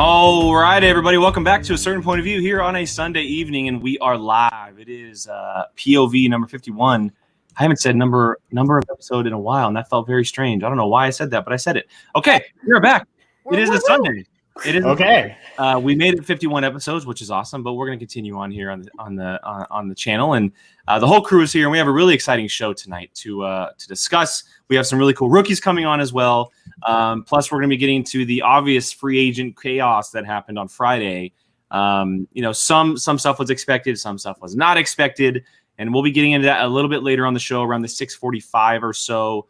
All right, everybody, welcome back to A Certain Point of View here on a Sunday evening, and we are live. It is POV number 51. I haven't said number of episode in a while, and that felt very strange. I don't know why I said that, but I said it. Okay, we're back. It is a Sunday. It is okay. We made it 51 episodes, which is awesome, but we're going to continue on here on the channel, and the whole crew is here, and we have a really exciting show tonight to discuss. We have some really cool rookies coming on as well. Plus, we're going to be getting to the obvious free agent chaos that happened on Friday. Some stuff was expected, some stuff was not expected, and we'll be getting into that a little bit later on the show, around the 6:45 or so.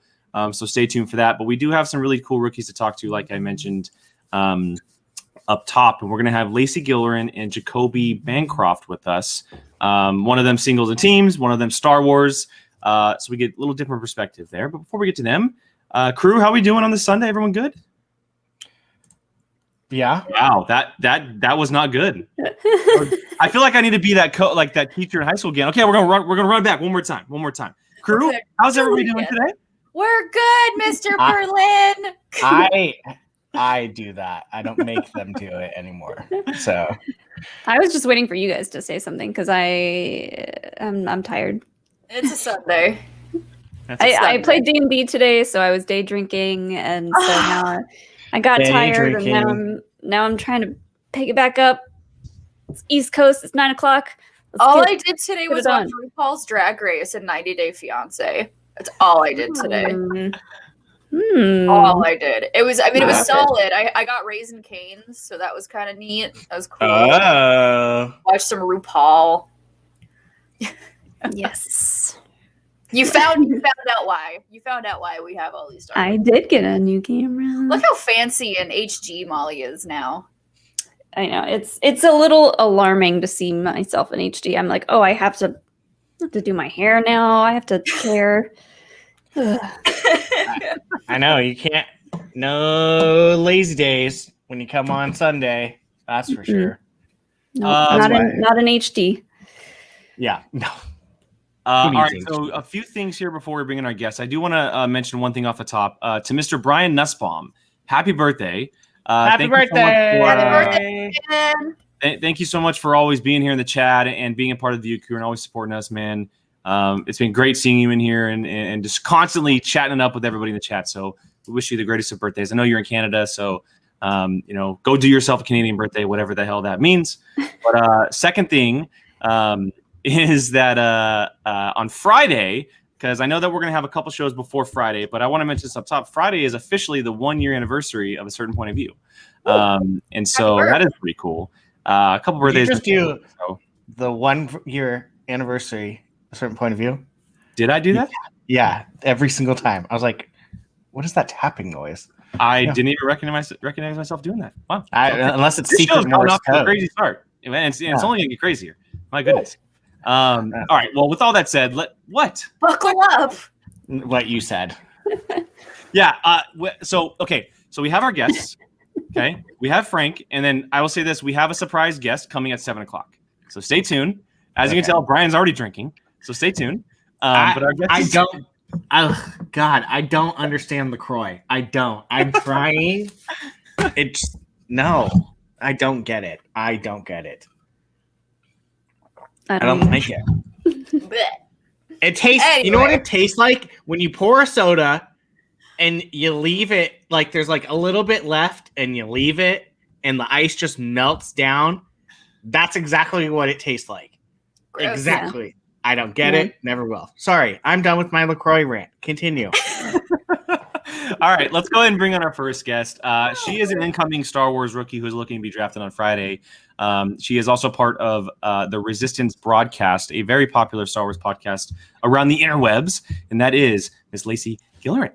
So stay tuned for that. But we do have some really cool rookies to talk to, like I mentioned up top, and we're going to have Lacey Gilleran and Jacoby Bancroft with us. One of them singles and teams, one of them Star Wars. So we get a little different perspective there. But before we get to them, crew, how we doing on this Sunday? Everyone good? Yeah. Wow, that was not good. I feel like I need to be that that teacher in high school again. Okay, we're gonna run back one more time. Crew, how's everybody doing today? We're good, Mr. Berlin. I do that. I don't make them do it anymore. So I was just waiting for you guys to say something because I'm tired. It's a Sunday. I played D&D today, so I was day drinking, and so now I got tired, and now I'm trying to pick it back up. It's East Coast. It's 9 o'clock. All I did today was watch RuPaul's Drag Race and 90 Day Fiance. That's all I did today. All I did. It was solid. I got Raisin Canes, so that was kind of neat. That was cool. Watched some RuPaul. Yes. You found out why. You found out why we have all these stars. I did get a new camera. Look how fancy and HG Molly is now. I know. It's a little alarming to see myself in HD. I'm like, oh, I have to do my hair now. I have to care. I know you can't. No lazy days when you come on Sunday. That's for sure. No, not in HD. Yeah. No. All right, so a few things here before we bring in our guests. I do want to mention one thing off the top to Mr. Brian Nussbaum. Happy birthday. Happy birthday. Thank you so much for always being here in the chat and being a part of the View crew and always supporting us, man. It's been great seeing you in here and just constantly chatting up with everybody in the chat. So we wish you the greatest of birthdays. I know you're in Canada, so go do yourself a Canadian birthday, whatever the hell that means. But second thing is that on Friday, because I know that we're going to have a couple shows before Friday, but I want to mention this up top. Friday is officially the 1-year anniversary of A Certain Point of View. And so that is pretty cool. A couple birthdays. You just do the 1-year anniversary, A Certain Point of View. Did I do that? Yeah, every single time. I was like, what is that tapping noise? I didn't even recognize myself doing that. Wow. Unless it's this secret Morse code. A crazy start. And it's only going to get crazier. My goodness. All right. Well, with all that said, what? Buckle up. What you said. Yeah. So we have our guests. Okay. We have Frank. And then I will say this. We have a surprise guest coming at 7 o'clock. So stay tuned. As you can tell, Brian's already drinking. So stay tuned. But our guest I don't understand LaCroix. I don't. I'm trying. I don't get it. I don't like it. It tastes. Anyway. You know what it tastes like when you pour a soda and you leave it, like there's like a little bit left, and you leave it, and the ice just melts down. That's exactly what it tastes like. Gross. Exactly. Yeah. I don't get it. Never will. Sorry, I'm done with my LaCroix rant. Continue. All right, let's go ahead and bring on our first guest. She is an incoming Star Wars rookie who's looking to be drafted on Friday. She is also part of the Resistance broadcast, a very popular Star Wars podcast around the interwebs, and that is Miss Lacey Gilleran.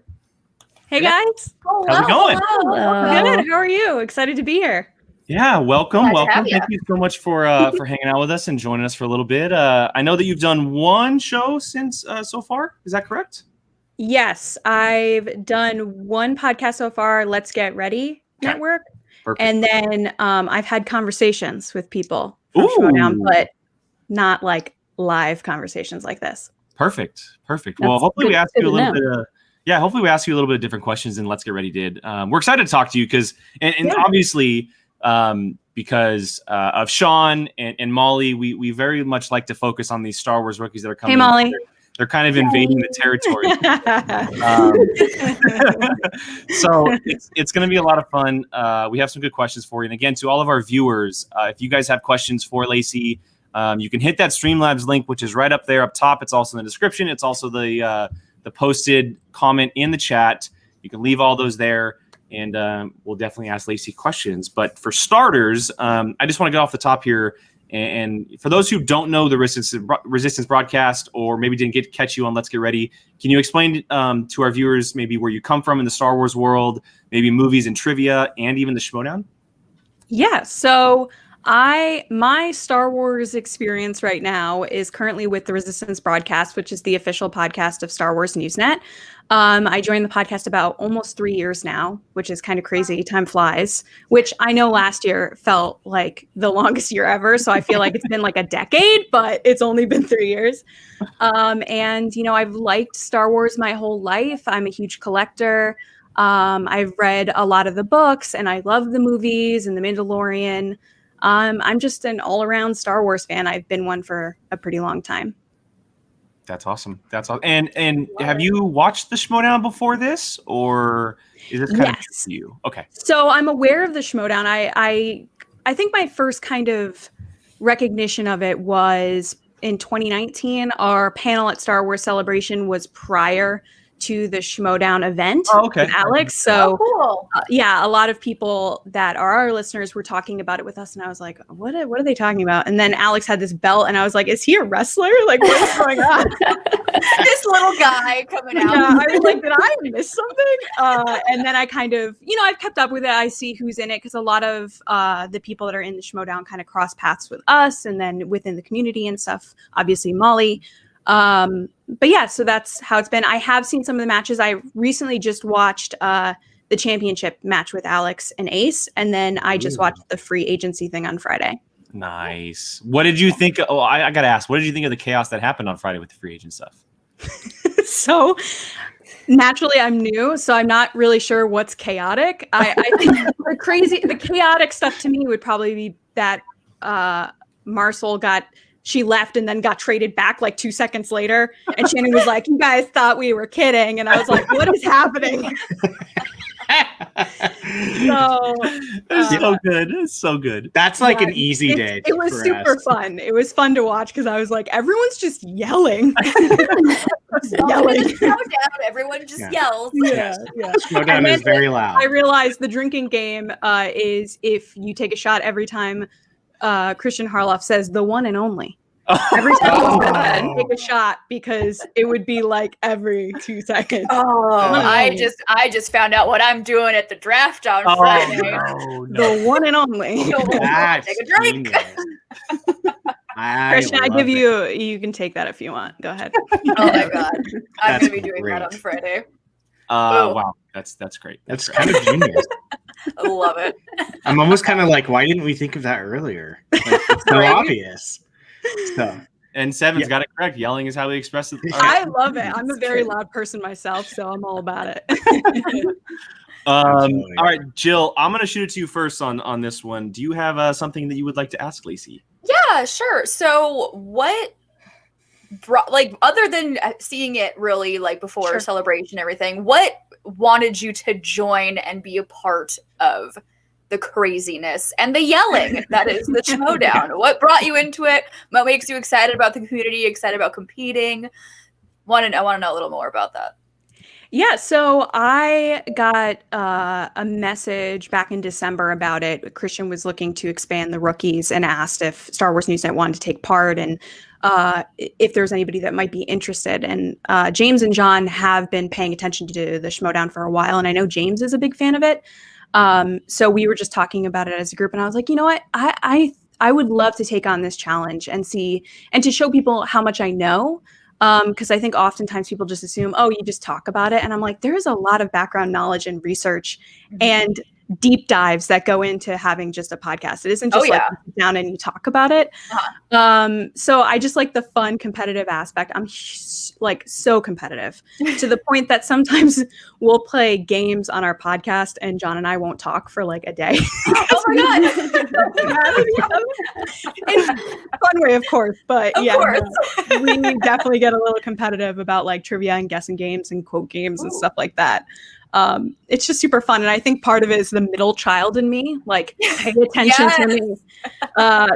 Hey, guys. How's it going? Good. How are you? Excited to be here. Yeah, welcome. Thank you so much for hanging out with us and joining us for a little bit. I know that you've done one show since so far. Is that correct? Yes, I've done one podcast so far, Let's Get Ready Network. Perfect. And then I've had conversations with people from Schmoedown, but not like live conversations like this. Perfect. Well, hopefully we ask you a little bit of hopefully we ask you a little bit of different questions than Let's Get Ready did. We're excited to talk to you because, and obviously, because of Sean and Molly. We very much like to focus on these Star Wars rookies that are coming. Hey, Molly. They're kind of invading the territory. So it's going to be a lot of fun. We have some good questions for you. And again, to all of our viewers, if you guys have questions for Lacey, you can hit that Streamlabs link, which is right up there up top. It's also in the description. It's also the posted comment in the chat. You can leave all those there, and we'll definitely ask Lacey questions. But for starters, I just want to get off the top here. And for those who don't know the Resistance broadcast, or maybe didn't catch you on Let's Get Ready, can you explain to our viewers maybe where you come from in the Star Wars world, maybe movies and trivia, and even the Schmoedown? Yeah, so my Star Wars experience right now is currently with the Resistance broadcast, which is the official podcast of Star Wars Newsnet. I joined the podcast about almost 3 years now, which is kind of crazy. Time flies, which I know last year felt like the longest year ever. So I feel like it's been like a decade, but it's only been 3 years. And, I've liked Star Wars my whole life. I'm a huge collector. I've read a lot of the books, and I love the movies and The Mandalorian. I'm just an all-around Star Wars fan. I've been one for a pretty long time. That's awesome. That's awesome. And have you watched the Schmoedown before this, or is this kind of new to you? Okay. So I'm aware of the Schmoedown. I think my first kind of recognition of it was in 2019. Our panel at Star Wars Celebration was prior to the Schmoedown event with Alex. So cool. A lot of people that are our listeners were talking about it with us, and I was like, what are they talking about? And then Alex had this belt, and I was like, is he a wrestler? Like, what's going on? This little guy coming out. Yeah, I was like, did I miss something? And then I kind of, I've kept up with it. I see who's in it, because a lot of the people that are in the Schmoedown kind of cross paths with us, and then within the community and stuff, obviously Molly. But yeah, so that's how it's been. I have seen some of the matches. I recently just watched the championship match with Alex and Ace, and then I just watched the free agency thing on Friday. Nice. What did you think? Oh, I got to ask, what did you think of the chaos that happened on Friday with the free agent stuff? So naturally, I'm new, so I'm not really sure what's chaotic. I think the chaotic stuff to me would probably be that Marcel she left and then got traded back like 2 seconds later. And Shannon was like, you guys thought we were kidding. And I was like, what is happening? So good. It's so good. That's like an easy day. It was super fun. It was fun to watch, because I was like, everyone's just yelling. Everyone just yells. Yeah. Schmoedown is very loud. I realized the drinking game is if you take a shot every time Christian Harloff says the one and only. Every time you take a shot, because it would be like every 2 seconds. I just found out what I'm doing at the draft on Friday. No. The one and only. Take a drink. Christian, I give you can take that if you want. Go ahead. Oh my god. I'm gonna be doing that on Friday. Wow. That's great. That's kind of genius. I love it. I'm almost kind of like, why didn't we think of that earlier? Like, it's so obvious. So, and Seven's got it correct. Yelling is how we express it. I love it. I'm a very loud person myself, so I'm all about it. All right, Jill, I'm going to shoot it to you first on this one. Do you have something that you would like to ask Lacey? Yeah, sure. So what brought, like, other than seeing it really like before Celebration and everything, what wanted you to join and be a part of the craziness and the yelling that is the Schmoedown? What brought you into it? What makes you excited about the community, excited about competing? I want to know a little more about that. Yeah, so I got a message back in December about it. Christian was looking to expand the rookies and asked if Star Wars Newsnet wanted to take part and if there's anybody that might be interested. And James and John have been paying attention to the Schmoedown for a while, and I know James is a big fan of it. So we were just talking about it as a group, and I was like, you know what? I would love to take on this challenge and see, and to show people how much I know. Because I think oftentimes people just assume, oh, you just talk about it. And I'm like, there is a lot of background knowledge and research and deep dives that go into having just a podcast. It isn't just like you sit down and you talk about it. So I just like the fun competitive aspect. I'm like so competitive to the point that sometimes we'll play games on our podcast and John and I won't talk for like a day. Oh my god. In a fun way, of course, but of course. No, we definitely get a little competitive about like trivia and guessing games and quote games and stuff like that. It's just super fun, and I think part of it is the middle child in me, like pay attention to me.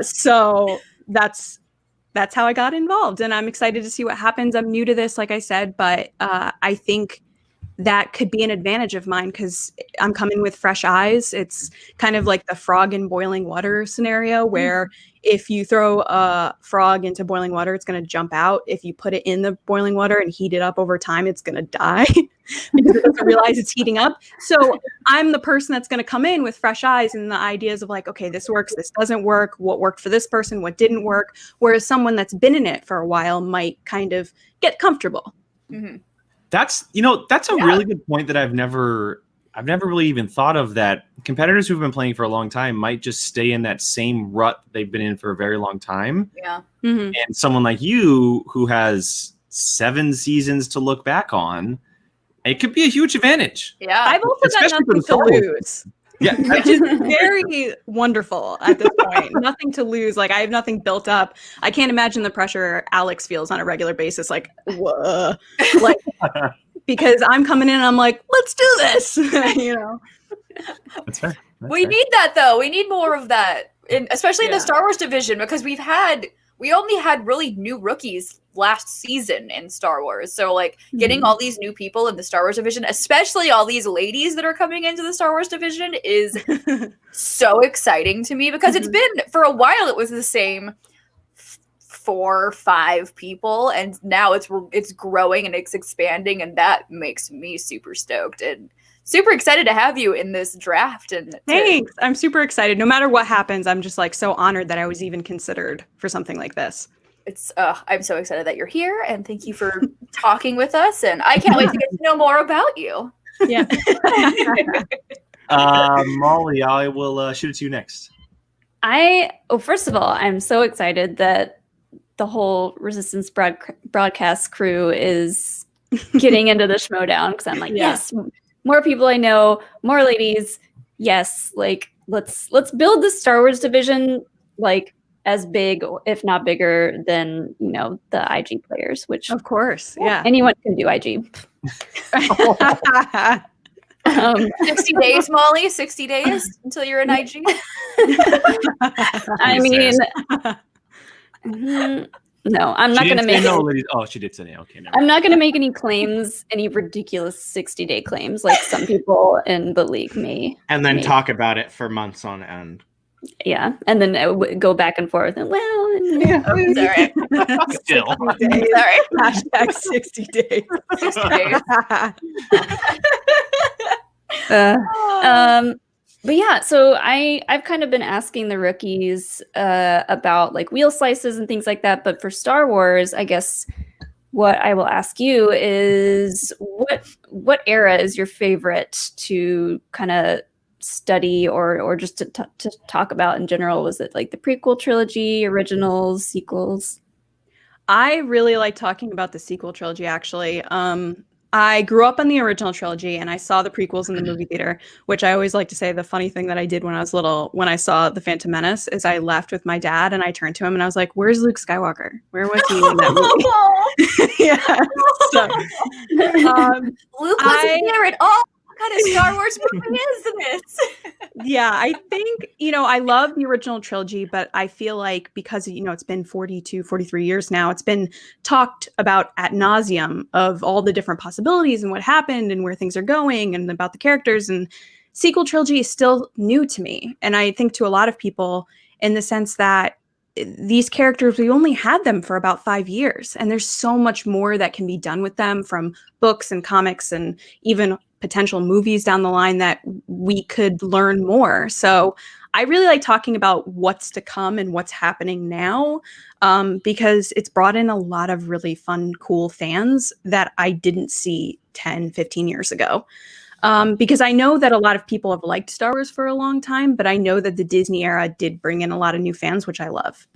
So that's how I got involved, and I'm excited to see what happens. I'm new to this, like I said, but I think that could be an advantage of mine because I'm coming with fresh eyes. It's kind of like the frog in boiling water scenario where if you throw a frog into boiling water, it's going to jump out. If you put it in the boiling water and heat it up over time, it's going to die because it doesn't realize it's heating up. So I'm the person that's going to come in with fresh eyes and the ideas of like, okay, this works, this doesn't work, what worked for this person, what didn't work. Whereas someone that's been in it for a while might kind of get comfortable. Mm-hmm. That's a really good point that I've never really even thought of, that competitors who've been playing for a long time might just stay in that same rut they've been in for a very long time. Yeah. Mm-hmm. And someone like you who has 7 seasons to look back on, it could be a huge advantage. Yeah. I've also got nothing to lose. Yeah. Which is very wonderful at this point. Nothing to lose. Like I have nothing built up. I can't imagine the pressure Alex feels on a regular basis. Like, whoa. Like, because I'm coming in and I'm like, let's do this. You know? That's fair. We need that though. We need more of that. Especially in the Star Wars division, because we only had really new rookies last season in Star Wars. So like getting all these new people in the Star Wars division, especially all these ladies that are coming into the Star Wars division, is so exciting to me because it's been, for a while, it was the same 4 or 5 people, and now it's growing and it's expanding, and that makes me super stoked and super excited to have you in this draft. And thanks. I'm super excited. No matter what happens, I'm just like so honored that I was even considered for something like this. I'm so excited that you're here, and thank you for talking with us, and I can't wait to get to know more about you. Yeah. Molly, I will shoot it to you next. First of all, I'm so excited that the whole Resistance broadcast crew is getting into the Schmoedown, because I'm like, yes, more people I know, more ladies. Yes, like let's build the Star Wars division like as big, if not bigger, than the IG players. Which of course, anyone can do IG. 60 days, Molly. 60 days until you're an IG. I mean. No, I'm not going to make. She did say no. Okay, never. I'm not going to make any claims, any ridiculous 60-day claims like some people in the league may. And then talk about it for months on end. Yeah, and then go back and forth. And Sorry. Still. Sorry. Hashtag 60 days. 60 days. But yeah, so I've kind of been asking the rookies about like wheel slices and things like that. But for Star Wars, I guess what I will ask you is what era is your favorite to kind of study or just to talk about in general? Was it like the prequel trilogy, originals, sequels? I really like talking about the sequel trilogy, actually. I grew up on the original trilogy and I saw the prequels in the movie theater, which I always like to say the funny thing that I did when I was little, when I saw The Phantom Menace, is I left with my dad and I turned to him and I was like, where's Luke Skywalker? Where was he in that movie? Yeah. So, Luke wasn't there at all. What kind of Star Wars movie is this? Yeah, I think, I love the original trilogy, but I feel like because, it's been 42, 43 years now, it's been talked about ad nauseum of all the different possibilities and what happened and where things are going and about the characters. And sequel trilogy is still new to me. And I think to a lot of people in the sense that these characters, we only had them for about 5 years. And there's so much more that can be done with them from books and comics and even potential movies down the line that we could learn more. So I really like talking about what's to come and what's happening now, because it's brought in a lot of really fun, cool fans that I didn't see 10, 15 years ago. Because I know that a lot of people have liked Star Wars for a long time, but I know that the Disney era did bring in a lot of new fans, which I love.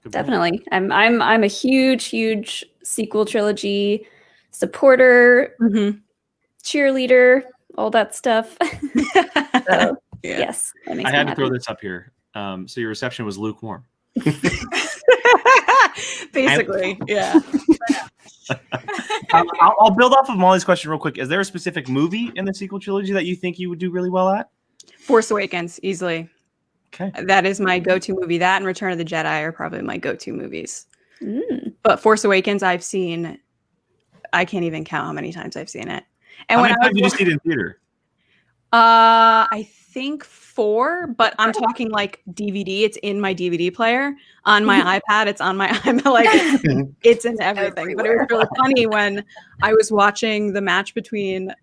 Definitely. I'm a huge sequel trilogy supporter, cheerleader, all that stuff. So, yes, that makes I me had to happy. throw this up here. So your reception was lukewarm. Basically, yeah. I'll build off of Molly's question real quick. Is there a specific movie in the sequel trilogy that you think you would do really well at? Force Awakens, easily. Okay. That is my go-to movie. That and Return of the Jedi are probably my go-to movies. But Force Awakens, I've seen, I can't even count how many times I've seen it. And How when many times did you see it in theater? I think 4, but I'm talking like DVD. It's in my DVD player. On my iPad, it's on my iPad. Like it's in everything. But it was really funny when I was watching the match between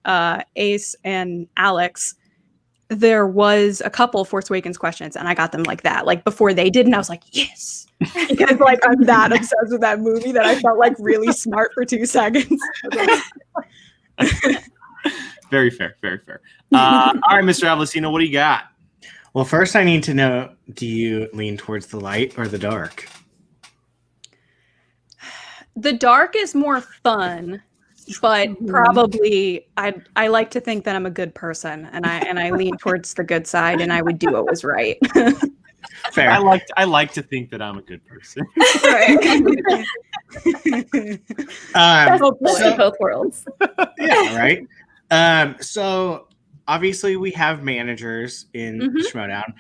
Ace and Alex. There was a couple Force Awakens questions, and I got them like that, like before they did, and I was like, yes, because like I'm that obsessed with that movie that I felt like really smart for 2 seconds. Very fair, very fair. All right, Mr. Avellino, what do you got? Well, first I need to know, do you lean towards the light or the dark? The dark is more fun, but probably I like to think that I'm a good person, and I lean towards the good side, and I would do what was right. Fair. I like to think that I'm a good person. Both worlds. Yeah, right. So obviously we have managers in Schmoedown.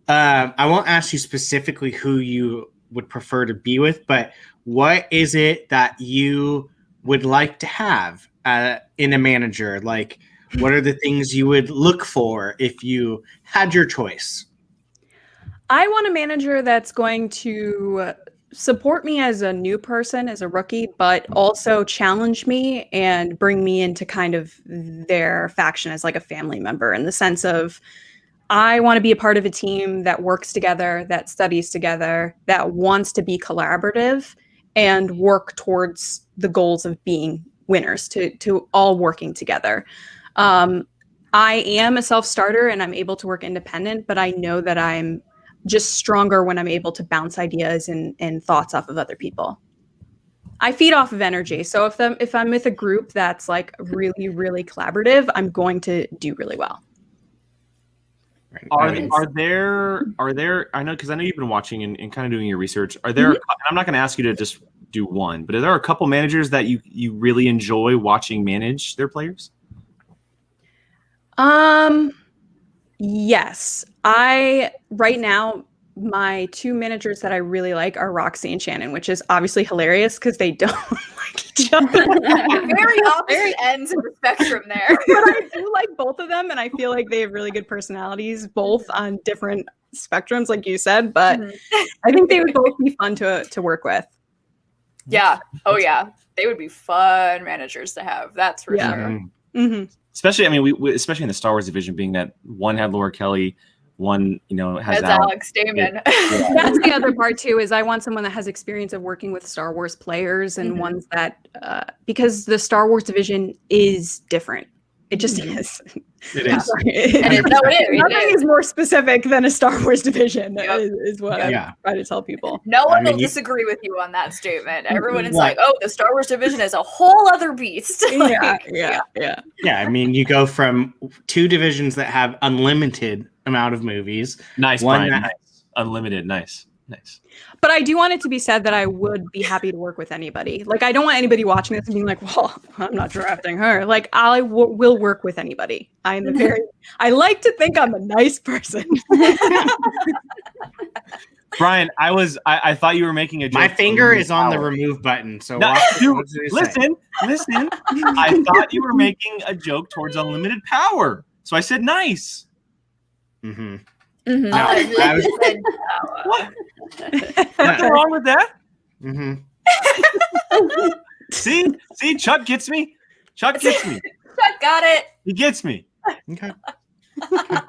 I won't ask you specifically who you would prefer to be with, but what is it that you would like to have in a manager? Like, what are the things you would look for if you had your choice? I want a manager that's going to support me as a new person, as a rookie, but also challenge me and bring me into kind of their faction as like a family member, in the sense of I want to be a part of a team that works together, that studies together, that wants to be collaborative and work towards the goals of being winners, to all working together. I am a self-starter and I'm able to work independent, but I know that I'm just stronger when I'm able to bounce ideas and thoughts off of other people. I feed off of energy. So if I'm with a group that's like really, really collaborative, I'm going to do really well. Are there I know, because I know you've been watching and kind of doing your research. Are there, and I'm not going to ask you to just do one, but are there a couple managers that you really enjoy watching manage their players? Yes. Right now, my 2 managers that I really like are Roxy and Shannon, which is obviously hilarious because they don't like each other. Very opposite ends of the spectrum there. But I do like both of them, and I feel like they have really good personalities, both on different spectrums, like you said. But I think they would both be fun to work with. Yeah. Oh, yeah. They would be fun managers to have. That's for sure. Especially, I mean, we especially in the Star Wars division, being that one had Laura Kelly, one, has Alex Damon. That's the other part too, is I want someone that has experience of working with Star Wars players and ones that, because the Star Wars division is different. It just is. It is. Nothing is more specific than a Star Wars division, is what I try to tell people. No one will disagree with you on that statement. Everyone is like, oh, the Star Wars division is a whole other beast. Yeah. I mean, you go from 2 divisions that have unlimited amount of movies. Nice, Brian. Nice. Unlimited. Nice. But I do want it to be said that I would be happy to work with anybody. Like, I don't want anybody watching this and being like, well, I'm not drafting her. Like, I will work with anybody. I like to think I'm a nice person. Brian, I thought you were making a joke. My finger is on the remove button. So listen. I thought you were making a joke towards unlimited power. So I said nice. No, what? Nothing wrong with that. See, Chuck gets me. Chuck got it. He gets me. Okay. I'm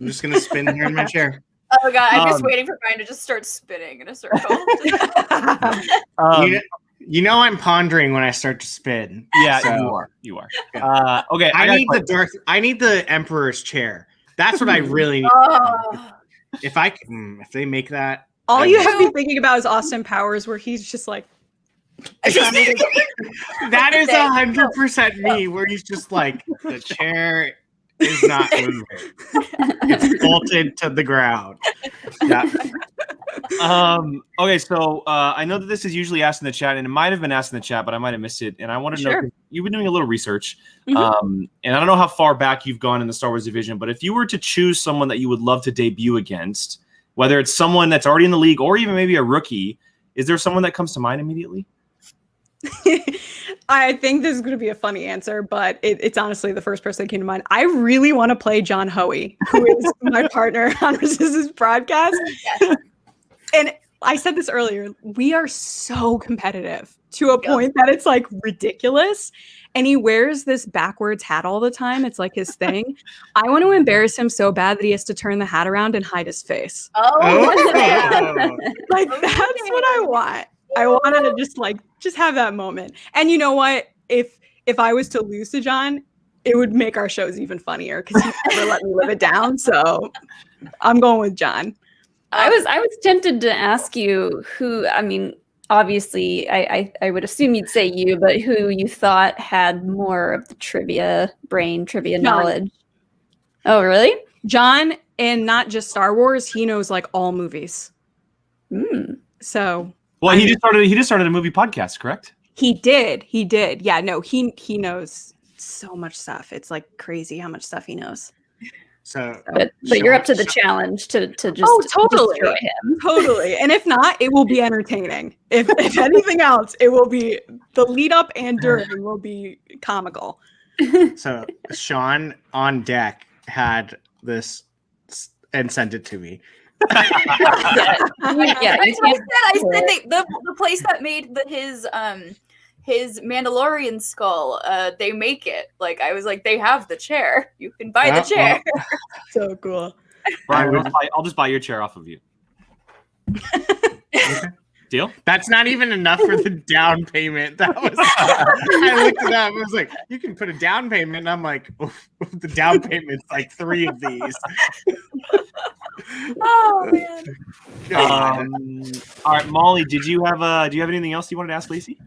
just gonna spin here in my chair. Oh god, I'm just waiting for Brian to just start spinning in a circle. You know I'm pondering when I start to spin. Yeah, So- you are. Okay, I need the Emperor's chair. That's what I really need. Oh. If they make that, All you have me thinking about is Austin Powers, where he's just like, that is 100% me. Where he's just like, the chair is not moving. It's bolted to the ground. Yeah. Okay, so I know that this is usually asked in the chat, and it might have been asked in the chat, but I might have missed it. And I want to know, you've been doing a little research, and I don't know how far back you've gone in the Star Wars division, but if you were to choose someone that you would love to debut against, whether it's someone that's already in the league or even maybe a rookie, is there someone that comes to mind immediately? I think this is going to be a funny answer, but it's honestly the first person that came to mind. I really want to play John Hoey, who is my partner on Resistance Broadcast. Yes. And I said this earlier, we are so competitive to a point that it's like ridiculous. And he wears this backwards hat all the time. It's like his thing. I want to embarrass him so bad that he has to turn the hat around and hide his face. Oh. Like, that's what I want. I want to just have that moment. And you know what? If I was to lose to John, it would make our shows even funnier because he never let me live it down. So I'm going with John. I was tempted to ask you who, I mean, obviously I would assume you'd say you, but who you thought had more of the trivia knowledge. Oh, really? John, and not just Star Wars, he knows like all movies. So well, he just started a movie podcast, correct? He did. Yeah, no, he knows so much stuff. It's like crazy how much stuff he knows. So, but you're up to the challenge to just totally destroy him. Totally. And if not, it will be entertaining. If anything else, it will be the lead up and during will be comical. So Sean on deck had this and sent it to me. I said the place that made his Mandalorian skull, they make it. Like, I was like, they have the chair. You can buy the chair. So cool. Brian, I'll just buy your chair off of you. Okay. Deal? That's not even enough for the down payment. That was I looked it up. I was like, you can put a down payment. And I'm like, the down payment's like 3 of these. Oh man. All right, Molly, do you have anything else you wanted to ask Lacey?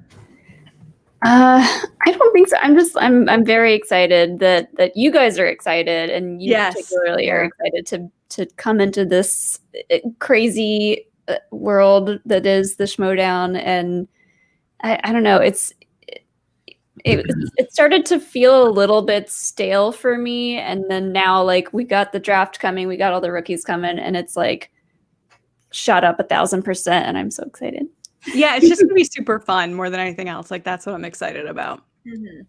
I don't think so. I'm very excited that you guys are excited, and you particularly are excited to come into this crazy world that is the Schmoedown. And I don't know, it started to feel a little bit stale for me, and then now, like, we got the draft coming, we got all the rookies coming, and it's like shot up 1,000%, and I'm so excited. Yeah, it's just gonna be super fun more than anything else. Like, that's what I'm excited about. Mm-hmm.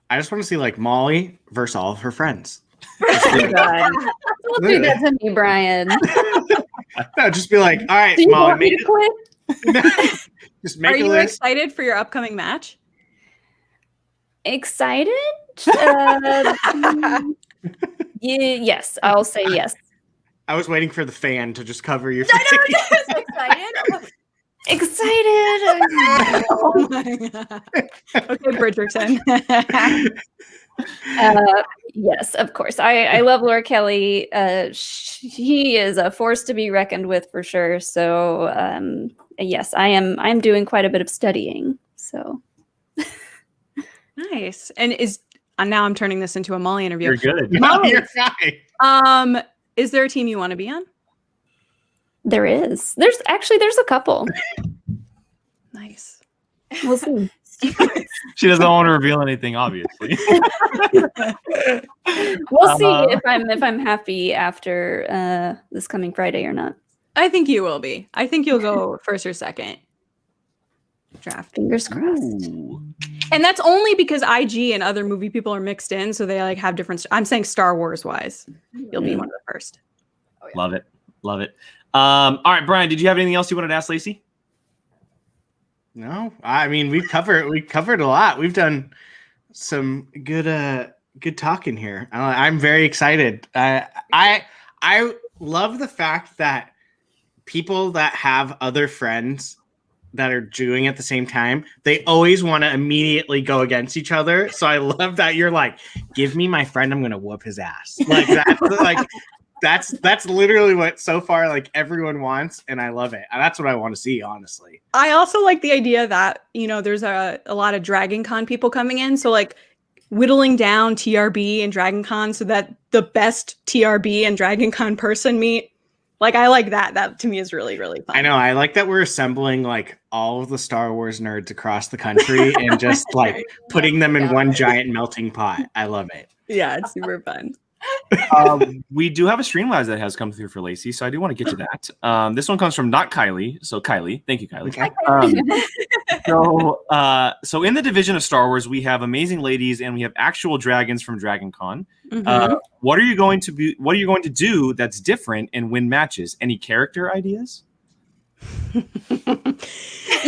I just want to see like Molly versus all of her friends. Don't do that to me, Brian. No, just be like, all right, Do you Molly, want me to quit? just make Are a you list. excited for your upcoming match? Excited? Yes, I'll say yes. I was waiting for the fan to just cover your I face. know, I was excited. Excited. Oh my god. Okay, Bridgerton. Yes, of course. I love Laura Kelly. She is a force to be reckoned with for sure. So yes, I'm doing quite a bit of studying. So Nice. And now I'm turning this into a Molly interview. You're good. Molly, You're fine. is there a team you want to be on? there is. There's a couple. Nice. We'll see. She doesn't want to reveal anything, obviously. We'll see if I'm happy after this coming Friday or not. I think you will be. I think you'll go first or second draft. Fingers crossed. Ooh. And that's only because IG and other movie people are mixed in, so they like have different. I'm saying Star Wars wise, you'll be one of the first. Oh, yeah. Love it. All right, Brian, did you have anything else you wanted to ask Lacey? No, I mean we've covered a lot. We've done some good talking here. I'm very excited. I love the fact that people that have other friends that are doing at the same time, they always want to immediately go against each other. So I love that you're like, give me my friend, I'm gonna whoop his ass. Like that's like that's literally what so far like everyone wants, and I love it. And that's what I want to see, honestly. I also like the idea that, you know, there's a lot of Dragon Con people coming in. So like whittling down TRB and Dragon Con so that the best TRB and Dragon Con person meet. Like, I like that. That to me is really, really fun. I know. I like that we're assembling like all of the Star Wars nerds across the country and just like putting them in one giant melting pot. I love it. Yeah, it's super fun. We do have a Streamlabs that has come through for Lacey, so I do want to get to that. This one comes from not Kylie, so Kylie, thank you, Kylie. Okay. So in the division of Star Wars, we have amazing ladies and we have actual dragons from Dragon Con. What are you going to do that's different and win matches? Any character ideas? You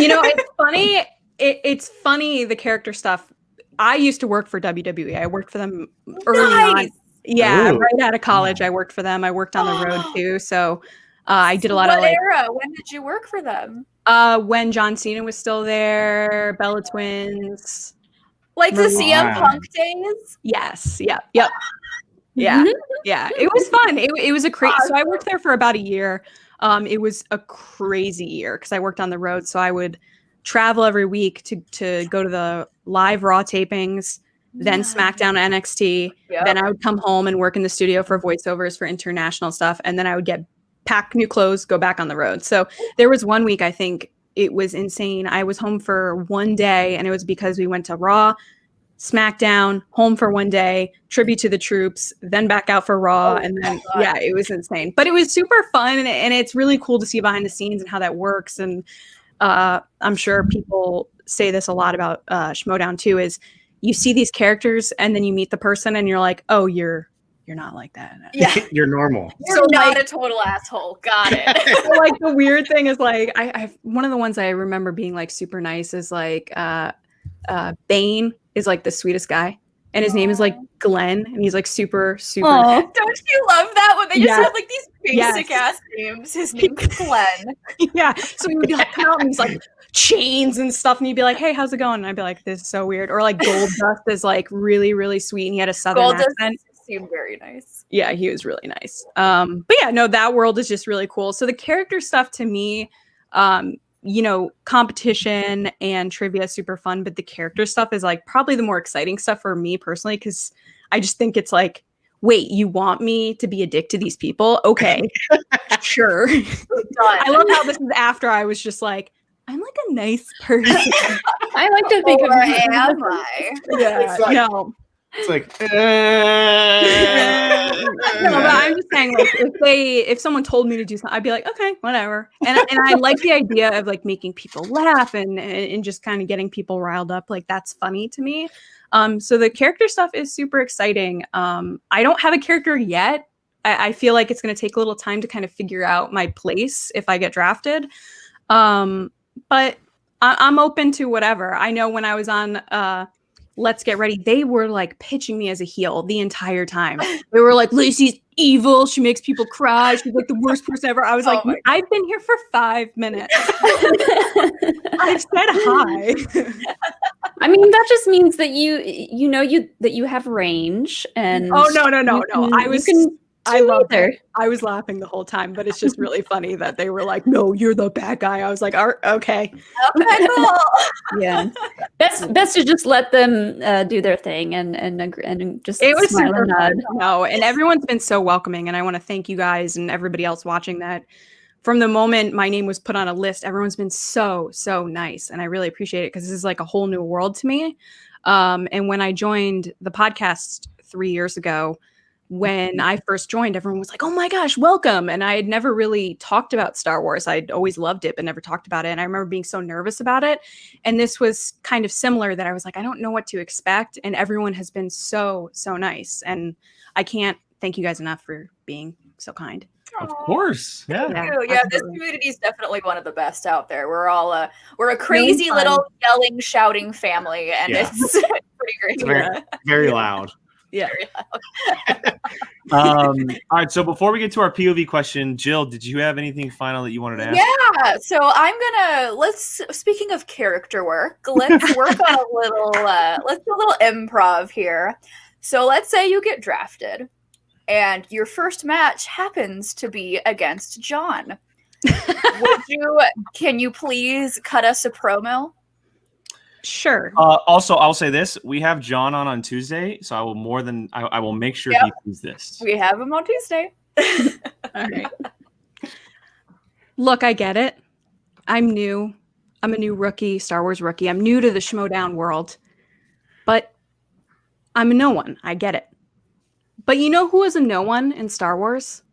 know, it's funny. It's funny, the character stuff. I used to work for WWE. I worked for them early on. Yeah, Ooh. right out of college, I worked for them. I worked on the road too, so I did a lot of What era? When did you work for them? When John Cena was still there, Bella Twins. Like the Wow. CM Punk days? Yes. Yep. Yeah. Yeah. It was fun. It was a crazy. So I worked there for about a year. It was a crazy year because I worked on the road. So I would travel every week to go to the live Raw tapings, then SmackDown, NXT. Yep. Then I would come home and work in the studio for voiceovers for international stuff. And then I would pack new clothes, go back on the road. So there was one week, I think it was insane. I was home for one day and it was because we went to Raw, SmackDown, home for one day, tribute to the troops, then back out for Raw. And then, yeah, it was insane. But it was super fun. And it's really cool to see behind the scenes and how that works. And I'm sure people say this a lot about Schmoedown too, is you see these characters and then you meet the person and you're like, oh, you're not like that. Yeah. You're normal. You're not a total asshole. Got it. So, like the weird thing is like I one of the ones I remember being like super nice is like Bane is like the sweetest guy and his name is like Glenn and he's like super Don't you love that when they just Yes. have like these basic ass names? His name's Glenn. yeah. So he would be like come out and he's like chains and stuff and you'd be like, hey, how's it going? And I'd be like, this is so weird. Or like Gold Dust is like really, really sweet and he had a southern accent. Seemed very nice. Yeah, he was really nice. But yeah, no, that world is just really cool. So the character stuff to me, you know, competition and trivia is super fun, but the character stuff is like probably the more exciting stuff for me personally, because I just think it's like, wait, you want me to be a dick to these people? Okay, sure. I love how this is after I was just like, I'm like a nice person. I like to think of Or myself. am I? Yeah, It's like- no. It's like, No, but I'm just saying, like, if someone told me to do something, I'd be like, okay, whatever. And I like the idea of like making people laugh and just kind of getting people riled up. Like that's funny to me. So the character stuff is super exciting. I don't have a character yet. I feel like it's going to take a little time to kind of figure out my place if I get drafted. But I'm open to whatever. I know when I was on Let's Get Ready, they were like pitching me as a heel the entire time. They were like, Lacey's evil. She makes people cry. She's like the worst person ever. I was like, I've been here for 5 minutes. I've said hi. I mean, that just means that you have range and Oh no. I loved either. it. I was laughing the whole time, but it's just really funny that they were like, no, you're the bad guy. I was like, okay. Okay, cool. Yeah, best to just let them do their thing and just It was smile super and nod. fun. No, and everyone's been so welcoming, and I want to thank you guys and everybody else watching that. From the moment my name was put on a list, everyone's been so nice, and I really appreciate it because this is like a whole new world to me. And when I joined the podcast 3 years ago, when I first joined, everyone was like, oh my gosh, welcome. And I had never really talked about Star Wars. I'd always loved it, but never talked about it. And I remember being so nervous about it. And this was kind of similar that I was like, I don't know what to expect. And everyone has been so nice. And I can't thank you guys enough for being so kind. Of course. Yeah. Yeah, this community is definitely one of the best out there. We're all we're a crazy fun. little yelling, shouting family, and Yeah. it's pretty great. It's very loud. Yeah. All right. So before we get to our POV question, Jill, did you have anything final that you wanted to ask? Yeah. So speaking of character work, let's work on let's do a little improv here. So let's say you get drafted and your first match happens to be against John. Can you please cut us a promo? Sure. Also, I'll say this: we have John on Tuesday, so I will make sure he sees this. We have him on Tuesday. All right. Look, I get it. I'm new. I'm a new rookie, Star Wars rookie. I'm new to the Schmoedown world, but I'm a no one. I get it. But you know who was a no one in Star Wars?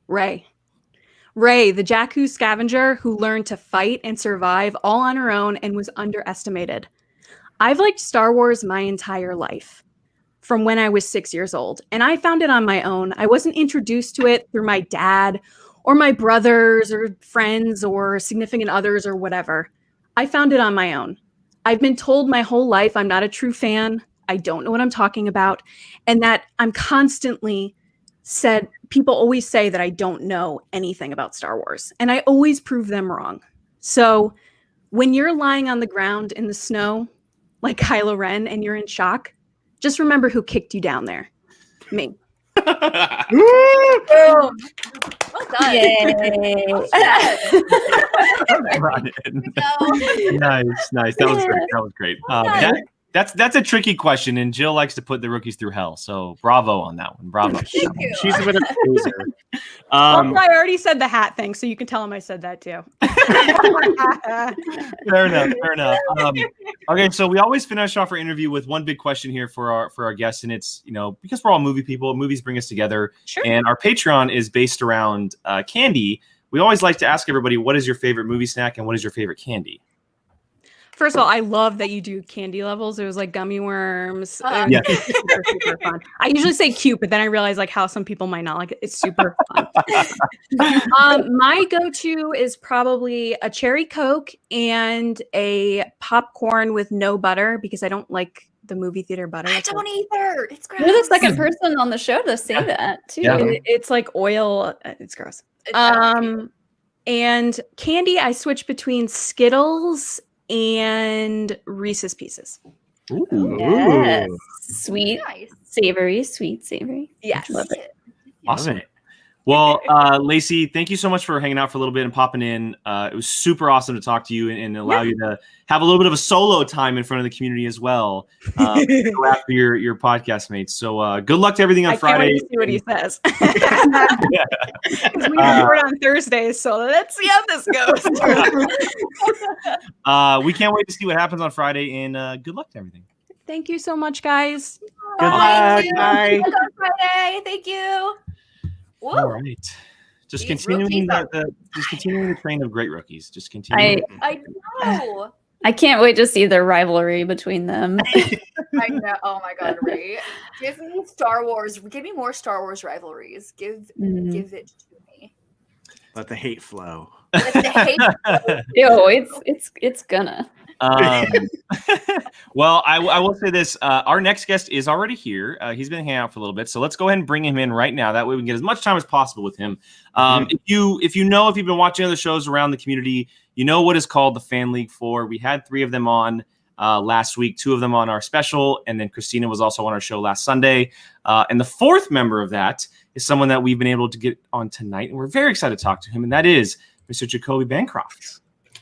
Rey. Rey, the Jakku scavenger who learned to fight and survive all on her own and was underestimated. I've liked Star Wars my entire life, from when I was 6 years old, and I found it on my own. I wasn't introduced to it through my dad or my brothers or friends or significant others or whatever. I found it on my own. I've been told my whole life I'm not a true fan, I don't know what I'm talking about, and that I'm constantly said, people always say that I don't know anything about Star Wars, and I always prove them wrong. So when you're lying on the ground in the snow like Kylo Ren and you're in shock, just remember who kicked you down there. Me. Boom. Well done. Yay. Nice. That was great. That's a tricky question, and Jill likes to put the rookies through hell. So bravo on that one. Bravo. Thank you. She's a bit of a loser. Also, I already said the hat thing, so you can tell him I said that too. Fair enough. Okay, so we always finish off our interview with one big question here for our guests, and it's, because we're all movie people, movies bring us together. Sure. And our Patreon is based around candy. We always like to ask everybody, what is your favorite movie snack and what is your favorite candy? First of all, I love that you do candy levels. It was like gummy worms. Yeah. Super fun. I usually say cute, but then I realize like how some people might not like it. It's super fun. My go-to is probably a cherry Coke and a popcorn with no butter because I don't like the movie theater butter. I don't either. It's gross. You're the second person on the show to say that too. Yeah. It's like oil. It's gross. And candy, I switch between Skittles and Reese's Pieces. Ooh. Yes. Sweet, Nice. savory, sweet, savory. Yes. Love it. Awesome. Well, Lacey, thank you so much for hanging out for a little bit and popping in. It was super awesome to talk to you and allow you to have a little bit of a solo time in front of the community as well after your podcast mates. So good luck to everything on Friday. Can't wait to see what he says. We record on Thursdays, so let's see how this goes. We can't wait to see what happens on Friday, and good luck to everything. Thank you so much, guys. Good luck. Bye. Bye. Good luck Friday. Thank you. Woo. All right. Just These continuing rookies continuing the train of great rookies. Just continue. I know. I can't wait to see the rivalry between them. I know. Oh my God, Ray. Give me Star Wars. Give me more Star Wars rivalries. Give it to me. Let the hate flow. Let the hate Yo, it's gonna. Well, I will say this. Our next guest is already here. He's been hanging out for a little bit, so let's go ahead and bring him in right now. That way we can get as much time as possible with him. If you've been watching other shows around the community, you know what is called the Fan League 4. We had 3 of them on last week, 2 of them on our special, and then Christina was also on our show last Sunday. And the 4th member of that is someone that we've been able to get on tonight, and we're very excited to talk to him, and that is Mr. Jacoby Bancroft.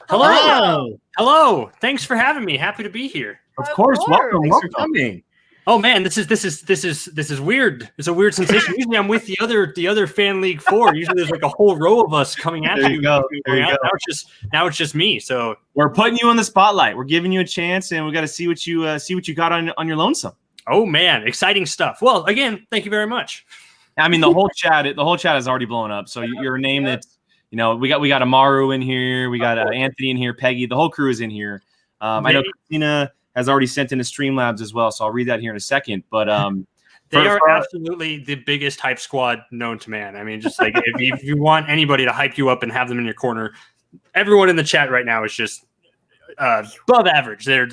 Hello. Thanks for having me. Happy to be here. Of course. Welcome. Thanks for coming. Oh man, this is weird. It's a weird sensation. Usually I'm with the other Fan League 4. Usually there's like a whole row of us coming at you. There you go. Now it's just me. So we're putting you on the spotlight. We're giving you a chance, and we got to see what you got on your lonesome. Oh man, exciting stuff. Well, again, thank you very much. I mean, the whole chat is already blowing up. So you're a name that's, we got Amaru in here, we got Anthony in here, Peggy, the whole crew is in here. I know Christina has already sent in to Streamlabs as well, so I'll read that here in a second. But they are absolutely the biggest hype squad known to man. I mean, just like if you want anybody to hype you up and have them in your corner, everyone in the chat right now is just above average. They're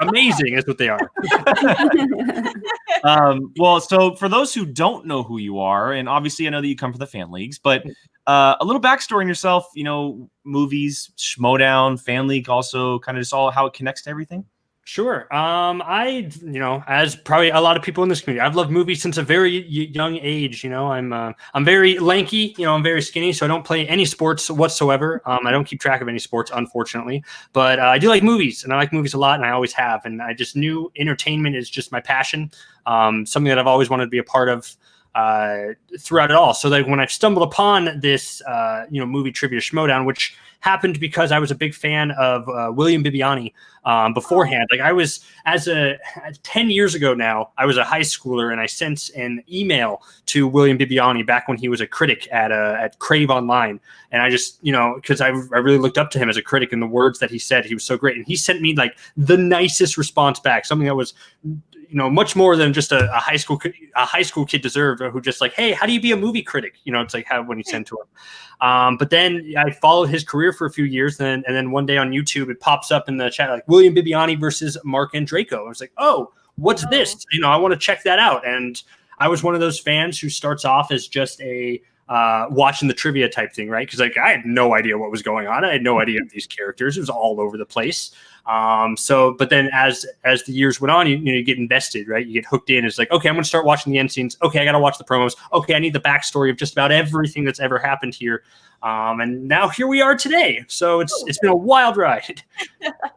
amazing is what they are. Well, so for those who don't know who you are, and obviously I know that you come from the fan leagues, but a little backstory on yourself, movies, Schmoedown, fan league, also kind of just all how it connects to everything. Sure. As probably a lot of people in this community, I've loved movies since a very young age. I'm very lanky. I'm very skinny, so I don't play any sports whatsoever. I don't keep track of any sports, unfortunately. But I do like movies, and I like movies a lot, and I always have. And I just knew entertainment is just my passion. Something that I've always wanted to be a part of throughout it all. So that when I stumbled upon this, movie trivia Schmoedown, which happened because I was a big fan of William Bibiani beforehand. Like I was 10 years ago now, I was a high schooler and I sent an email to William Bibiani back when he was a critic at Crave Online. And I just, because I really looked up to him as a critic and the words that he said, he was so great. And he sent me like the nicest response back, something that was much more than just a high school kid deserved, who just like, hey, how do you be a movie critic? It's like how when you send to him. But then I followed his career for a few years, and then one day on YouTube it pops up in the chat like William Bibiani versus Mark and Draco. I was like, oh, what's this? I want to check that out. And I was one of those fans who starts off as just a watching the trivia type thing, right? Because like I had no idea what was going on. I had no idea of these characters. It was all over the place. But then as the years went on, you get invested, right? You get hooked in. It's like, okay, I'm going to start watching the end scenes. Okay, I got to watch the promos. Okay, I need the backstory of just about everything that's ever happened here. And now here we are today. So it's been a wild ride.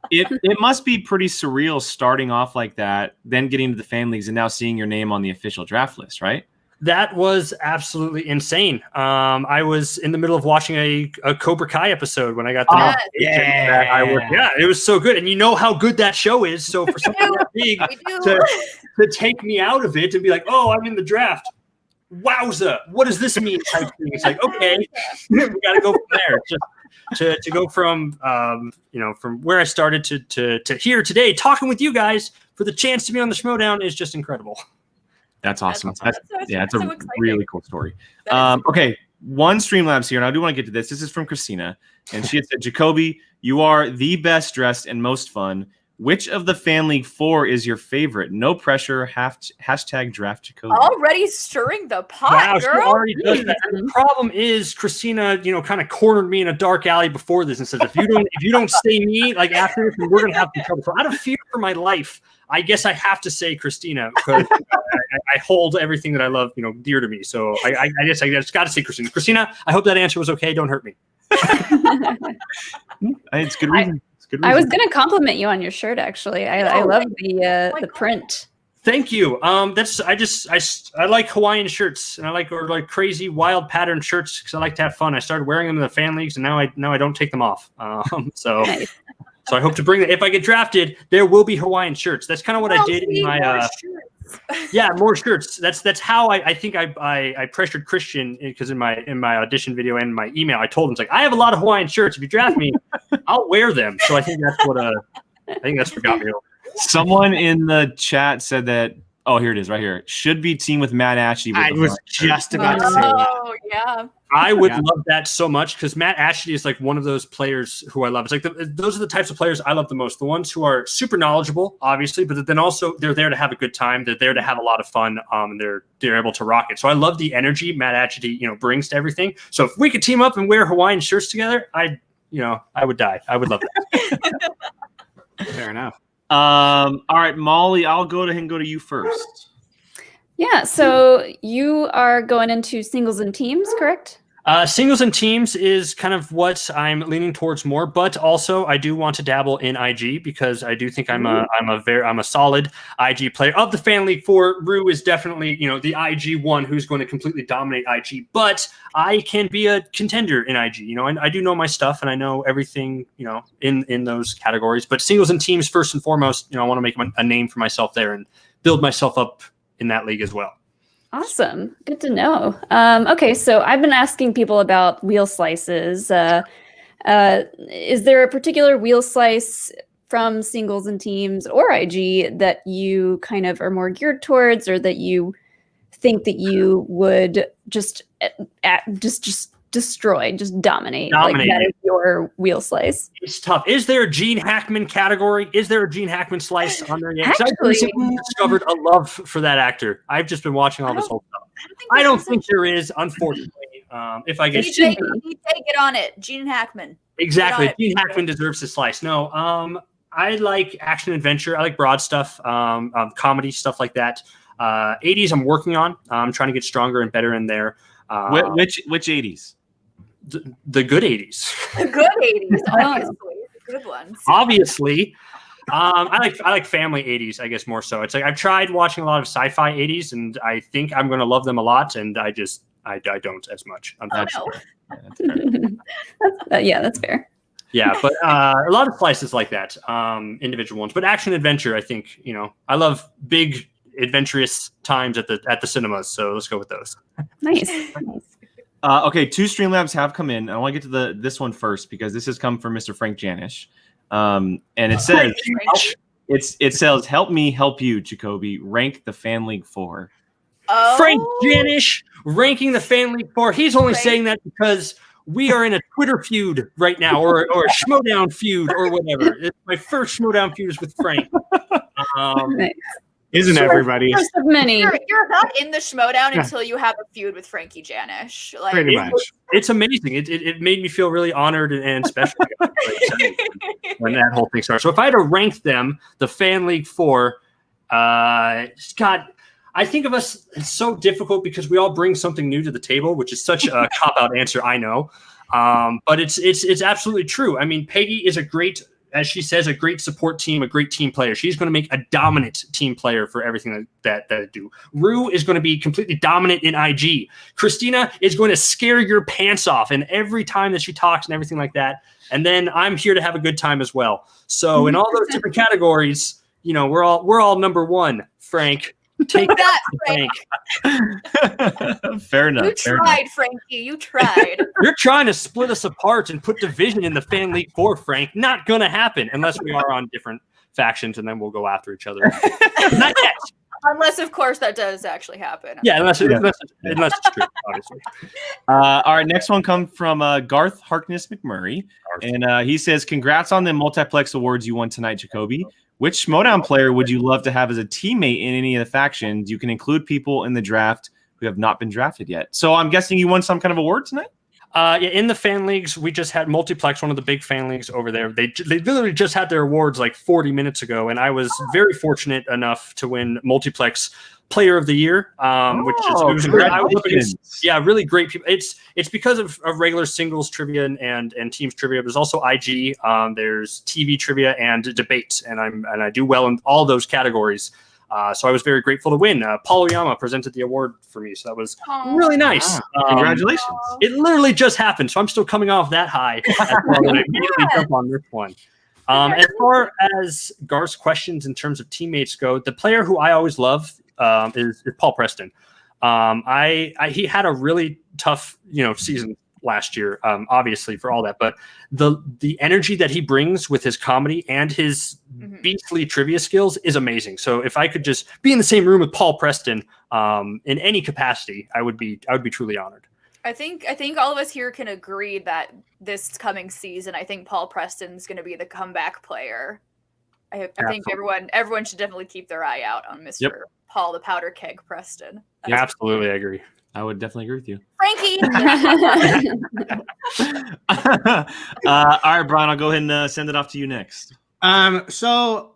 It must be pretty surreal starting off like that, then getting to the fan leagues and now seeing your name on the official draft list, right? That was absolutely insane. I was in the middle of watching a Cobra Kai episode when I got the notification. It was so good. And you know how good that show is. So for something that big to take me out of it and be like, oh, I'm in the draft. Wowza. What does this mean? Type thing. It's like, okay, we got to go from there. To go from from where I started to here today, talking with you guys for the chance to be on the Schmoedown is just incredible. That's awesome. It's a really cool story. Okay, one Streamlabs here, and I do want to get to this. This is from Christina, and she had said, Jacoby, you are the best dressed and most fun. Which of the Fan League 4 is your favorite? No pressure. Hashtag draft Jacoby. Already stirring the pot, girl. Already does that. And the problem is Christina, kind of cornered me in a dark alley before this and said, if you don't stay me like after this, then we're gonna have some trouble. So out of fear for my life, I guess I have to say Christina because I hold everything that I love, dear to me. So I guess I just got to say Christina. Christina, I hope that answer was okay. Don't hurt me. It's good reason. I was going to compliment you on your shirt. Actually, I love the print. Thank you. I like Hawaiian shirts and I like crazy wild pattern shirts because I like to have fun. I started wearing them in the fan leagues and now I don't take them off. Nice. So I hope to bring that. If I get drafted, there will be Hawaiian shirts. That's kind of what I did in my more shirts. That's how I think I pressured Christian because in my audition video and my email I told him it's like I have a lot of Hawaiian shirts. If you draft me, I'll wear them. So I think that's what got me over. Someone in the chat said that. Oh, here it is, right here. Should be team with Matt Ashley. I was just about to say that. Oh, yeah. I would love that so much because Matt Ashley is like one of those players who I love. It's like those are the types of players I love the most. The ones who are super knowledgeable, obviously, but then also they're there to have a good time. They're there to have a lot of fun. And they're able to rock it. So I love the energy Matt Ashley brings to everything. So if we could team up and wear Hawaiian shirts together, I would die. I would love that. Fair enough. All right, Molly, I'll go to you first. Yeah, so you are going into singles and teams, correct? Singles and teams is kind of what I'm leaning towards more, but also I do want to dabble in IG because I do think I'm a solid IG player. Of the Fan League 4, Rue is definitely the IG one who's going to completely dominate IG, but I can be a contender in IG. I do know my stuff and I know everything in those categories. But singles and teams first and foremost, I want to make a name for myself there and build myself up in that league as well. Awesome. Good to know. Okay, so I've been asking people about wheel slices. Is there a particular wheel slice from singles and teams or IG that you kind of are more geared towards or that you think that you would just destroy, just dominate. Like that is your wheel slice. It's tough. Is there a Gene Hackman category? Is there a Gene Hackman slice on there yet? I've recently discovered a love for that actor. I've just been watching all this whole stuff. I don't think there is, unfortunately. If I get DJ, get on it, Gene Hackman. Exactly, Gene Hackman deserves his slice. No, I like action adventure. I like broad stuff, comedy stuff like that. 80s, I'm working on. I'm trying to get stronger and better in there. Which 80s? The good 80s. The good 80s, obviously. The good ones. Obviously. I like family 80s, I guess, more so. It's like I've tried watching a lot of sci-fi 80s, and I think I'm going to love them a lot, and I don't as much. Unfortunately. That's fair. Yeah, but a lot of slices like that, individual ones. But action adventure, I think, I love big adventurous times at the cinemas. So let's go with those. Nice. Okay, 2 Streamlabs have come in. I want to get to this one first because this has come from Mr. Frank Janisch. And it says, it says, help me help you, Jacoby. Rank the Fan League 4. Oh. Frank Janisch ranking the Fan League 4. He's only saying that because we are in a Twitter feud right now, or a Schmoedown feud, or whatever. It's my first Schmoedown feud is with Frank. Nice. Isn't everybody? First of many. You're not in the Schmoedown until you have a feud with Frankie Janisch. Like, Pretty much. It's amazing. It made me feel really honored and special when that whole thing started. So if I had to rank them, the Fan League 4, Scott, I think of us, it's so difficult because we all bring something new to the table, which is such a cop-out answer, I know. But it's absolutely true. I mean, Peggy is as she says, a great support team, a great team player. She's going to make a dominant team player for everything that I do. Rue is going to be completely dominant in IG. Christina is going to scare your pants off, and every time that she talks and everything like that. And then I'm here to have a good time as well. So in all those different categories, we're all number one, Frank. Take that, Frank. Fair enough. You tried, Frankie. You tried. You're trying to split us apart and put division in the Fan League 4, Frank. Not going to happen unless we are on different factions, and then we'll go after each other. Not yet. Unless, of course, that does actually happen. Yeah, unless it's true, obviously. All right, next one comes from Garth Harkness McMurray. And he says, congrats on the multiplex awards you won tonight, Jacoby. Which Schmoedown player would you love to have as a teammate in any of the factions? You can include people in the draft who have not been drafted yet. So I'm guessing you won some kind of award tonight? In the fan leagues, we just had Multiplex, one of the big fan leagues over there. They literally just had their awards like 40 minutes ago, and I was very fortunate enough to win Multiplex Player of the Year, which is really great people. It's because of regular singles trivia and teams trivia. There's also IG, there's TV trivia and debate, and I do well in all those categories. So I was very grateful to win. Paul Oyama presented the award for me, so that was really nice. Congratulations! It literally just happened, so I'm still coming off that high. I immediately jump on this one. As far as Garth's questions in terms of teammates go, the player who I always love is Paul Preston. He had a really tough season last year, obviously for all that, but the energy that he brings with his comedy and his beastly trivia skills is amazing. So if I could just be in the same room with Paul Preston in any capacity, I would be truly honored. I think all of us here can agree that this coming season, I think Paul Preston's going to be the comeback player. I think everyone should definitely keep their eye out on Mr. Paul the Powder Keg Preston. Yeah, absolutely, I agree. I would definitely agree with you. Frankie! All right, Brian, I'll go ahead and send it off to you next. So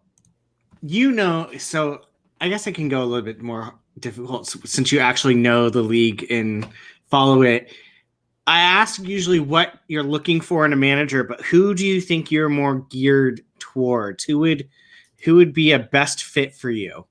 I guess I can go a little bit more difficult since you actually know the league and follow it. I ask usually what you're looking for in a manager, but who do you think you're more geared towards? Who would be a best fit for you?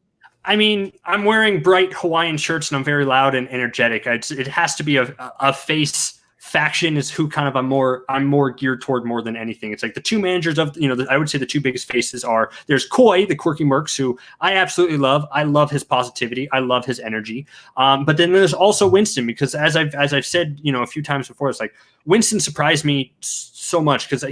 I mean, I'm wearing bright Hawaiian shirts and I'm very loud and energetic. It has to be a face faction is who kind of I'm more geared toward more than anything. It's like the two managers of, I would say the two biggest faces are there's Koi, the quirky Mercs, who I absolutely love. I love his positivity. I love his energy. But then there's also Winston, because as I've said, a few times before, it's like Winston surprised me so much because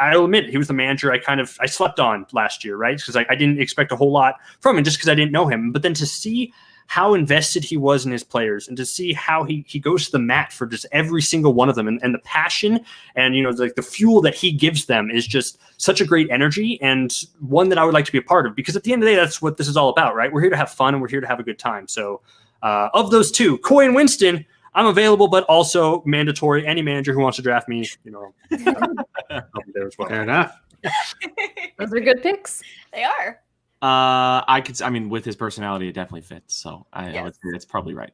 I'll admit he was the manager I slept on last year, right? Because I didn't expect a whole lot from him just because I didn't know him. But then to see how invested he was in his players, and to see how he goes to the mat for just every single one of them, and the passion and, like the fuel that he gives them is just such a great energy, and one that I would like to be a part of, because at the end of the day, that's what this is all about, right? We're here to have fun and we're here to have a good time. So of those two, Coy and Winston, I'm available, but also mandatory. Any manager who wants to draft me, I'll be there as well. Fair enough. Those are good picks. They are. With his personality, it definitely fits. So I would say that's probably right.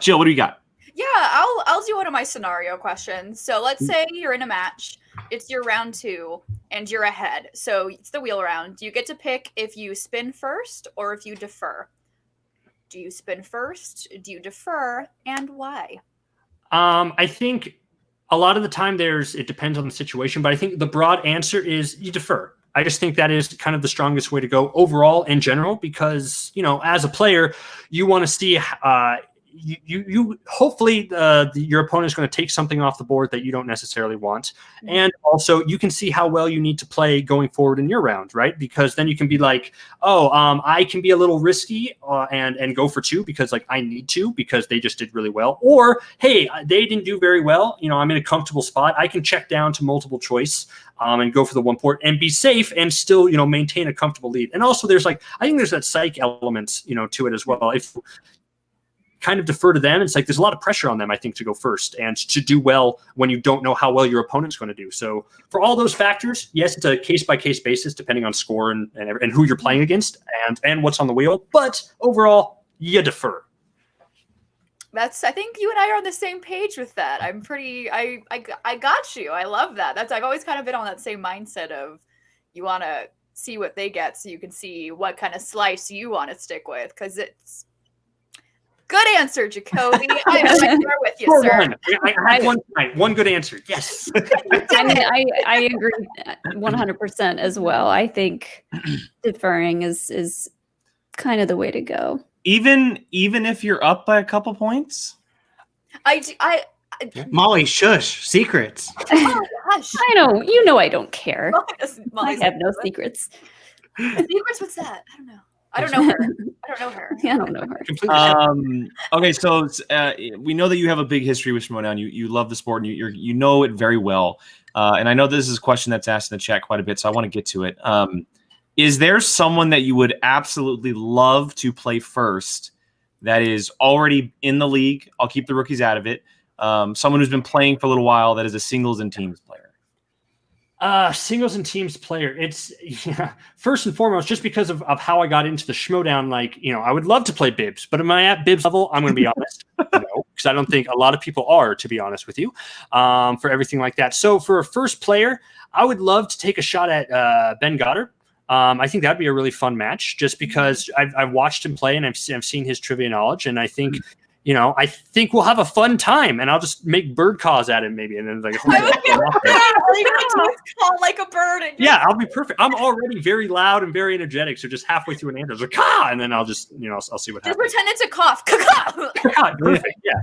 Jill, what do you got? Yeah, I'll do one of my scenario questions. So let's say you're in a match. It's your round 2, and you're ahead. So it's the wheel round. You get to pick if you spin first or if you defer. Do you spin first? Do you defer? And why? I think a lot of the time it depends on the situation, but I think the broad answer is you defer. I just think that is kind of the strongest way to go overall in general, because, as a player, you want to see you hopefully your opponent is going to take something off the board that you don't necessarily want. And also you can see how well you need to play going forward in your round, right? Because then you can be like, I can be a little risky and go for 2 because like I need to, because they just did really well. Or, hey, they didn't do very well. I'm in a comfortable spot. I can check down to multiple choice and go for the 1 port and be safe and still, maintain a comfortable lead. And also I think there's that psych element, to it as well. If kind of defer to them, it's like there's a lot of pressure on them, I think, to go first and to do well when you don't know how well your opponent's going to do. So for all those factors, yes, it's a case-by-case basis depending on score and who you're playing against and what's on the wheel. But overall, you defer. I think you and I are on the same page with that. I got you. I love that. I've always kind of been on that same mindset of you want to see what they get so you can see what kind of slice you want to stick with, because it's good answer, Jacoby. I'm right there with you, sir. I had one good answer. Yes. I agree 100% as well. I think deferring is kind of the way to go. Even if you're up by a couple points? Molly, shush. Secrets. Oh, gosh. I know. I don't care. Molly's I have no secrets. Secrets? What's that? I don't know. I don't know her. Yeah, I don't know her. Okay, so we know that you have a big history with Schmoedown. You love the sport, and you know it very well. And I know this is a question that's asked in the chat quite a bit, so I want to get to it. Is there someone that you would absolutely love to play first that is already in the league? I'll keep the rookies out of it. Someone who's been playing for a little while that is a singles and teams player. Singles and teams player. It's first and foremost, just because of how I got into the Schmoedown, I would love to play Bibs, but am I at Bibs level? I'm going to be honest. No, because I don't think a lot of people are, to be honest with you, for everything like that. So for a first player, I would love to take a shot at Ben Goddard. I think that'd be a really fun match just because I've watched him play and I've seen his trivia knowledge, and I think I think we'll have a fun time, and I'll just make bird calls at him maybe, and then like call like a bird. Yeah, I'll be perfect. I'm already very loud and very energetic, so just halfway through an answer, like "Caw!" and then I'll just I'll see what happens. Just pretend it's a cough. Perfect. Yeah.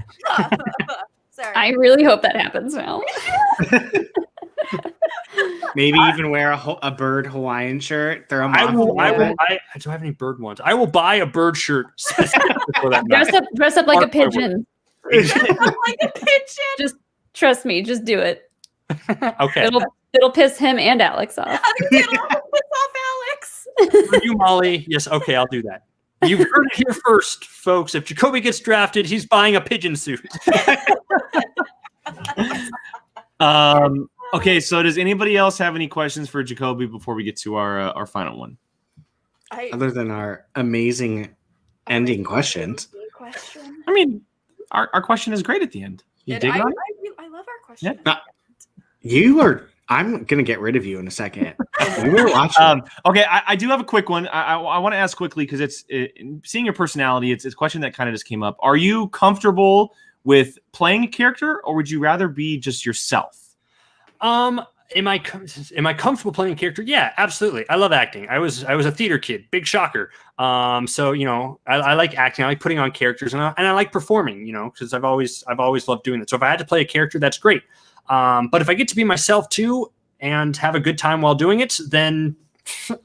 Sorry. I really hope that happens now. Maybe even wear a bird Hawaiian shirt. Throw them off. Do I have any bird ones? I will buy a bird shirt specifically for that. Dress up like a pigeon. Like a pigeon. Just trust me. Just do it. Okay. It'll piss him and Alex off. It'll piss off Alex. For you, Molly. Yes. Okay, I'll do that. You've heard it here first, folks. If Jacoby gets drafted, he's buying a pigeon suit. Okay, so does anybody else have any questions for Jacoby before we get to our final one? Other than our amazing ending questions. I mean, our question is great at the end. You dig on it? I love our question. Yeah. I'm going to get rid of you in a second. We were watching. Okay, I do have a quick one. I want to ask quickly because it's seeing your personality. It's a question that kind of just came up. Are you comfortable with playing a character, or would you rather be just yourself? Am I comfortable playing a character? Yeah, absolutely. I love acting. I was a theater kid. Big shocker. So I like acting. I like putting on characters, and I like performing. Because I've always loved doing that. So if I had to play a character, that's great. But if I get to be myself too and have a good time while doing it, then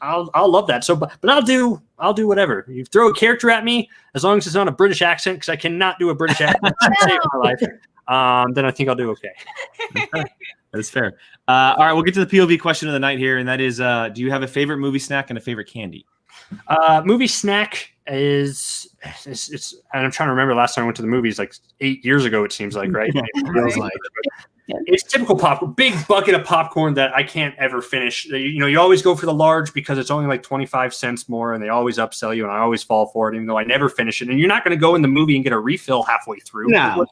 I'll love that. So, but I'll do whatever. You throw a character at me, as long as it's not a British accent, because I cannot do a British accent to save my life. Then I think I'll do okay. That is fair. All right, we'll get to the POV question of the night here, and that is, do you have a favorite movie snack and a favorite candy? Movie snack is it's and I'm trying to remember last time I went to the movies, like 8 years ago, it seems like, right? It feels like. It's typical popcorn, big bucket of popcorn that I can't ever finish. You always go for the large because it's only like 25 cents more, and they always upsell you, and I always fall for it, even though I never finish it. And you're not going to go in the movie and get a refill halfway through. No.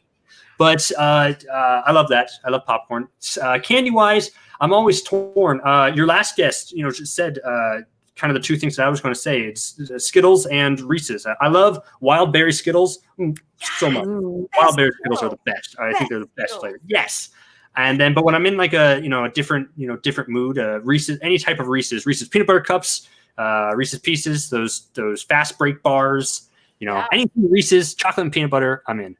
But I love that. I love popcorn. Candy-wise, I'm always torn. Your last guest, just said kind of the two things that I was going to say. It's Skittles and Reese's. I love wild berry Skittles so much. Wild berry Skittles are the best. I think they're the best flavor. Yes. And then, but when I'm in like a different mood, Reese's, any type of Reese's peanut butter cups, Reese's Pieces, those fast break bars, anything Reese's, chocolate and peanut butter, I'm in.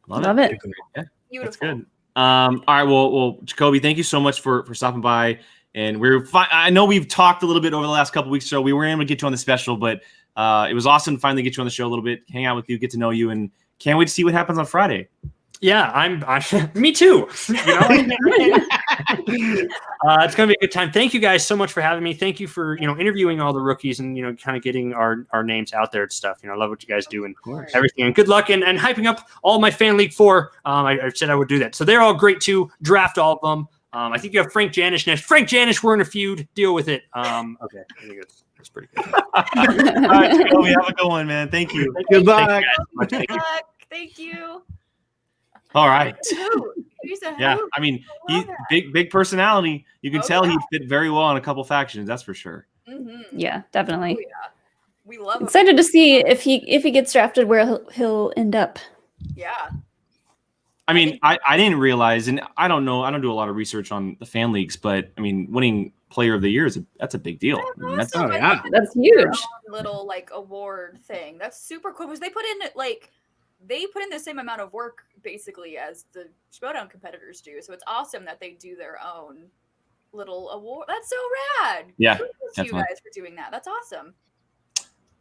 Love it. Yeah, Beautiful. That's good. All right. Well, Jacoby, thank you so much for stopping by. And I know we've talked a little bit over the last couple of weeks, so we weren't able to get you on the special, but it was awesome to finally get you on the show a little bit, hang out with you, get to know you, and can't wait to see what happens on Friday. Yeah, I'm me too. It's gonna be a good time. Thank you guys so much for having me. Thank you for interviewing all the rookies and kind of getting our names out there and stuff. I love what you guys do and everything. And good luck and hyping up all my Fan League 4. I said I would do that. So they're all great too. Draft all of them. I think you have Frank Janisch next. Frank Janisch, we're in a feud. Deal with it. Okay, I think that's pretty good. All right, Jacoby, have a good one, man. Thank you. Goodbye. Thank you. All right. Yeah, I mean, big personality. You can tell he fit very well in a couple factions. That's for sure. Mm-hmm. Yeah, definitely. Oh, yeah. We love him. Excited to see if he gets drafted where he'll end up. Yeah. I mean, I didn't realize, and I don't know. I don't do a lot of research on the fan leagues, but I mean, winning Player of the Year that's a big deal. I mean, that's huge. Little award thing. That's super cool because they put in the same amount of work basically as the Schmoedown competitors do. So it's awesome that they do their own little award. That's so rad. Yeah, Thank you guys for doing that. That's awesome.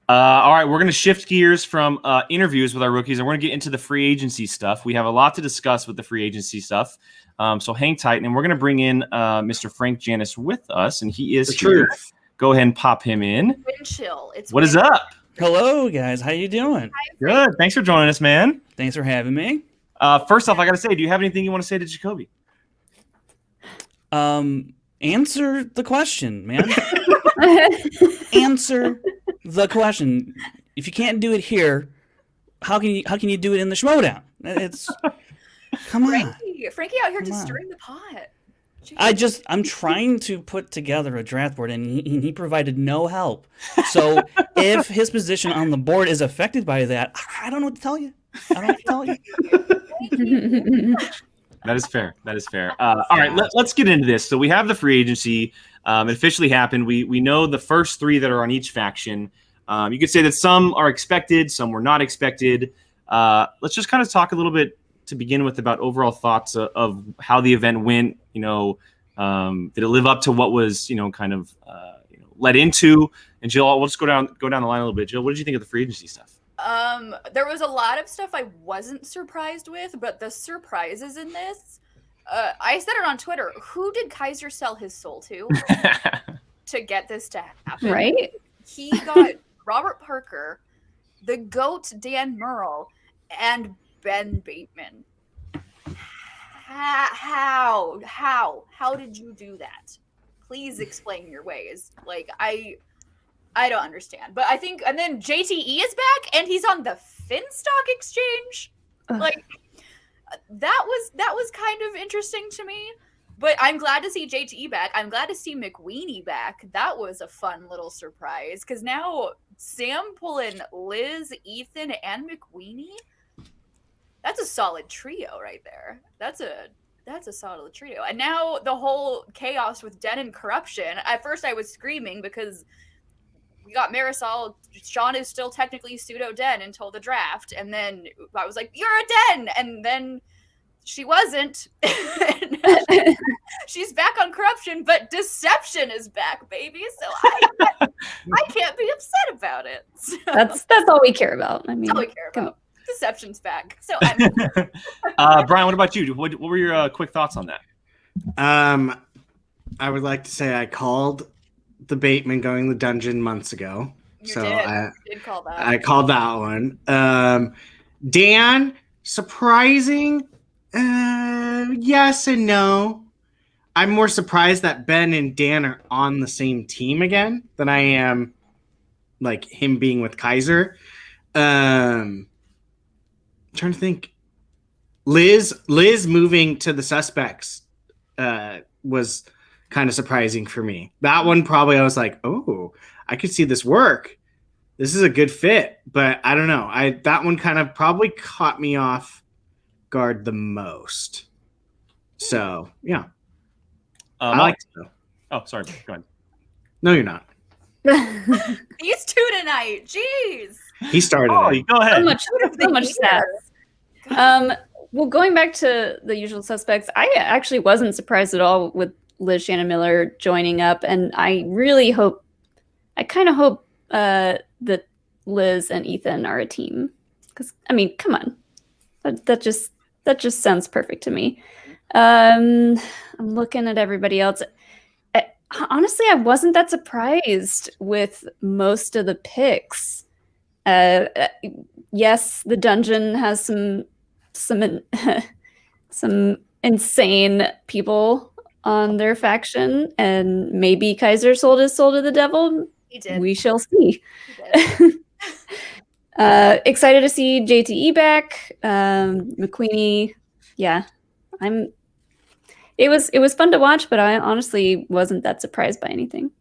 All right, we're going to shift gears from interviews with our rookies, and we're going to get into the free agency stuff. We have a lot to discuss with the free agency stuff, so hang tight. And we're going to bring in Mr. Frank Janisch with us, and he is here. Go ahead and pop him in. Wind chill. What is up? Hello, guys. How you doing? Good. Thanks for joining us, man. Thanks for having me. First off, I got to say, do you have anything you want to say to Jacoby? Answer the question, man. Answer the question. If you can't do it here, how can you do it in the Schmoedown? It's come on. Frankie out here just stirring the pot. I'm trying to put together a draft board, and he provided no help. So if his position on the board is affected by that, I don't know what to tell you. That is fair. All right, let's get into this. So we have the free agency. It officially happened. We know the first three that are on each faction. You could say that some are expected, some were not expected. Let's just kind of talk a little bit to begin with about overall thoughts of how the event went. Did it live up to what was led into? And Jill, we'll just go down the line a little bit. Jill, what did you think of the free agency stuff? There was a lot of stuff I wasn't surprised with, but the surprises in this, I said it on Twitter. Who did Kaiser sell his soul to get this to happen? Right? He got Robert Parker, the GOAT Dan Murrell, and Ben Bateman. How did you do that? Please explain your ways. I don't understand. But I think, and then JTE is back and he's on the Finstock exchange. That was kind of interesting to me. But I'm glad to see JTE back. I'm glad to see McWeenie back. That was a fun little surprise. Because now Sam pulling Liz, Ethan, and McWeenie, that's a solid trio right there. That's a solid trio. And now the whole chaos with Den and corruption. At first I was screaming because we got Marisol. Sean is still technically pseudo Den until the draft. And then I was like, you're a Den. And then she wasn't. She's back on corruption, but deception is back, baby. So I can't be upset about it. So, that's all we care about. I mean, that's all we care about. Deception's back. So Brian, what about you? What were your quick thoughts on that? I would like to say I called the Bateman going the dungeon months ago. You did call that. I called that one. Dan, surprising? Yes and no. I'm more surprised that Ben and Dan are on the same team again than I am like him being with Kaiser. I'm trying to think. Liz moving to the suspects was kind of surprising for me. That one probably I was like, oh, I could see this work. This is a good fit, but I don't know. That one kind of probably caught me off guard the most. So yeah, I like to. Oh, sorry. Go ahead. No, you're not. These two tonight. Jeez. He started. Oh, it. go ahead. So much sass. Well, going back to the usual suspects, I actually wasn't surprised at all with Liz Shannon Miller joining up, and I kind of hope that Liz and Ethan are a team. Because I mean, come on, that just sounds perfect to me. I'm looking at everybody else. Honestly, I wasn't that surprised with most of the picks. Yes, the dungeon has some insane people on their faction, and maybe Kaiser sold his soul to the devil. He did. We shall see. Excited to see JTE back. McQueenie, yeah, It was fun to watch, but I honestly wasn't that surprised by anything.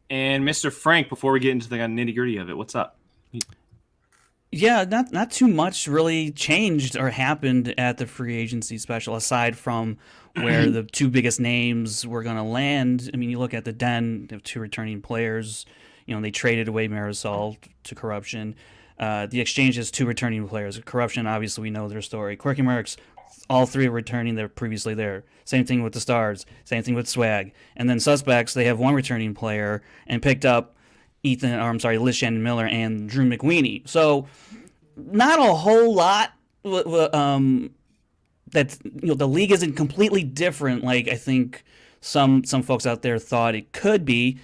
And Mr. Frank, before we get into the nitty-gritty of it, what's up? Yeah, not too much really changed or happened at the free agency special, aside from where the two biggest names were going to land. I mean, you look at the Den, they have two returning players. You know, they traded away Marisol to Corruption. The Exchange has two returning players. Corruption, obviously, we know their story. Quirky Mercs, all three are returning. They're previously there. Same thing with the Stars. Same thing with Swag. And then Suspects, they have one returning player and picked up Liz Shannon Miller and Drew McWeeny. So not a whole lot. The league isn't completely different. Like I think some folks out there thought it could be.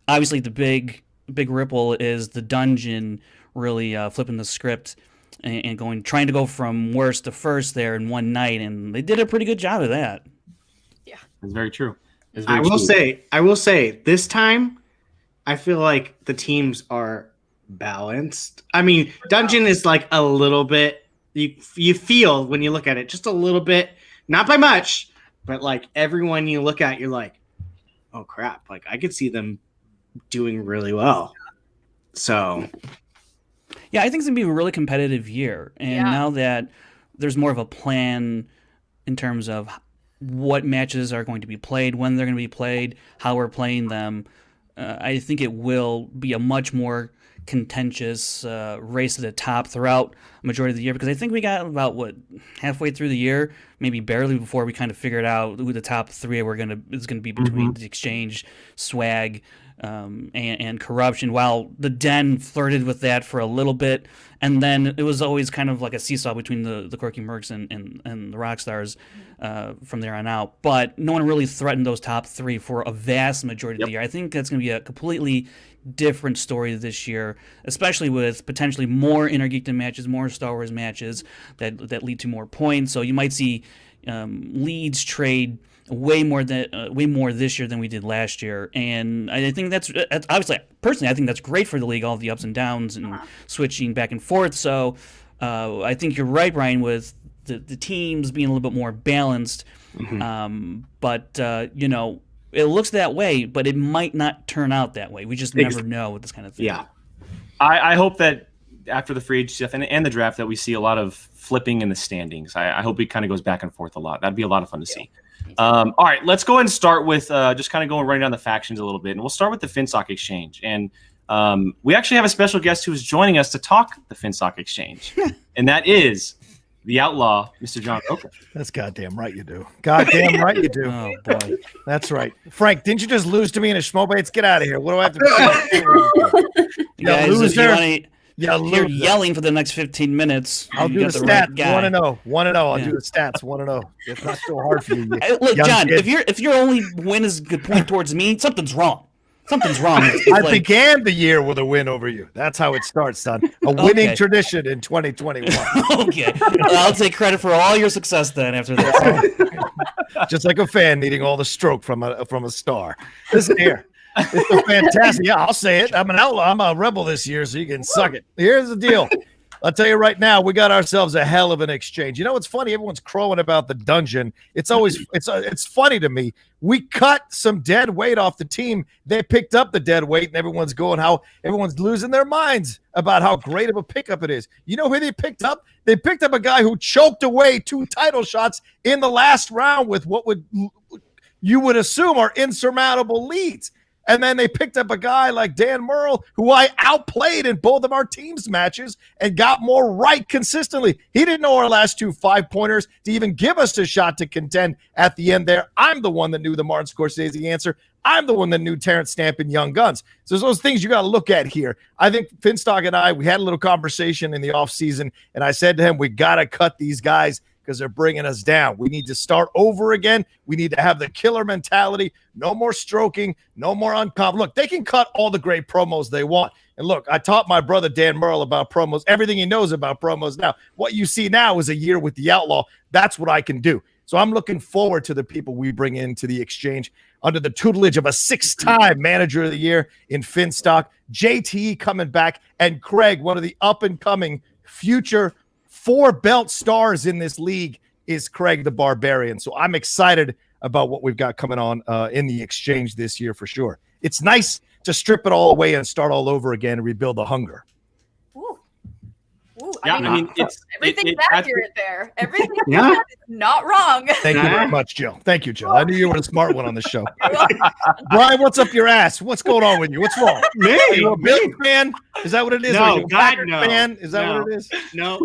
Obviously, the big ripple is the dungeon really flipping the script and trying to go from worst to first there in one night, and they did a pretty good job of that. Yeah, it's very true. I will say this time, I feel like the teams are balanced. I mean, Dungeon is like a little bit, you feel when you look at it, just a little bit, not by much, but like everyone you look at, you're like, oh crap, like I could see them doing really well. So yeah, I think it's going to be a really competitive year. And now that there's more of a plan in terms of what matches are going to be played, when they're going to be played, how we're playing them, I think it will be a much more contentious race to the top throughout the majority of the year, because I think we got about halfway through the year, maybe barely, before we kind of figured out who the top three is going to be between the Exchange, Swag, and Corruption. While the Den flirted with that for a little bit, and then it was always kind of like a seesaw between the Quirky Mercs and the Rockstars from there on out. But no one really threatened those top three for a vast majority of the year. I think that's going to be a completely different story this year, especially with potentially more Inner Geekdom matches, more Star Wars matches that lead to more points. So you might see leads trade way more this year than we did last year, and I think that's obviously, personally, I think that's great for the league, all the ups and downs and switching back and forth. So I think you're right, Brian, with the teams being a little bit more balanced. But it looks that way, but it might not turn out that way. We just never know with this kind of thing. Yeah, I hope that after the free agency stuff and the draft that we see a lot of flipping in the standings. I hope it kind of goes back and forth a lot. That'd be a lot of fun to see. All right, let's go ahead and start with just kind of running down the factions a little bit, and we'll start with the FinSoc Exchange. And we actually have a special guest who is joining us to talk the FinSoc Exchange, and that is the outlaw, Mr. John Roca. That's goddamn right you do. Goddamn right you do. Oh boy, that's right. Frank, didn't you just lose to me in a Schmoedown? Get out of here. What do I have to do? You guys, if you want Yeah, you're yelling for the next 15 minutes. I'll do the stats. 1-0. 1-0. I'll do the stats. 1-0. It's not so hard for you. Look, John, kid. if your only win is a point towards me, something's wrong. Something's wrong. I began the year with a win over you. That's how it starts, son. A winning tradition in 2021. Okay. I'll take credit for all your success then after this. Just like a fan needing all the stroke from a star. Listen here. It's a fantastic. Yeah, I'll say it. I'm an outlaw. I'm a rebel this year, so you can suck it. Here's the deal. I'll tell you right now, we got ourselves a hell of an exchange. You know what's funny? Everyone's crowing about the dungeon. It's always it's funny to me. We cut some dead weight off the team. They picked up the dead weight, and everyone's losing their minds about how great of a pickup it is. You know who they picked up? They picked up a guy who choked away 2 title shots in the last round with what you would assume are insurmountable leads. And then they picked up a guy like Dan Murrell, who I outplayed in both of our team's matches and got more right consistently. He didn't know our last 2 5-pointers to even give us a shot to contend at the end there. I'm the one that knew the Martin Scorsese answer. I'm the one that knew Terrence Stamp and Young Guns. So there's those things you got to look at here. I think Finstock and we had a little conversation in the offseason, and I said to him, we got to cut these guys because they're bringing us down. We need to start over again. We need to have the killer mentality. No more stroking, no more uncomp. Look, they can cut all the great promos they want. And look, I taught my brother Dan Murrell about promos, everything he knows about promos now. What you see now is a year with the Outlaw. That's what I can do. So I'm looking forward to the people we bring into the exchange under the tutelage of a 6-time manager of the year in Finstock, JTE coming back, and Craig, one of the up-and-coming future 4-belt stars in this league is Craig the Barbarian. So I'm excited about what we've got coming on in the exchange this year for sure. It's nice to strip it all away and start all over again and rebuild the hunger. Ooh, yeah, I mean everything's accurate there. Everything is not wrong. Thank you very much, Jill. Thank you, Jill. I knew you were the smart one on the show. Brian, what's up your ass? What's going on with you? What's wrong? Me? Are you a Bills fan? Is that what it is? No, God, no. Fan? Is that what it is? No,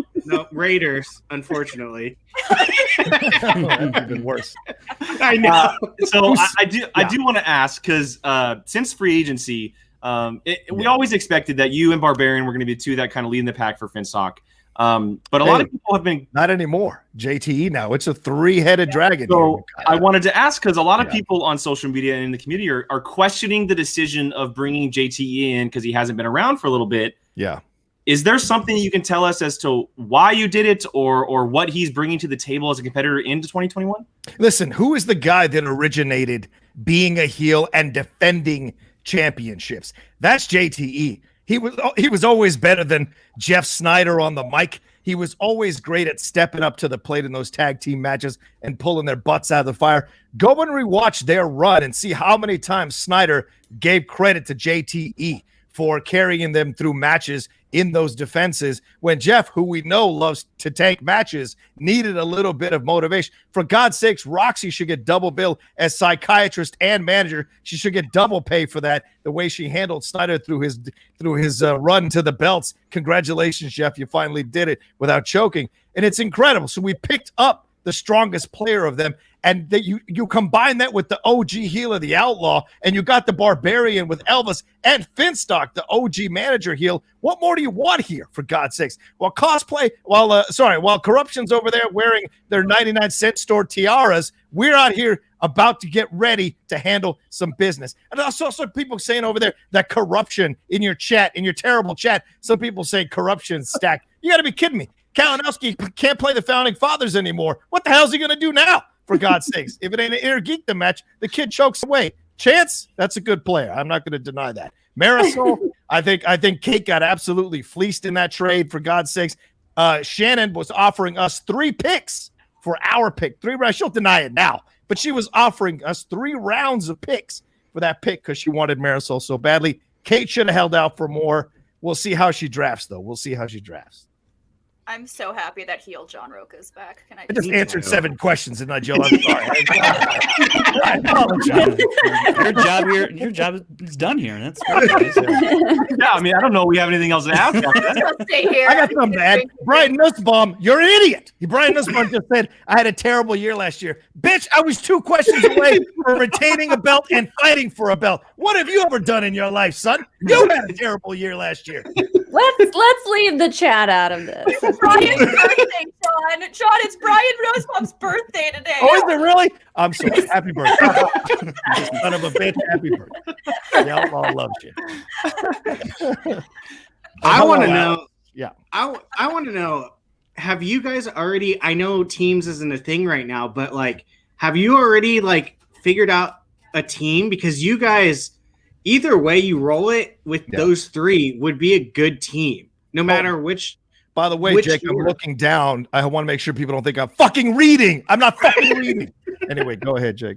Raiders, unfortunately. That's even worse. I know. So I do want to ask because since free agency, we always expected that you and Barbarian were going to be 2 that kind of lead in the pack for Finstock. But a lot of people have been not anymore. JTE now. It's a 3-headed dragon. So I wanted to ask because a lot of people on social media and in the community are questioning the decision of bringing JTE in because he hasn't been around for a little bit. Yeah. Is there something you can tell us as to why you did it or what he's bringing to the table as a competitor into 2021? Listen, who is the guy that originated being a heel and defending championships? That's JTE. He was always better than Jeff Snyder on the mic. He was always great at stepping up to the plate in those tag team matches and pulling their butts out of the fire. Go and rewatch their run and see how many times Snyder gave credit to JTE for carrying them through matches in those defenses when Jeff, who we know loves to tank matches, needed a little bit of motivation. For God's sakes, Roxy should get double bill as psychiatrist and manager. She should get double pay for that, the way she handled Snyder through his run to the belts. Congratulations, Jeff. You finally did it without choking. And it's incredible. So we picked up the strongest player of them, and that you combine that with the OG heel of the Outlaw, and you got the Barbarian with Elvis and Finstock, the OG manager heel. What more do you want here, for God's sakes? While Corruption's over there wearing their 99-cent store tiaras, we're out here about to get ready to handle some business. And I saw some people saying over there that Corruption in your chat, in your terrible chat, some people say Corruption stacked. You got to be kidding me. Kalinowski can't play the Founding Fathers anymore. What the hell is he going to do now, for God's sakes? If it ain't an Inner Geekdom match, the kid chokes away. Chance, that's a good player. I'm not going to deny that. Marisol, I think Kate got absolutely fleeced in that trade, for God's sakes. Shannon was offering us 3 picks for our pick. 3 rounds. She'll deny it now, but she was offering us 3 rounds of picks for that pick because she wanted Marisol so badly. Kate should have held out for more. We'll see how she drafts, though. We'll see how she drafts. I'm so happy that heel John Roca is back. Can I just answered 7 questions, didn't I, Joe? I'm sorry. I apologize. Your job is done here. That's great. Yeah, I mean, I don't know. We have anything else to ask. Stay here. I got something bad. Brian Nussbaum, you're an idiot. Brian Nussbaum just said I had a terrible year last year. Bitch, I was 2 questions away from retaining a belt and fighting for a belt. What have you ever done in your life, son? You had a terrible year last year. Let's leave the chat out of this. It's Brian's birthday, John. John, it's Brian Nussbaum's birthday today. Oh, is it really? I'm sorry. Happy birthday. Son of a bitch, happy birthday. The outlaw loves you. I want to know. Yeah. I want to know, have you guys already, I know Teams isn't a thing right now, but like, have you already like figured out a team? Because you guys, either way you roll it with those 3 would be a good team, no matter which. By the way, Jake, I'm looking down. I want to make sure people don't think I'm fucking reading. I'm not fucking reading. Anyway, go ahead, Jake.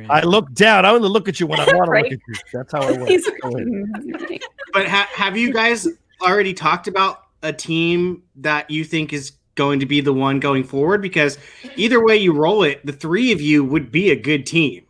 I look down. I only look at you when I want to look at you. That's how I work. Go ahead. But have you guys already talked about a team that you think is going to be the one going forward? Because either way you roll it, the 3 of you would be a good team.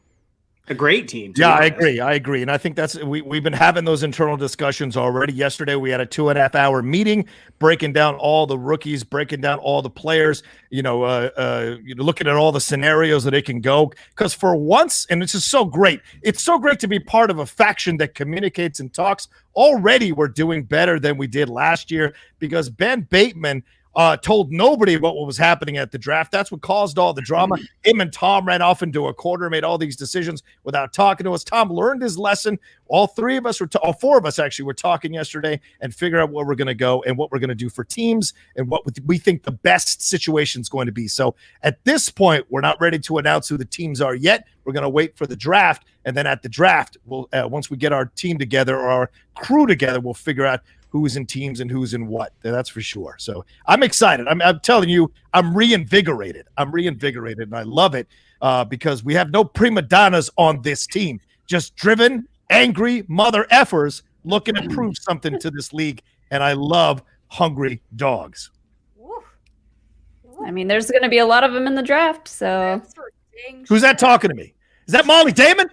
A great team. Yeah, I agree. And I think that's we've been having those internal discussions already. Yesterday, we had a 2.5-hour meeting breaking down all the rookies, breaking down all the players, looking at all the scenarios that it can go. Because for once, and this is so great, it's so great to be part of a faction that communicates and talks. Already, we're doing better than we did last year because Ben Bateman told nobody about what was happening at the draft. That's what caused all the drama. Him and Tom ran off into a corner, made all these decisions without talking to us. Tom learned his lesson. All 4 of us actually were talking yesterday and figure out where we're going to go and what we're going to do for teams and what we think the best situation is going to be. So at this point, we're not ready to announce who the teams are yet. We're going to wait for the draft. And then at the draft, we'll once we get our team together or our crew together, we'll figure out who's in teams and who's in what. That's for sure. So I'm excited. I'm telling you, I'm reinvigorated. And I love it because we have no prima donnas on this team. Just driven, angry mother effers looking to prove something to this league. And I love hungry dogs. I mean, there's going to be a lot of them in the draft. So who's that talking to me? Is that Molly Damon?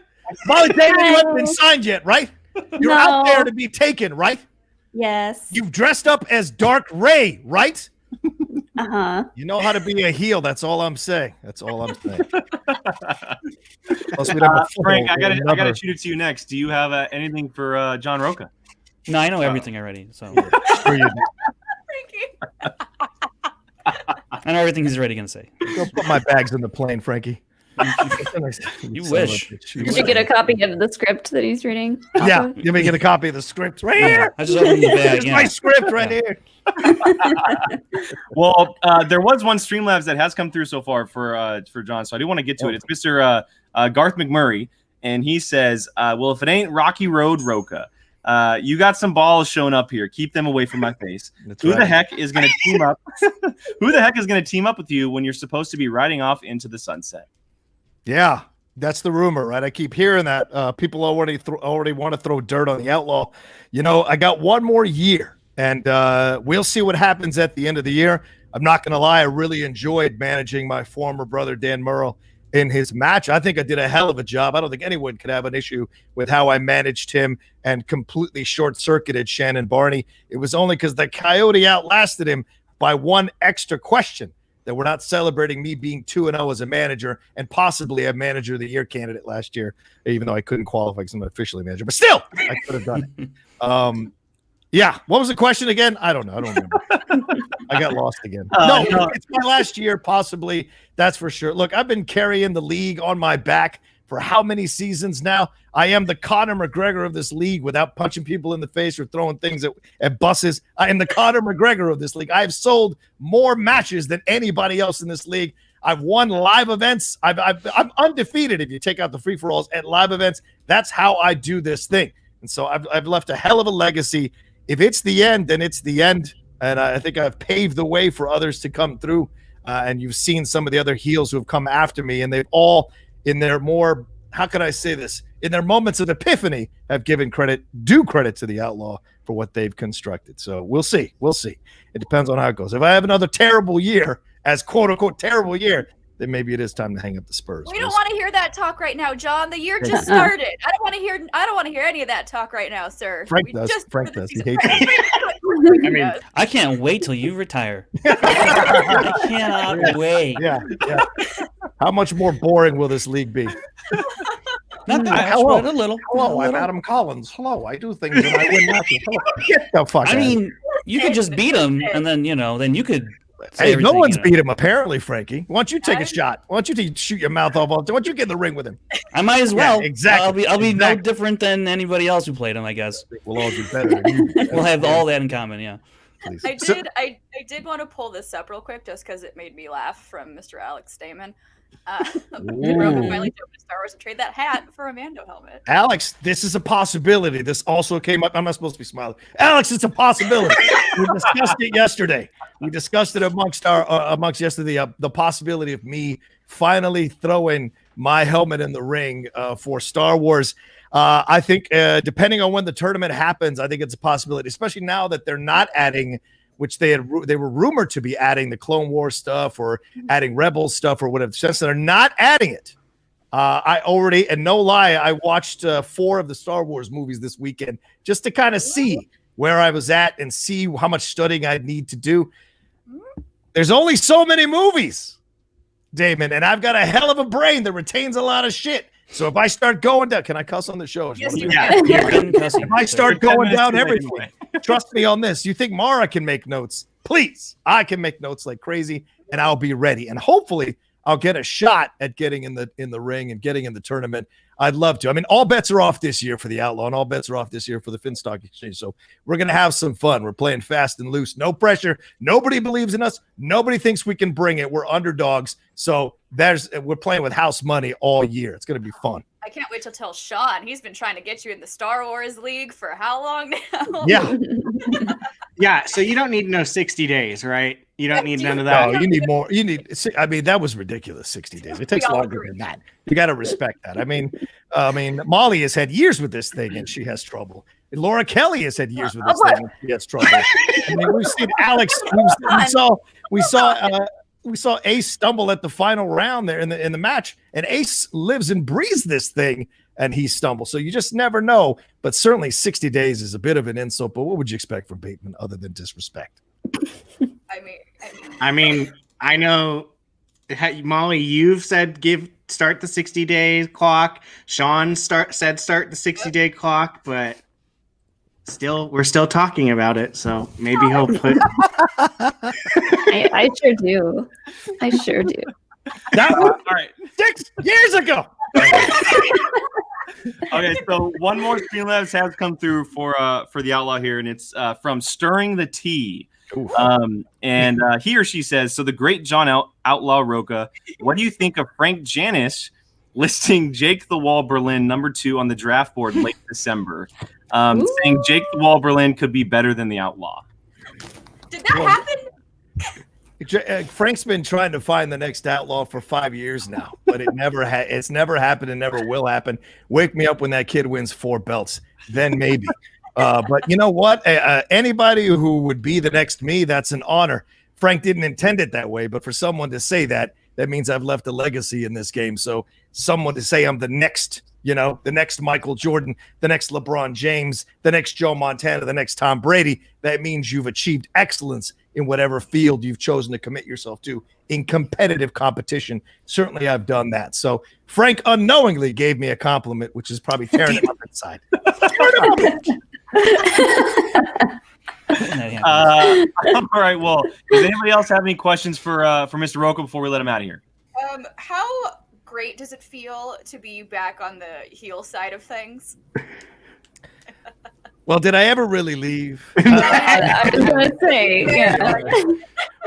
Molly Damon, you haven't been signed yet, right? You're out there to be taken, right? Yes. You've dressed up as Dark Ray, right? Uh-huh. You know how to be a heel. That's all I'm saying. Plus, Frank, I gotta shoot it to you next. Do you have anything for John Roca? No, I know everything already. So sure you do. I know everything he's already going to say. Go put my bags in the plane, Frankie. You wish. Did you get a copy of the script that he's reading? Yeah, let me get a copy of the script right here. I just opened the bag. It's my script right here. Well, there was one Streamlabs that has come through so far for John, so I do want to get to it. It's Mr. Garth McMurray, and he says, well, if it ain't Rocky Road Roca, you got some balls showing up here. Keep them away from my face. The heck is going to team up? Who the heck is going to team up with you when you're supposed to be riding off into the sunset? Yeah, that's the rumor, right? I keep hearing that. People already want to throw dirt on the outlaw. I got one more year, and we'll see what happens at the end of the year. I'm not going to lie. I really enjoyed managing my former brother, Dan Murrell, in his match. I think I did a hell of a job. I don't think anyone could have an issue with how I managed him and completely short-circuited Shannon Barney. It was only because the Coyote outlasted him by one extra question that we're not celebrating me being 2-0 as a manager and possibly a manager of the year candidate last year, even though I couldn't qualify because I'm not officially manager. But still, I could have done it. Yeah. What was the question again? I don't know. I don't remember. I got lost again. No, it's my last year, possibly. That's for sure. Look, I've been carrying the league on my back for how many seasons now? I am the Conor McGregor of this league without punching people in the face or throwing things at buses. I am the Conor McGregor of this league. I have sold more matches than anybody else in this league. I've won live events. I'm undefeated if you take out the free-for-alls at live events. That's how I do this thing. And so I've left a hell of a legacy. If it's the end, then it's the end. And I think I've paved the way for others to come through. And you've seen some of the other heels who have come after me, and they've all, in their more, how can I say this? in their moments of epiphany, have given due credit to the Outlaw for what they've constructed. So we'll see. We'll see. It depends on how it goes. If I have another terrible year, as quote unquote terrible year, then maybe it is time to hang up the Spurs. We don't want to hear that talk right now, John. The year just started. I don't want to hear any of that talk right now, sir. Frank does. He hates it. I mean, I can't wait till you retire. I cannot wait. Yeah. How much more boring will this league be? Not that much, but a little. Hello, I'm Adam Collins. Hello, I do things and I win matches. Get the fuck out. I mean, you could just beat him, and then then you could. Hey, no one's beat him apparently, Frankie. Why don't you take a shot? Why don't you shoot your mouth off? Why don't you get in the ring with him? I might as well. Yeah, exactly. I'll be no different than anybody else who played him, I guess. We'll all do better. We'll have all that in common, yeah. I did want to pull this up real quick just because it made me laugh from Mr. Alex Stamen. Roca finally jumped to Star Wars and trade that hat for a Mando helmet. Alex, this is a possibility. This also came up. I'm not supposed to be smiling. Alex, it's a possibility. We discussed it yesterday. We discussed it amongst yesterday the possibility of me finally throwing my helmet in the ring for Star Wars. I think depending on when the tournament happens, I think it's a possibility, especially now that they're not adding, which they were rumored to be adding the Clone Wars stuff or adding Rebels stuff or whatever. Since they're not adding it, I already, and no lie, I watched 4 of the Star Wars movies this weekend just to kind of see where I was at and see how much studying I'd need to do. There's only so many movies, Damon, and I've got a hell of a brain that retains a lot of shit. So if I start going down, can I cuss on the show? Yes, you can. If I start going down everything, trust me on this. You think Mara can make notes? Please, I can make notes like crazy, and I'll be ready. And hopefully, I'll get a shot at getting in the ring and getting in the tournament. I'd love to. I mean, all bets are off this year for the Outlaw, and all bets are off this year for the Finstock Exchange. So we're going to have some fun. We're playing fast and loose. No pressure. Nobody believes in us. Nobody thinks we can bring it. We're underdogs. So we're playing with house money all year. It's going to be fun. I can't wait to tell Sean. He's been trying to get you in the Star Wars League for how long now? Yeah. Yeah, so you don't need 60 days, right? You don't need none of that. No, you need more. I mean, that was ridiculous, 60 days. It takes longer than that. You got to respect that. I mean, Molly has had years with this thing, and she has trouble. Laura Kelly has had years with this thing, and she has trouble. I mean, we've seen Alex. We saw Ace stumble at the final round there in the match, and Ace lives and breathes this thing, and he stumbles. So you just never know. But certainly 60 days is a bit of an insult. But what would you expect from Bateman other than disrespect? I mean, I know, Molly, you've said start the 60-day clock. Sean said start the 60-day clock, but we're still talking about it. So maybe he'll put. I sure do. I sure do. That was all right. 6 years ago. Okay, so one more Streamlabs has come through for the Outlaw here, and it's from Stirring the Tea. And he or she says, so the great John Outlaw Roca, what do you think of Frank Janisch listing Jake the Wall Berlin -- on the draft board late December, saying Jake the Wall Berlin could be better than the Outlaw? Did that happen? Frank's been trying to find the next Outlaw for 5 years now, but it's never happened and never will happen. Wake me up when that kid wins 4 belts, then maybe. But you know what? Anybody who would be the next me, that's an honor. Frank didn't intend it that way, but for someone to say that means I've left a legacy in this game. So someone to say I'm the next, the next Michael Jordan, the next LeBron James, the next Joe Montana, the next Tom Brady, that means you've achieved excellence in whatever field you've chosen to commit yourself to in competitive competition. Certainly I've done that. So Frank unknowingly gave me a compliment, which is probably tearing him up inside. All right. Well, does anybody else have any questions for Mr. Roca before we let him out of here? How great does it feel to be back on the heel side of things? Well, did I ever really leave? I was going to say, yeah.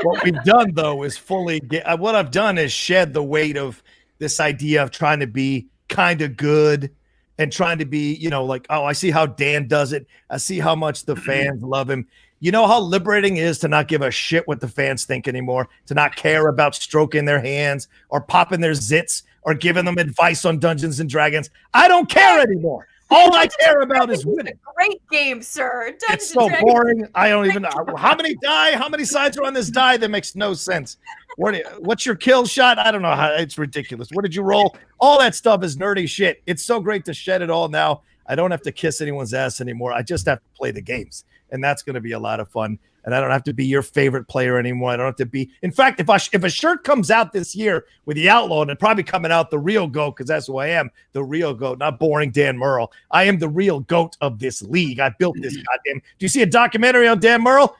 What we've done, though, is what I've done is shed the weight of this idea of trying to be kind of good and trying to be, I see how Dan does it. I see how much the fans love him. You know how liberating it is to not give a shit what the fans think anymore, to not care about stroking their hands or popping their zits or giving them advice on Dungeons and Dragons. I don't care anymore. All I care about is winning. Great game, sir. It's so boring. I don't even know how many die, how many sides are on this die. That makes no sense. What's your kill shot? I don't know how. It's ridiculous. What did you roll? All that stuff is nerdy shit. It's so great to shed it all now. I don't have to kiss anyone's ass anymore. I just have to play the games, and that's going to be a lot of fun. And I don't have to be your favorite player anymore. I don't have to be. In fact, if a shirt comes out this year with the Outlaw, and it's probably coming out the real GOAT, because that's who I am, the real GOAT, not boring Dan Murrell. I am the real GOAT of this league. I built this goddamn. Do you see a documentary on Dan Murrell?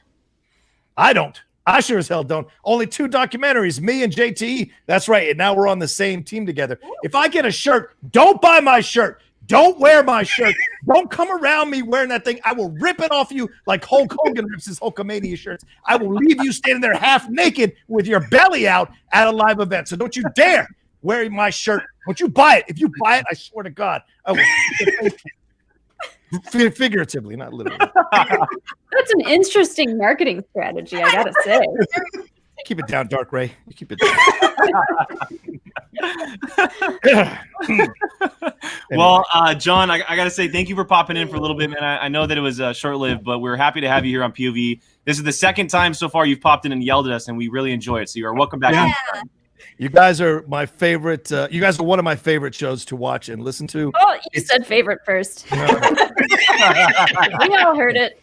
I don't. I sure as hell don't. Only 2 documentaries, me and JTE. That's right. And now we're on the same team together. If I get a shirt, don't buy my shirt. Don't wear my shirt. Don't come around me wearing that thing. I will rip it off you like Hulk Hogan rips his Hulkamania shirts. I will leave you standing there half naked with your belly out at a live event. So don't you dare wear my shirt. Don't you buy it. If you buy it, I swear to God, I will. Figuratively, not literally. That's an interesting marketing strategy, I gotta say. Keep it down, Dark Ray. You keep it down. Well, John, I got to say thank you for popping in for a little bit, man. I know that it was short-lived, but we're happy to have you here on POV. This is the second time so far you've popped in and yelled at us, and we really enjoy it. So you are welcome back. Yeah. You guys are my favorite. You guys are one of my favorite shows to watch and listen to. Oh, you said favorite first. We all heard it.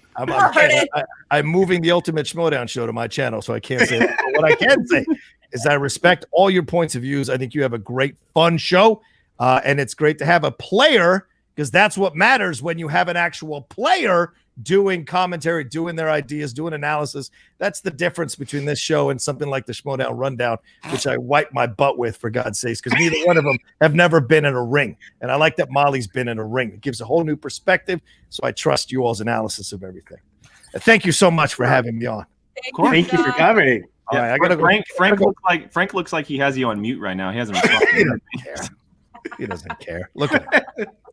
I'm moving the Ultimate Schmoedown show to my channel, so I can't say that. But what I can say is I respect all your points of views. I think you have a great, fun show, and it's great to have a player, because that's what matters when you have an actual player doing commentary, doing their ideas, doing analysis. That's the difference between this show and something like the Schmoedown Rundown, which I wipe my butt with, for God's sakes, because neither one of them have never been in a ring. And I like that Molly's been in a ring. It gives a whole new perspective, so I trust you all's analysis of everything. And thank you so much for having me on. Thank you for coming. All right, I gotta go. Frank looks like he has you on mute right now. He hasn't. He doesn't care. Look at him.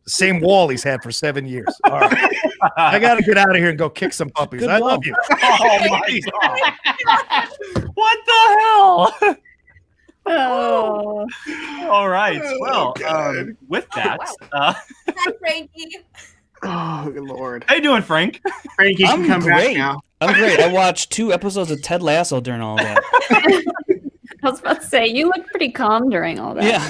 The same wall he's had for 7 years. All right. I got to get out of here and go kick some puppies. I love you. Oh, my God. What the hell? Oh. All right. Well, with that. Hi, Frankie. Oh, good Lord. How you doing, Frank? Frank, you can come back now. I'm great. I watched 2 episodes of Ted Lasso during all that. I was about to say, you look pretty calm during all that. Yeah.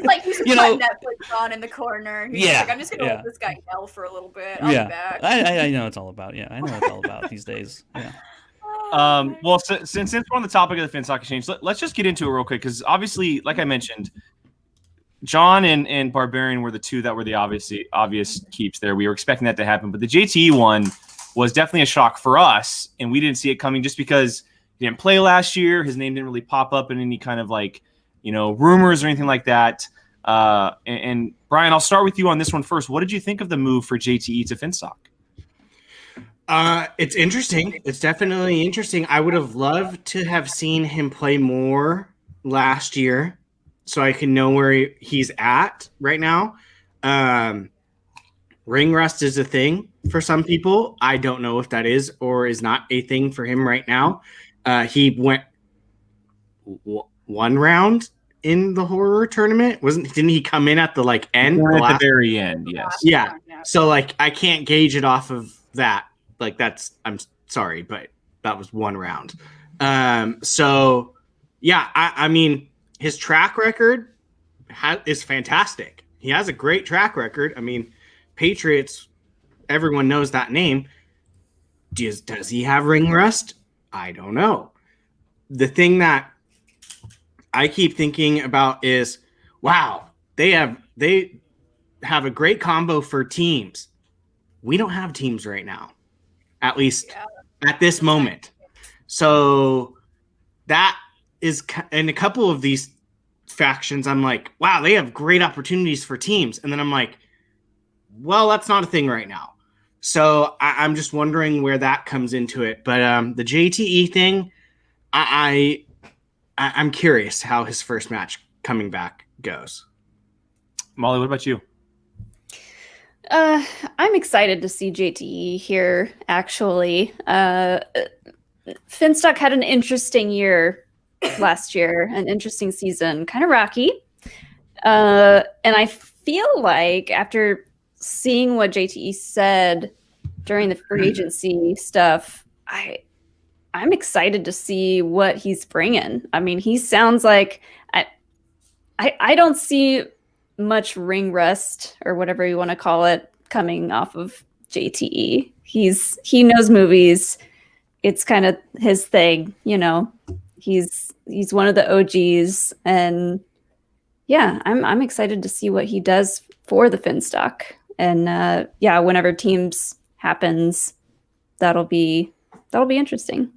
Like he's just putting Netflix on in the corner. He's like, I'm just going to let this guy yell for a little bit. I'll be back. I know it's all about. Yeah, I know what it's all about these days. Yeah. Well, since we're on the topic of the FinStock Exchange, let's just get into it real quick, because obviously, like I mentioned, John and Barbarian were the 2 that were the obvious keeps there. We were expecting that to happen, but the JTE one was definitely a shock for us, and we didn't see it coming just because he didn't play last year. His name didn't really pop up in any kind of rumors or anything like that. And Brian, I'll start with you on this one first. What did you think of the move for JTE to FinStock? It's interesting. It's definitely interesting. I would have loved to have seen him play more last year, so I can know where he's at right now. Ring rust is a thing for some people. I don't know if that is or is not a thing for him right now. He went 1 round in the horror tournament. Didn't he come in at the end? At the very end, yes. Yeah. So I can't gauge it off of that. I'm sorry, but that was 1 round. So yeah, I mean, his track record is fantastic. He has a great track record. I mean, Patriots, everyone knows that name. Does he have ring rust? I don't know. The thing that I keep thinking about is, wow, they have a great combo for teams. We don't have teams right now, at least at this moment. So that is in a couple of these factions. I'm like, wow, they have great opportunities for teams. And then I'm like, well, that's not a thing right now. So I'm just wondering where that comes into it. But the JTE thing, I'm curious how his first match coming back goes. Molly, what about you? I'm excited to see JTE here, actually. FinStock had an interesting year last year, an interesting season, kind of rocky. And I feel like after seeing what JTE said during the free agency stuff, I'm excited to see what he's bringing. I mean, he sounds like I don't see much ring rust or whatever you want to call it coming off of JTE. He knows movies. It's kind of his thing, you know. He's one of the OGs, and yeah, I'm excited to see what he does for the Finstock. And yeah, whenever teams happens, that'll be interesting.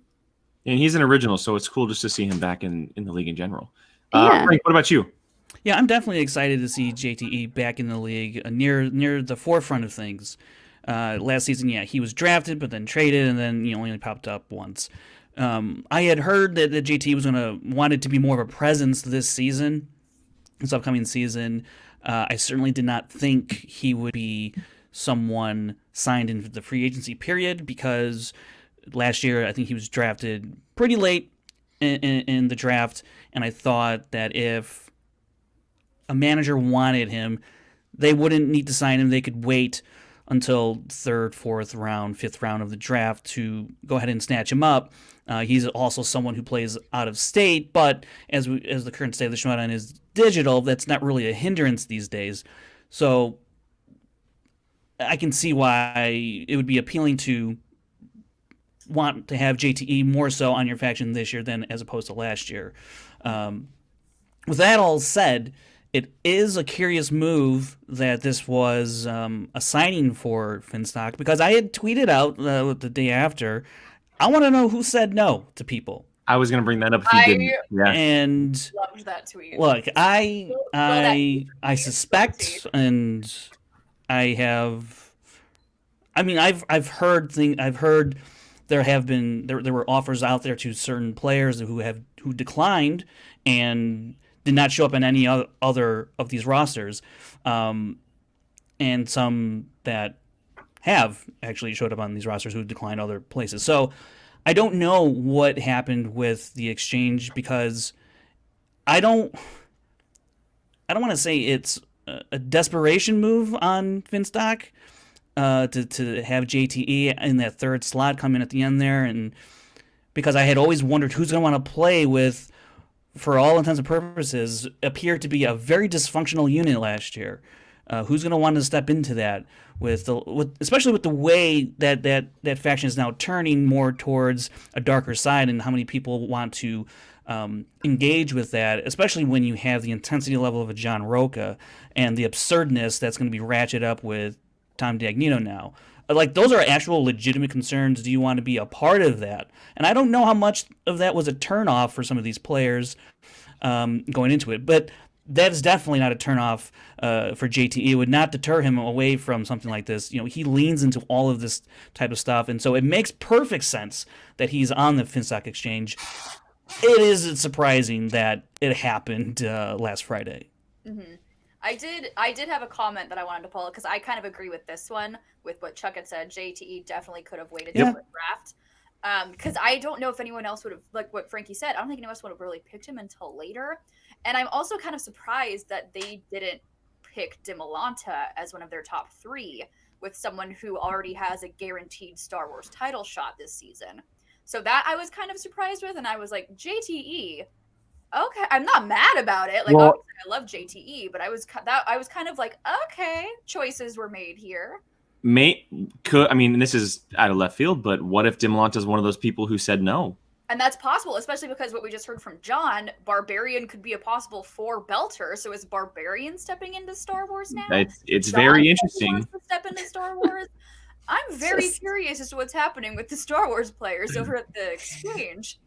And he's an original, so it's cool just to see him back in the league in general. Yeah. Frank, what about you? Yeah, I'm definitely excited to see JTE back in the league, near the forefront of things. Last season, yeah, he was drafted, but then traded, and then only popped up once. I had heard that JT was wanted to be more of a presence this season, this upcoming season. I certainly did not think he would be someone signed in the free agency period, because last year I think he was drafted pretty late in the draft, and I thought that if a manager wanted him, they wouldn't need to sign him. They could wait until 3rd, 4th round, 5th round of the draft to go ahead and snatch him up. He's also someone who plays out of state, but as the current state of the Schmoedown is digital, that's not really a hindrance these days. So I can see why it would be appealing to want to have JTE more so on your faction this year than as opposed to last year. With that all said, it is a curious move that this was a signing for Finstock, because I had tweeted out the day after, I want to know who said no to people. I was going to bring that up if you didn't. Yeah. And loved that tweet. Look, I suspect, and I've heard there were offers out there to certain players who declined and did not show up in any other of these rosters, and some that have actually showed up on these rosters who declined other places. So I don't know what happened with the exchange, because I don't want to say it's a desperation move on Finstock to have JTE in that 3rd slot come in at the end there, and because I had always wondered who's going to want to play with, for all intents and purposes, appeared to be a very dysfunctional unit last year. Who's going to want to step into that especially with the way that faction is now turning more towards a darker side, and how many people want to engage with that, especially when you have the intensity level of a John Roca and the absurdness that's going to be ratcheted up with Tom Dagnino now. Like, those are actual legitimate concerns. Do you want to be a part of that? And I don't know how much of that was a turnoff for some of these players going into it, but that is definitely not a turnoff for JTE. It would not deter him away from something like this. He leans into all of this type of stuff, and so it makes perfect sense that he's on the Finstock exchange. It is surprising that it happened last Friday. Mm-hmm. I did have a comment that I wanted to pull, because I kind of agree with this one, with what Chuck had said. JTE definitely could have waited till the draft. Because I don't know if anyone else would have, like what Frankie said, I don't think anyone else would have really picked him until later. And I'm also kind of surprised that they didn't pick Dimolanta as one of their top 3, with someone who already has a guaranteed Star Wars title shot this season. So that I was kind of surprised with, and I was like, JTE, okay, I'm not mad about it. Like, obviously I love JTE, but I was kind of like, okay, choices were made here. This is out of left field, but what if Dimolanta is one of those people who said no? And that's possible, especially because what we just heard from John, Barbarian could be a possible 4 belter. So is Barbarian stepping into Star Wars now? It's very interesting. Wants to step into Star Wars. I'm very curious as to what's happening with the Star Wars players over at the exchange.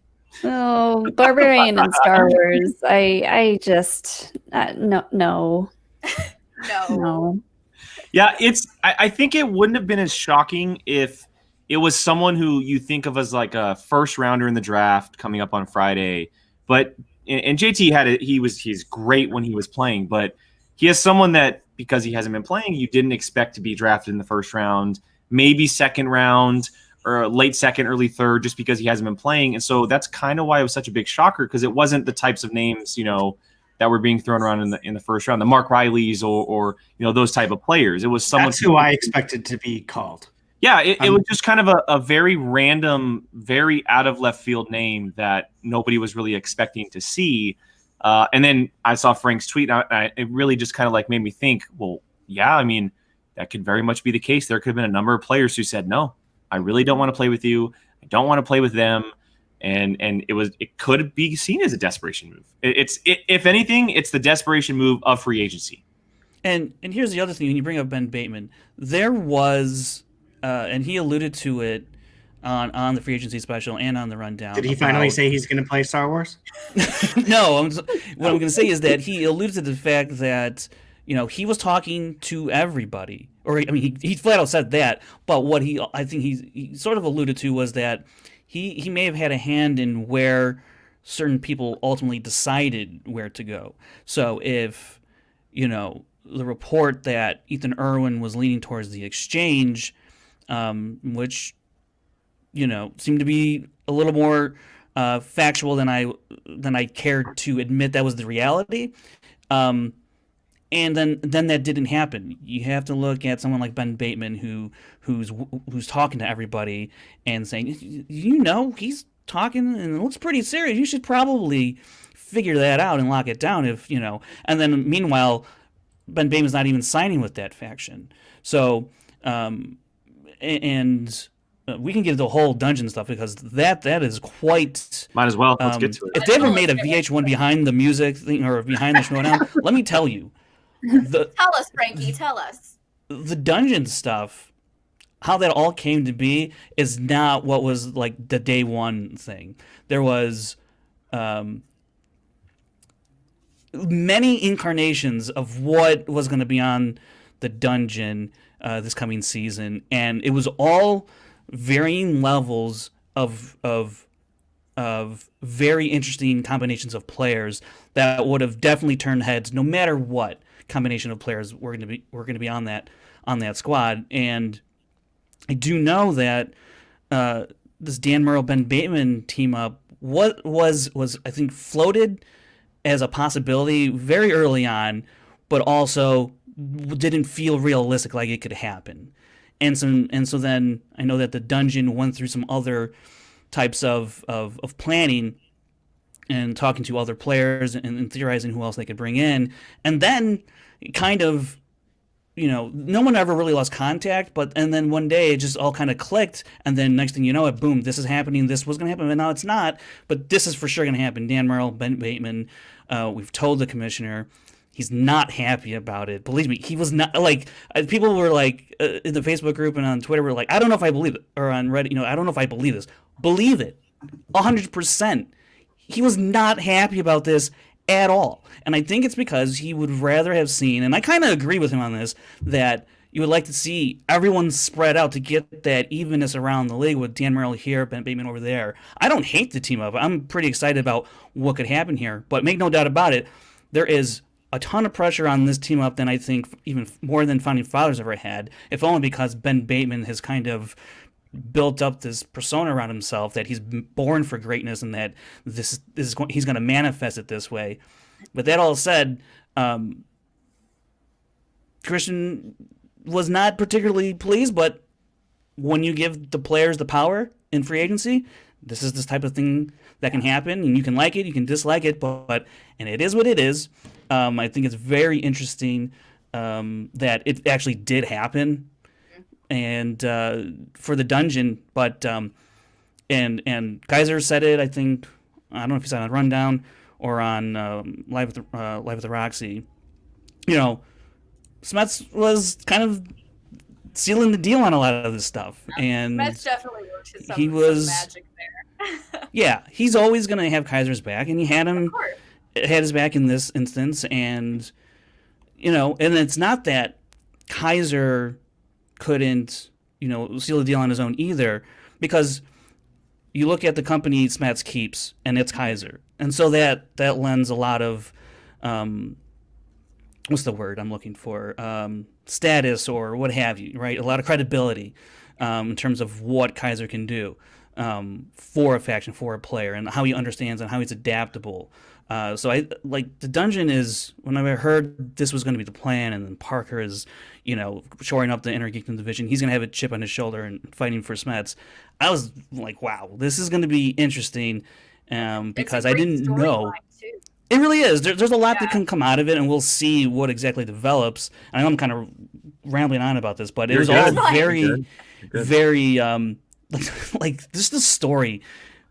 Oh, Barbarian and Star Wars. I just no. No. Yeah, I think it wouldn't have been as shocking if it was someone who you think of as like a first rounder in the draft coming up on Friday. But and JT he's great when he was playing, but he has someone that, because he hasn't been playing, you didn't expect to be drafted in the 1st round, maybe 2nd round, or late 2nd, early 3rd, just because he hasn't been playing. And so that's kind of why it was such a big shocker, because it wasn't the types of names, that were being thrown around in the first round, the Mark Rileys or those type of players. It was someone That's who I expected to be called. Yeah, it was just kind of a very random, very out of left field name that nobody was really expecting to see. And then I saw Frank's tweet, and it really just kind of like made me think, well, yeah, I mean, that could very much be the case. There could have been a number of players who said, no, I really don't want to play with you. I don't want to play with them. And it could be seen as a desperation move. If anything, it's the desperation move of free agency. And here's the other thing. When you bring up Ben Bateman, there was, and he alluded to it on the free agency special and on the rundown. Did he finally say he's going to play Star Wars? No. What I'm going to say is that he alluded to the fact that he was talking to everybody, or I mean, he flat out said that. But what I think he sort of alluded to was that he may have had a hand in where certain people ultimately decided where to go. So if the report that Ethan Irwin was leaning towards the exchange, which seemed to be a little more factual than I cared to admit that was the reality. And then that didn't happen. You have to look at someone like Ben Bateman who's talking to everybody and saying, he's talking and it looks pretty serious. You should probably figure that out and lock it down And then meanwhile, Ben Bateman's not even signing with that faction. So, we can get into the whole dungeon stuff because that is quite. Might as well. Let's get to it. If they ever made a VH1 behind the music thing or behind the Schmoedown, let me tell you. Tell us, Frankie. Tell us. The dungeon stuff, how that all came to be, is not what was like the day one thing. There was many incarnations of what was going to be on the dungeon this coming season, and it was all varying levels of very interesting combinations of players that would have definitely turned heads no matter what combination of players were going to be on that squad. And I do know that this Dan Murrell Ben Bateman team up was I think floated as a possibility very early on, but also didn't feel realistic, like it could happen. And so then I know that the dungeon went through some other types of planning and talking to other players and theorizing who else they could bring in. And then kind of, no one ever really lost contact, and then one day it just all kind of clicked. And then next thing you know, boom, this is happening. This was going to happen, but now it's not. But this is for sure going to happen. Dan Murrell, Ben Bateman, we've told the commissioner. He's not happy about it. Believe me, he was not. Like, people were like in the Facebook group and on Twitter were like, I don't know if I believe it, or on Reddit, I don't know if I believe this. Believe it, 100%. He was not happy about this at all, and I think it's because he would rather have seen, and I kind of agree with him on this, that you would like to see everyone spread out to get that evenness around the league with Dan Murrell here, Ben Bateman over there. I don't hate the team up. I'm pretty excited about what could happen here, but make no doubt about it, there is a ton of pressure on this team up than I think even more than Founding Fathers ever had, if only because Ben Bateman has kind of built up this persona around himself that he's born for greatness and that he's going to manifest it this way. But that all said, Christian was not particularly pleased, but when you give the players the power in free agency, this is this type of thing that can happen, and you can like it, you can dislike it, but it is what it is. I think it's very interesting that it actually did happen, and for the dungeon. But and Kaiser said it. I think I don't know if he said it on Rundown or on Live with the Roxy. Smets was kind of sealing the deal on a lot of this stuff, and Smets definitely worked his he was magic there. Yeah, he's always going to have Kaiser's back, and he had his back in this instance, and and it's not that Kaiser couldn't seal the deal on his own either, because you look at the company Smats keeps, and it's Kaiser, and so that lends a lot of what's the word I'm looking for, status or what have you, right? A lot of credibility in terms of what Kaiser can do. for a faction, for a player, and how he understands and how he's adaptable. So I like the dungeon is when I heard this was going to be the plan, and then Parker is, shoring up the Inner Geekdom division. He's going to have a chip on his shoulder and fighting for Smets. I was like, wow, this is going to be interesting, because I didn't know. It really is. There's a lot that can come out of it, and we'll see what exactly develops. I know I'm kind of rambling on about this, but it was all very, very like this is the story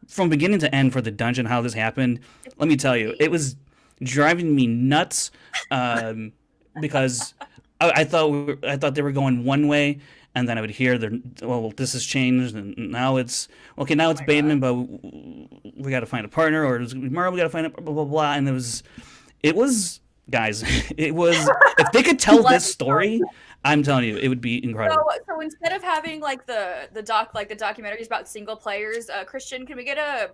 from beginning to end for the dungeon, how this happened. Let me tell you, it was driving me nuts, because I thought they were going one way, and then I would hear this has changed, and now it's Bateman, but we got to find a partner, or it's Merle, we got to find a blah blah blah, and it was guys, it was if they could tell this story. I'm telling you, it would be incredible. So instead of having like the documentaries about single players, Christian, can we get a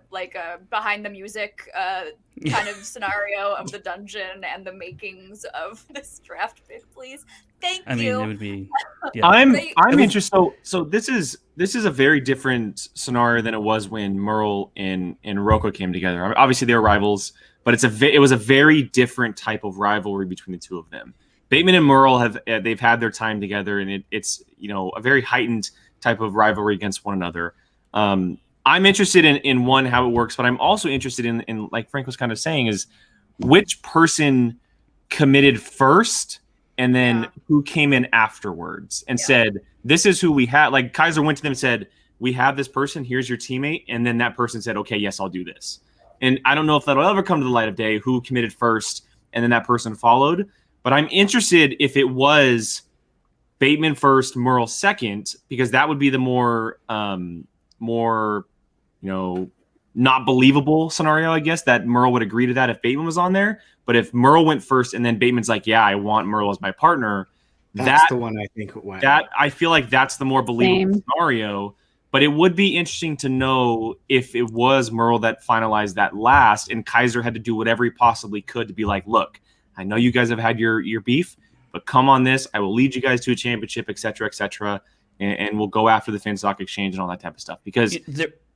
behind the music kind of scenario of the dungeon and the makings of this draft pick, please? Thank you. I mean, it would be. Yeah. I'm interested. So this is a very different scenario than it was when Merle and Roca came together. Obviously, they were rivals, but it was a very different type of rivalry between the two of them. Bateman and Merle they've had their time together, and it's a very heightened type of rivalry against one another. I'm interested in one, how it works, but I'm also interested in like Frank was kind of saying, is which person committed first and then who came in afterwards and said, this is who we had. Like Kaiser went to them and said, we have this person, here's your teammate, and then that person said, okay, yes, I'll do this. And I don't know if that'll ever come to the light of day, who committed first and then that person followed. But I'm interested if it was Bateman first, Merle second, because that would be the more not believable scenario, I guess, that Merle would agree to that if Bateman was on there. But if Merle went first and then Bateman's like, yeah, I want Merle as my partner, that's the one I think went. That I feel like that's the more believable scenario. But it would be interesting to know if it was Merle that finalized that last, and Kaiser had to do whatever he possibly could to be like, look, I know you guys have had your beef, but come on this. I will lead you guys to a championship, et cetera, and we'll go after the Fan Stock Exchange and all that type of stuff. Because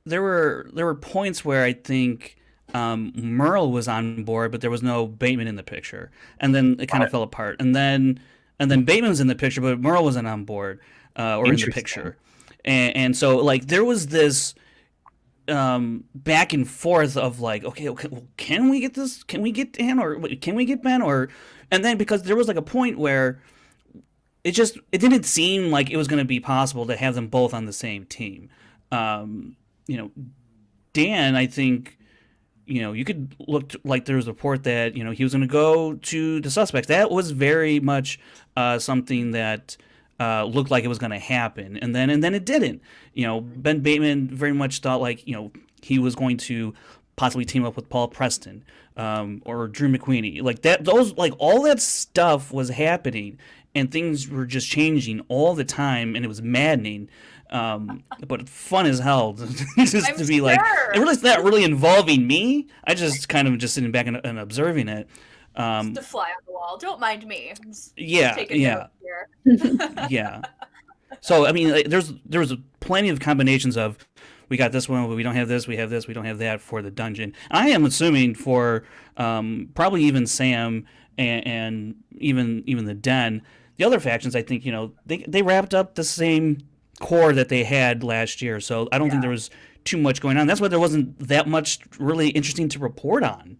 there were points where I think Merle was on board, but there was no Bateman in the picture, and then it kind of fell apart. And then Bateman was in the picture, but Merle wasn't on board or in the picture, and so like there was this back and forth of like, okay, well, can we get this? Can we get Dan, or can we get Ben? And then because there was like a point where it didn't seem like it was going to be possible to have them both on the same team. Dan, I think, you could look like there was a report that, he was going to go to the Suspects. That was very much something that looked like it was going to happen, and then it didn't. Ben Bateman very much thought like he was going to possibly team up with Paul Preston or Drew McQueenie, like that. Those like all that stuff was happening, and things were just changing all the time, and it was maddening. But fun as hell just to be like, it's not really involving me. I just kind of just sitting back and observing it. Just a fly on the wall. Don't mind me. Yeah. So I mean, there was plenty of combinations of we got this one, but we don't have this. We have this. We don't have that for the dungeon. I am assuming for probably even Sam and even the Den. The other factions, I think, they wrapped up the same core that they had last year. So I don't think there was too much going on. That's why there wasn't that much really interesting to report on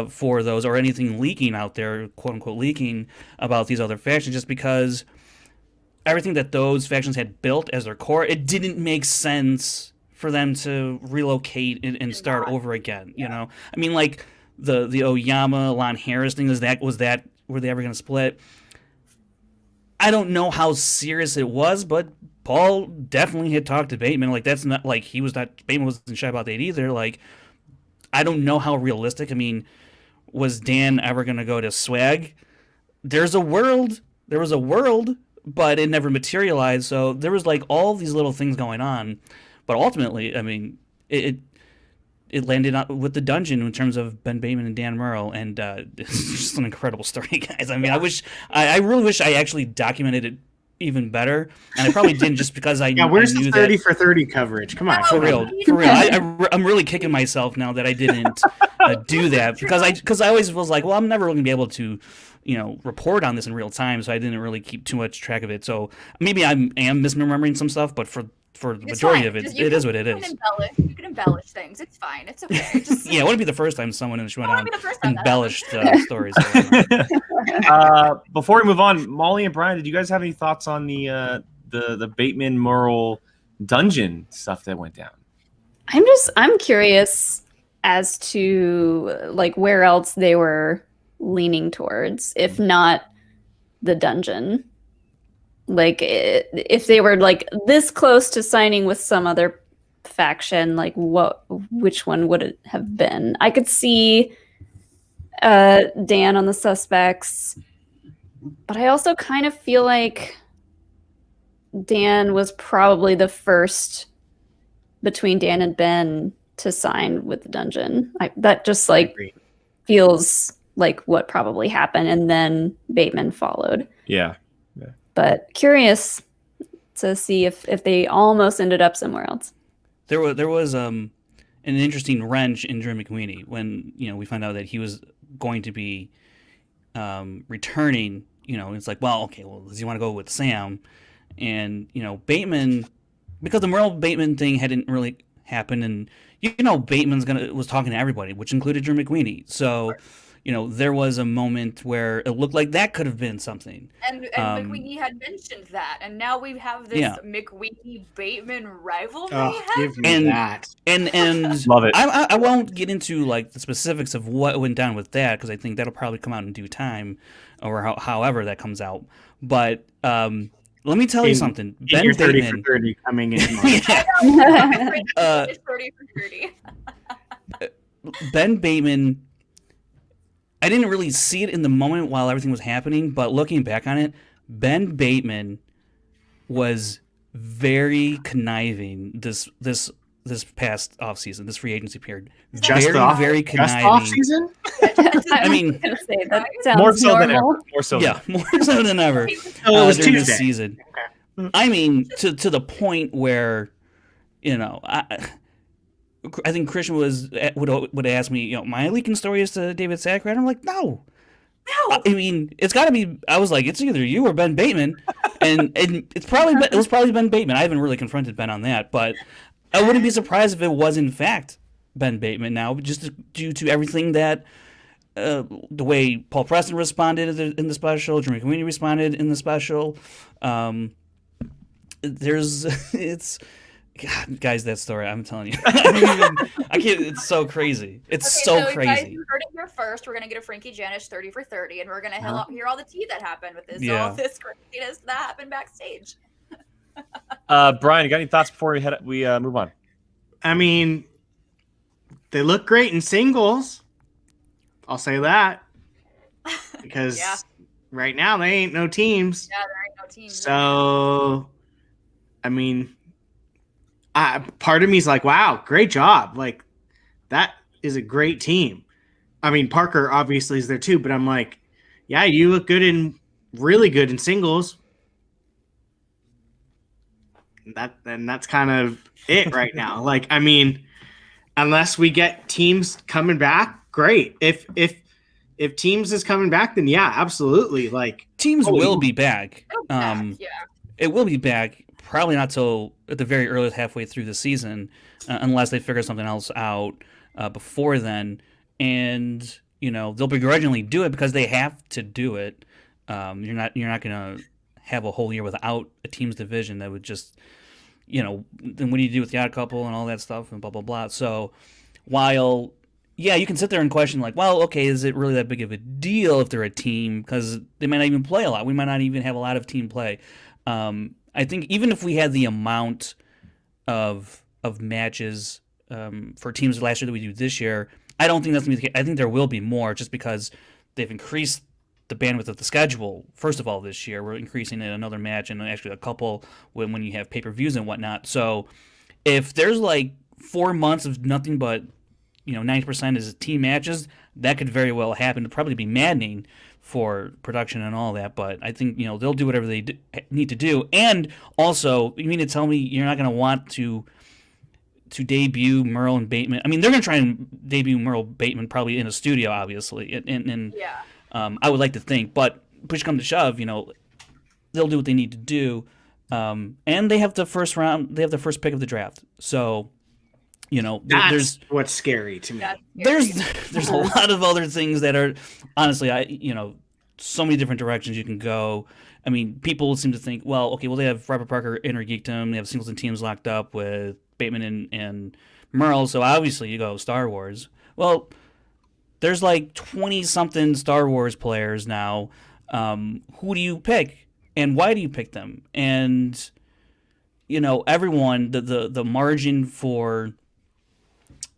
for those, or anything leaking out there, quote unquote leaking about these other factions, just because everything that those factions had built as their core, it didn't make sense for them to relocate and start over again. I mean, like the Oyama Lon Harris thing, were they ever going to split? I don't know how serious it was, but Paul definitely had talked to Bateman. Like, that's not like Bateman wasn't shy about that either. Like, I don't know how realistic. I mean, was Dan ever going to go to Swag? There was a world, but it never materialized. So there was like all these little things going on. But ultimately, I mean, it landed with the dungeon in terms of Ben Bateman and Dan Merle, and it's just an incredible story, guys. I mean, I really wish I actually documented it even better, and I probably didn't just because I where's I knew the 30 that, for 30 coverage? Come on, for real. I'm really kicking myself now that I didn't do that because I always was like, well, I'm never going to be able to, report on this in real time, so I didn't really keep too much track of it. So maybe I am misremembering some stuff, but for the majority of it, it is what it is. You can embellish things. It's fine. It's okay. Just, Yeah, it wouldn't be the first time someone in the Schmoedown embellished stories. Before we move on, Molly and Brian, did you guys have any thoughts on the Bateman Merle dungeon stuff that went down? I'm curious as to like where else they were leaning towards, if not the dungeon. Like if they were like this close to signing with some other faction, like which one would it have been? I could see Dan on the Suspects, but I also kind of feel like Dan was probably the first between Dan and Ben to sign with the dungeon. That just like feels like what probably happened, and then Bateman followed. Yeah. But curious to see if they almost ended up somewhere else. There was an interesting wrench in Drew McWeeny when we found out that he was going to be returning. It's like, well, okay, well, does he want to go with Sam? And Bateman, because the Merle Bateman thing hadn't really happened, and Bateman's was talking to everybody, which included Drew McWeeny. So. There was a moment where it looked like that could have been something. And McWeeny had mentioned that, and now we have this McWeeny-Bateman rivalry. Give me that. And love it. I won't get into like the specifics of what went down with that because I think that'll probably come out in due time, or however that comes out. But let me tell you something. Ben Bateman, 30 for 30 coming in. It's 30 for 30. Ben Bateman. I didn't really see it in the moment while everything was happening, but looking back on it, Ben Bateman was very conniving this past offseason, this free agency period. Very conniving. Just offseason? I mean, that sounds more so normal. than ever. More so than ever. So it was during Tuesday. this season. Okay. I mean, to the point where, I think Christian would ask me, my leaking story is to David Sacred. I'm like, no. I mean, it's got to be. I was like, it's either you or Ben Bateman, and it was probably Ben Bateman. I haven't really confronted Ben on that, but I wouldn't be surprised if it was in fact Ben Bateman now, just due to everything that the way Paul Preston responded in the special, Jimmy McWeeny responded in the special. God, guys, that story, I'm telling you. I can't, it's so crazy. It's so crazy. Guys, you heard it here first. We're going to get a Frankie Janisch 30 for 30, and we're going to hear all the tea that happened with this, all this craziness that happened backstage. Brian, you got any thoughts before we move on? I mean, they look great in singles. I'll say that. Because right now, they ain't no teams. Yeah, there ain't no teams. So, I mean... part of me is like, wow, great job. Like, that is a great team. I mean, Parker obviously is there too, but I'm like, yeah, you look really good in singles. And that's kind of it right now. Like, I mean, unless we get teams coming back, great. If teams is coming back, then yeah, absolutely. Like, teams will be back. It will be back. Probably not till at the very early halfway through the season, unless they figure something else out before then. And they'll begrudgingly do it because they have to do it. You're not going to have a whole year without a team's division that would just, then what do you do with the odd couple and all that stuff and blah blah blah. So while you can sit there and question like, well, okay, is it really that big of a deal if they're a team because they might not even play a lot. We might not even have a lot of team play. I think even if we had the amount of matches for teams last year that we do this year, I don't think that's going to be the case. I think there will be more just because they've increased the bandwidth of the schedule. First of all, this year we're increasing it another match and actually a couple when you have pay-per-views and whatnot. So if there's like 4 months of nothing but 90% is team matches, that could very well happen. It'd probably be maddening for production and all that, but I think they'll do whatever they need to do. And also, you mean to tell me you're not going to want to debut Merle and Bateman? I mean, they're going to try and debut Merle Bateman probably in a studio, obviously, and I would like to think, but push come to shove, they'll do what they need to do, and they have the first round, they have the first pick of the draft, so. That's what's scary to me. There's a lot of other things that are honestly, so many different directions you can go. I mean, people seem to think, well, they have Robert Parker Inner Geekdom, they have Singleton teams locked up with Bateman and Merle, so obviously you go Star Wars. Well, there's like 20-something Star Wars players now. Who do you pick, and why do you pick them? And everyone, the margin for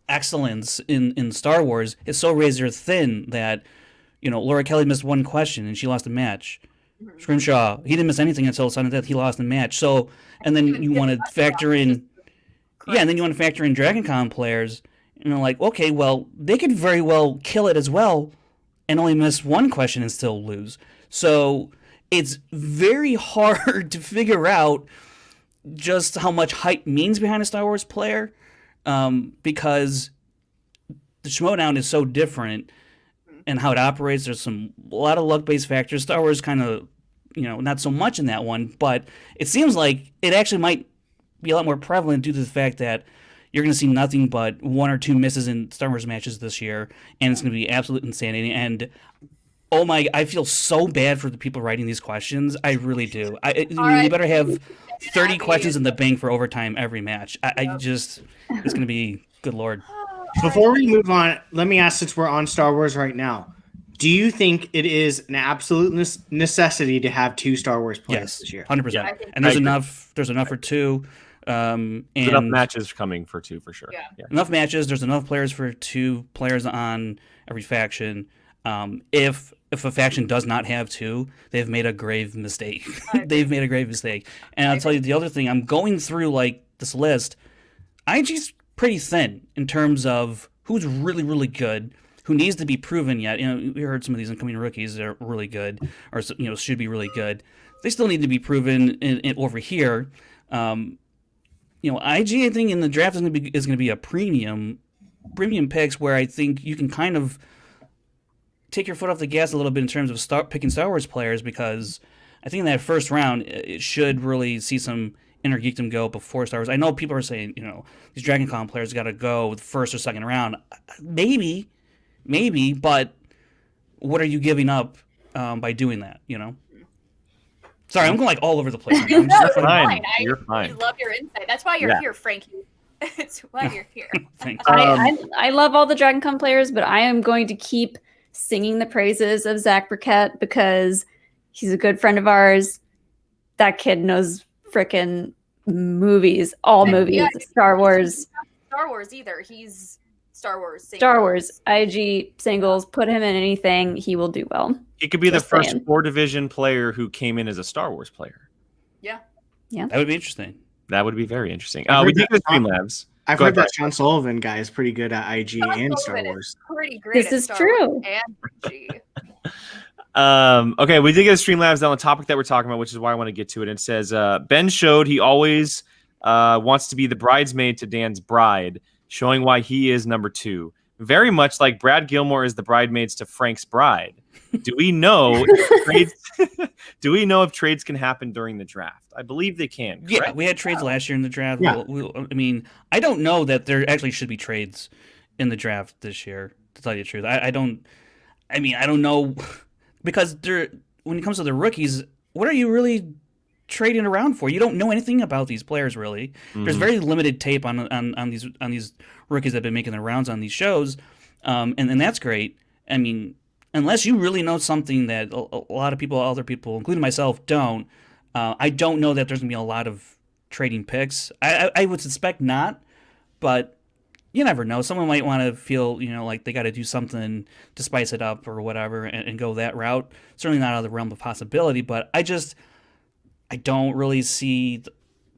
excellence in Star Wars is so razor thin that Laura Kelly missed one question and she lost a match. Scrimshaw, he didn't miss anything until sudden death, he lost the match. So, and then you want to factor in Dragon Con players, and they're like, okay, well, they could very well kill it as well and only miss one question and still lose. So it's very hard to figure out just how much hype means behind a Star Wars player, because the Schmoedown is so different and how it operates. There's a lot of luck-based factors. Star Wars kind of, not so much in that one, but it seems like it actually might be a lot more prevalent due to the fact that you're going to see nothing but one or two misses in Star Wars matches this year, and it's going to be absolute insanity. And I feel so bad for the people writing these questions. I really do. You better have 30 questions in the bank for overtime every match. It's going to be, good Lord. Before we move on, let me ask, since we're on Star Wars right now, do you think it is an absolute necessity to have 2 Star Wars players this year? 100%. Yeah, and there's enough for 2. And enough matches coming for 2 for sure. Yeah. Enough matches. There's enough players for 2 players on every faction. If a faction does not have 2, they've made a grave mistake. They've made a grave mistake. And I'll tell you the other thing. I'm going through this list. IG's pretty thin in terms of who's really, really good, who needs to be proven yet. We heard some of these incoming rookies that are really good, or should be really good. They still need to be proven over here. IG, I think in the draft is going to be a premium picks where I think you can kind of take your foot off the gas a little bit in terms of picking Star Wars players, because I think in that first round it should really see some Inner Geekdom go before Star Wars. I know people are saying, these Dragon Con players got to go the first or second round. Maybe, but what are you giving up by doing that? Sorry, I'm going all over the place. You're fine. You're fine. I love your insight. That's why you're here, Frankie. It's why you're here. Thanks. I love all the Dragon Con players, but I am going to keep singing the praises of Zach Burkett because he's a good friend of ours. That kid knows frickin' movies, movies, Star Wars. Star Wars either. He's Star Wars. Singles. Star Wars, IG, singles, put him in anything, he will do well. He could be the first 4-division player who came in as a Star Wars player. Yeah. That would be interesting. That would be very interesting. We did the Streamlabs. I've heard that Sean Sullivan guy is pretty good at IG and Star Wars. Pretty great. This is true. And IG. Okay, we did get a Streamlabs on the topic that we're talking about, which is why I want to get to it. It says, Ben showed he always wants to be the bridesmaid to Dan's bride, showing why he is number 2. Very much like Brad Gilmore is the bridesmaids to Frank's bride. Do we know if trades can happen during the draft? I believe they can. Correct? Yeah, we had trades last year in the draft. Yeah. I don't know that there actually should be trades in the draft this year, to tell you the truth. I don't know, because when it comes to the rookies, what are you really trading around for? You don't know anything about these players, really. Mm-hmm. There's very limited tape on these rookies that have been making their rounds on these shows, and that's great. I mean, unless you really know something that a lot of people, other people, including myself, don't. I don't know that there's going to be a lot of trading picks. I would suspect not, but you never know. Someone might want to feel, like they got to do something to spice it up or whatever and go that route. Certainly not out of the realm of possibility, but I don't really see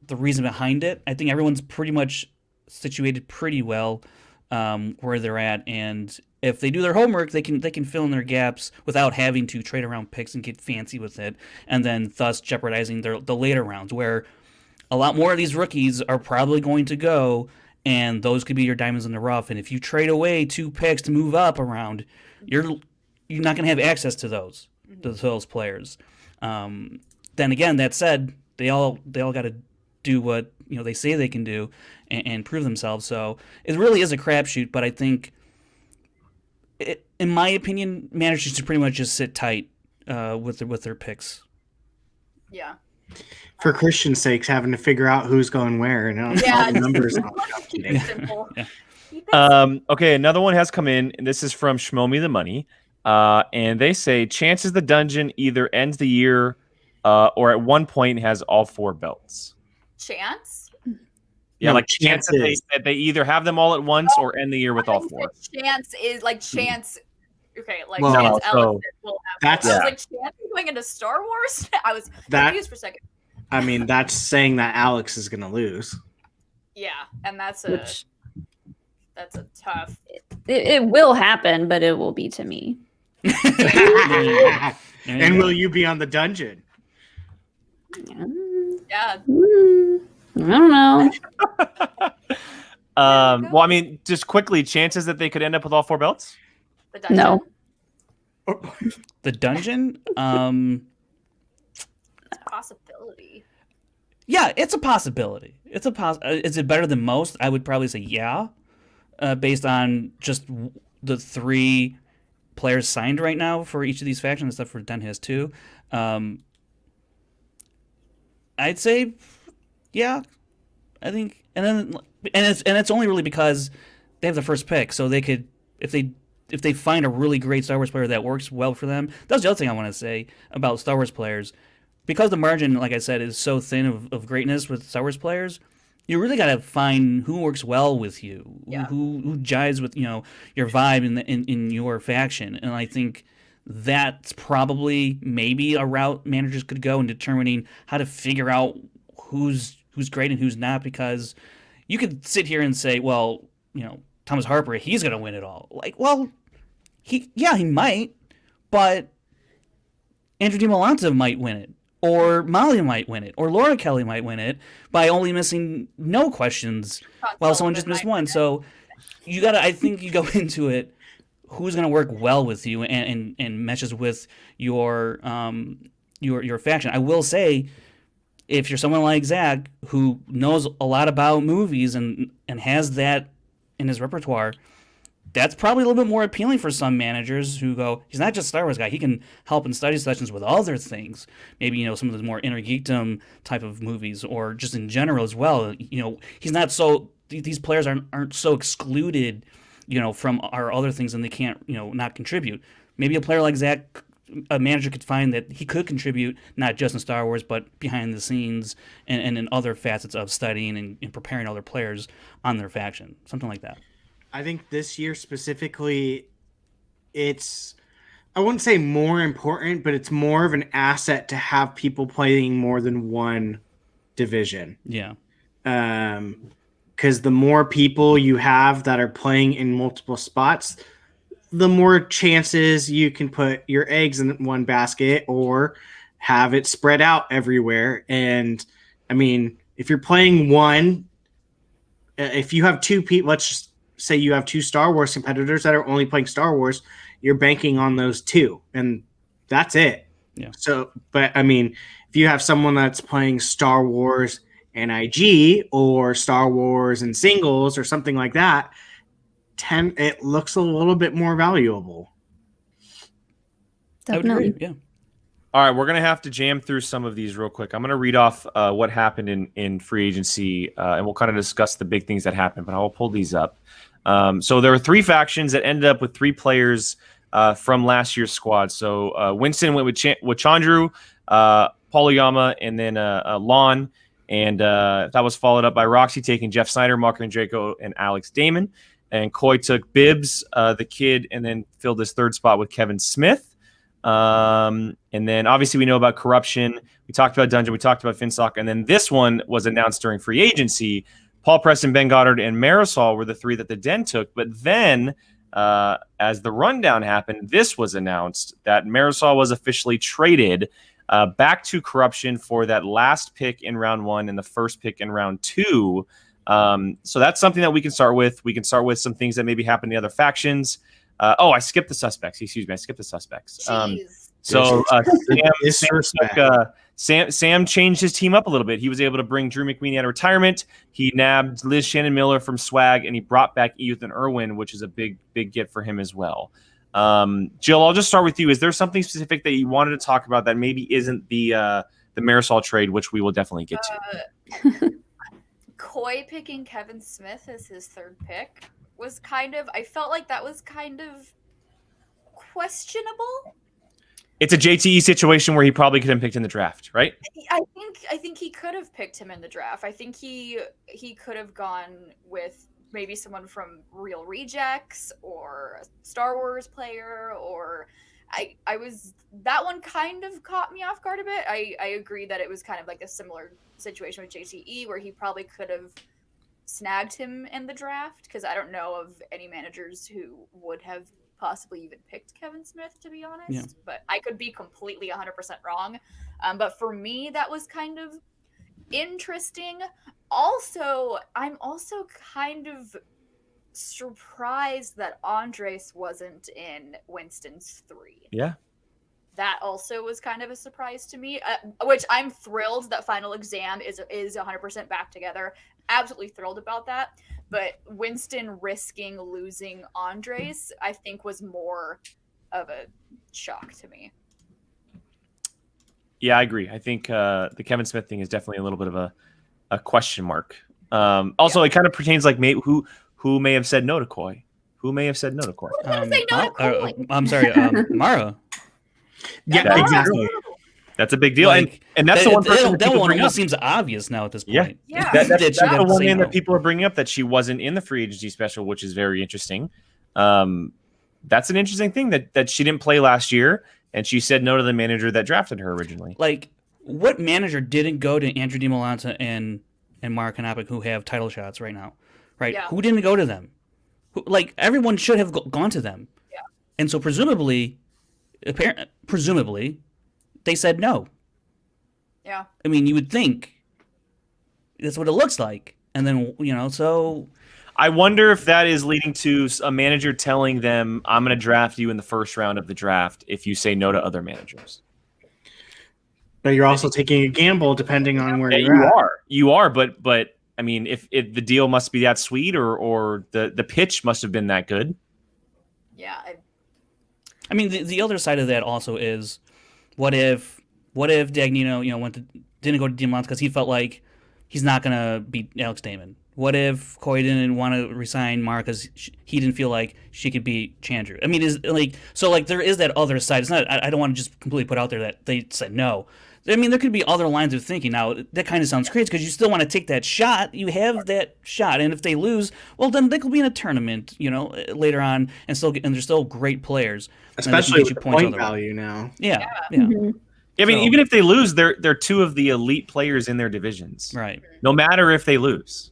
the reason behind it. I think everyone's pretty much situated pretty well where they're at, and if they do their homework, they can fill in their gaps without having to trade around picks and get fancy with it, and then thus jeopardizing the later rounds where a lot more of these rookies are probably going to go, and those could be your diamonds in the rough. And if you trade away 2 picks to move up around, you're not going to have access to those players. Then again, that said, they all got to do what they say they can do and prove themselves. So it really is a crapshoot. But I think, in my opinion, managers should pretty much just sit tight with their picks. Yeah. For Christian's sakes, having to figure out who's going where and all the numbers. Keep it simple. Okay, another one has come in, and this is from Schmoe Me the Money. And they say, chances the dungeon either ends the year or at one point has all 4 belts. Chance? Yeah, like chance that they either have them all at once or end the year with all 4. Chance is like chance. Okay, like Well, Chance so Ellison will have. that's- I was like, Chance is going into Star Wars? I was confused for a second. I mean, that's saying that Alex is going to lose. Yeah, and that's a tough. It will happen, but it will be to me. And will you be on the dungeon? Yeah. I don't know. Well, I mean, just quickly, chances that they could end up with all 4 belts? The dungeon. No. The dungeon? It's a possibility. Yeah, it's a possibility. Is it better than most? I would probably say yeah, based on just the 3 players signed right now for each of these factions, except for Den has 2. I'd say yeah. I think, and it's only really because they have the first pick, so they could, if they find a really great Star Wars player that works well for them. That's the other thing I want to say about Star Wars players. Because the margin, like I said, is so thin of greatness with Star Wars players, you really got to find who works well with you, who jives with your vibe in your faction. And I think that's probably maybe a route managers could go in determining how to figure out who's great and who's not. Because you could sit here and say, well, Thomas Harper, he's going to win it all. Like, well, he might, but Andrew DiMolanta might win it. Or Molly might win it, or Laura Kelly might win it by only missing no questions while someone just missed one. So I think you go into it, who's going to work well with you and meshes with your faction. I will say, if you're someone like Zach who knows a lot about movies and has that in his repertoire, that's probably a little bit more appealing for some managers who go, he's not just a Star Wars guy. He can help in study sessions with other things. Maybe, some of the more inner geekdom type of movies, or just in general as well. He's not so, these players aren't so excluded, from our other things, and they can't, not contribute. Maybe a player like Zach, a manager could find that he could contribute not just in Star Wars, but behind the scenes and in other facets of studying and preparing other players on their faction. Something like that. I think this year specifically, it's, I wouldn't say more important, but it's more of an asset to have people playing more than one division. Yeah. Because the more people you have that are playing in multiple spots, the more chances you can put your eggs in one basket or have it spread out everywhere. And I mean, if you're playing if you have 2 people, let's just say you have 2 Star Wars competitors that are only playing Star Wars, you're banking on those 2, and that's it. Yeah. So, but I mean, if you have someone that's playing Star Wars and IG or Star Wars and singles or something like that, it looks a little bit more valuable. I would agree. Yeah. All right, we're going to have to jam through some of these real quick. I'm going to read off what happened in free agency, and we'll kind of discuss the big things that happened, but I'll pull these up. So there were 3 factions that ended up with 3 players from last year's squad. So Winston went with Chandru, Pauluyama, and then Lon. And that was followed up by Roxy taking Jeff Snyder, Marco Andreyko, and Alex Damon. And Coy took Bibbs, the kid, and then filled his 3rd spot with Kevin Smith. And then obviously we know about Corruption. We talked about Dungeon. We talked about Finstock. And then this one was announced during free agency. Paul Preston, Ben Goddard, and Marisol were the 3 that the Den took. But then, as the rundown happened, this was announced that Marisol was officially traded back to Corruption for that last pick in round 1 and the first pick in round 2. So that's something that we can start with. We can start with some things that maybe happen in the other factions. I skipped the suspects. Excuse me. I skipped the suspects. Sam changed his team up a little bit. He was able to bring Drew McMeany out of retirement. He nabbed Liz Shannon Miller from Swag, and he brought back Ethan Irwin, which is a big get for him as well. Jill, I'll just start with you. Is there something specific that you wanted to talk about that maybe isn't the Marisol trade, which we will definitely get to? Coy picking Kevin Smith as his 3rd pick was I felt like that was kind of questionable. It's a JTE situation where he probably could have picked in the draft, right? I think he could have picked him in the draft. I think he could have gone with maybe someone from Real Rejects or a Star Wars player, or that one kind of caught me off guard a bit. I agree that it was kind of like a similar situation with JTE where he probably could have snagged him in the draft, because I don't know of any managers who would have possibly even picked Kevin Smith, to be honest. Yeah. But I could be completely 100% wrong. But for me, that was kind of interesting. Also, I'm also kind of surprised that Andres wasn't in Winston's 3. Yeah. That also was kind of a surprise to me, which I'm thrilled that Final Exam is 100% back together. Absolutely thrilled about that. But Winston risking losing Andres, I think, was more of a shock to me. Yeah, I agree. I think the Kevin Smith thing is definitely a little bit of a question mark. It kind of pertains like who may have said no to Coy. Who may have said no to Coy? Say no to Coy? I'm sorry, Mara. Yeah, exactly. That's a big deal, and that's the one person that one almost seems obvious now at this point. Yeah. That's the one name that people are bringing up, that she wasn't in the free agency special, which is very interesting. That's an interesting thing that she didn't play last year, and she said no to the manager that drafted her originally. Like, what manager didn't go to Andrew DiMolanta and Mark Konopik, who have title shots right now? Right? Yeah. Who didn't go to them? Everyone should have gone to them. Yeah. And so presumably, they said no. Yeah. I mean, you would think that's what it looks like. And then, so... I wonder if that is leading to a manager telling them, I'm going to draft you in the first round of the draft if you say no to other managers. But you're also taking a gamble depending on where You are, but I mean, if the deal must be that sweet or the pitch must have been that good. Yeah. I mean, the other side of that also is, what if Dagnino, didn't go to DiMolanta because he felt like he's not going to beat Alex Damon? What if Coy didn't want to resign Mark because he didn't feel like she could beat Chandru? I mean, there is that other side. It's not. I don't want to just completely put out there that they said no. I mean, there could be other lines of thinking. Now, that kind of sounds crazy because you still want to take that shot. You have that shot, and if they lose, well, then they could be in a tournament, later on, and they're still great players, especially with the point value now. Yeah. Mm-hmm. I mean, even if they lose, they're 2 of the elite players in their divisions. Right. No matter if they lose.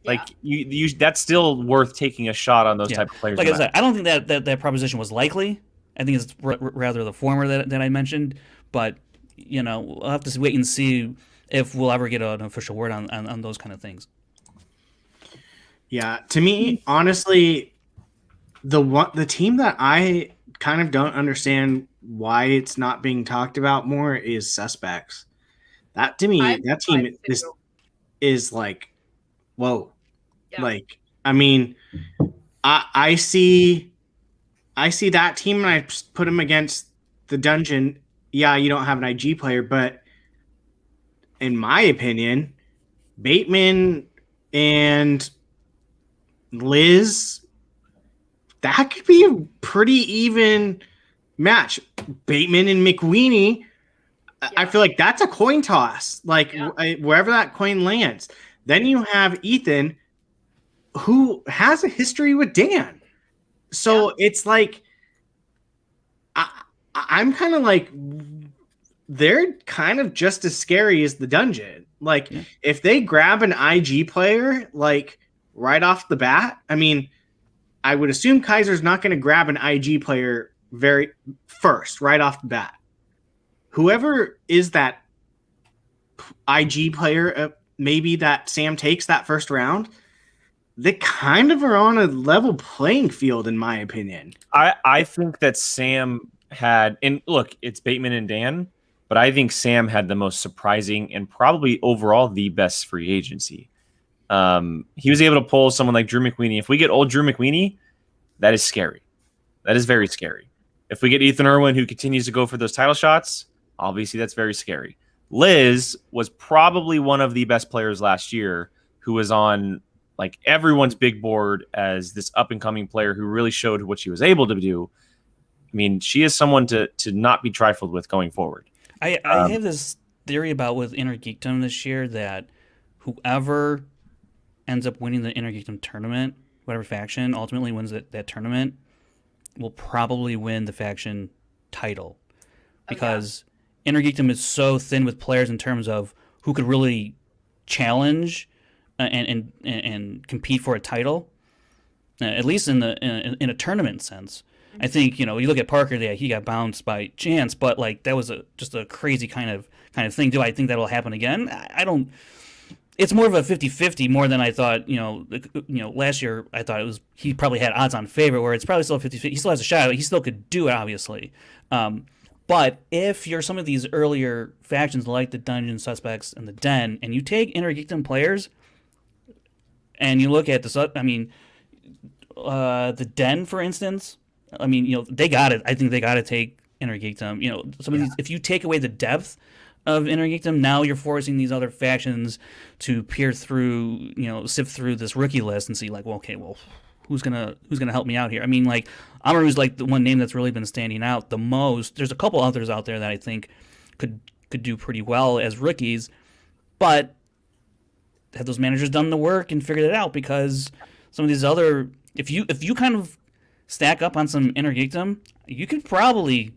Yeah. Like you that's still worth taking a shot on those type of players. Like I said, I don't think that proposition was likely. I think it's rather the former that I mentioned. But we'll have to wait and see if we'll ever get an official word on those kind of things. Yeah, to me, honestly, the team that I kind of don't understand why it's not being talked about more is Suspects. That to me, that team is like, whoa. Yeah. Like, I mean, I see that team and I put them against the Dungeon. Yeah, you don't have an IG player, but in my opinion, Bateman and Liz, that could be a pretty even match. Bateman and McWeeny, I feel like that's a coin toss. Like wherever that coin lands. Then you have Ethan, who has a history with Dan. So it's like, I'm kind of like, they're kind of just as scary as the Dungeon. Like, if they grab an IG player, like, right off the bat, I mean, I would assume Kaiser's not going to grab an IG player very first, right off the bat. Whoever is that IG player, maybe that Sam takes that first round, they kind of are on a level playing field, in my opinion. I think that Sam had, and look, it's Bateman and Dan, but I think Sam had the most surprising and probably overall the best free agency. He was able to pull someone like Drew McWeeny. If we get old Drew McWeeny, that is scary. That is very scary. If we get Ethan Irwin, who continues to go for those title shots, obviously that's very scary. Liz was probably one of the best players last year who was on like everyone's big board as this up and coming player who really showed what she was able to do. I mean, she is someone to not be trifled with going forward. I have this theory about with Inner Geekdom this year that whoever ends up winning the Inner Geekdom tournament, whatever faction ultimately wins that tournament, will probably win the faction title. Because Inner Geekdom is so thin with players in terms of who could really challenge and compete for a title, at least in a tournament sense. I think, you look at Parker, he got bounced by chance, but like that was just a crazy kind of thing. Do I think that'll happen again? I don't. It's more of a 50-50 more than I thought. Last year I thought he probably had odds on favorite, where it's probably still 50-50. He still has a shot. He still could do it, obviously. But if you're some of these earlier factions like the Dungeon Suspects and the Den, and you take Inner Geekdom players, and you look at the Den, for instance. I mean, they got it. I think they got to take Inner Geekdom. Some of these, if you take away the depth of Inner Geekdom, now you're forcing these other factions to peer through, sift through this rookie list and see, like, who's gonna help me out here? I mean, like, Amaru's like the one name that's really been standing out the most. There's a couple others out there that I think could do pretty well as rookies, but have those managers done the work and figured it out? Because some of these other, if you kind of stack up on some Inner Geekdom, you could probably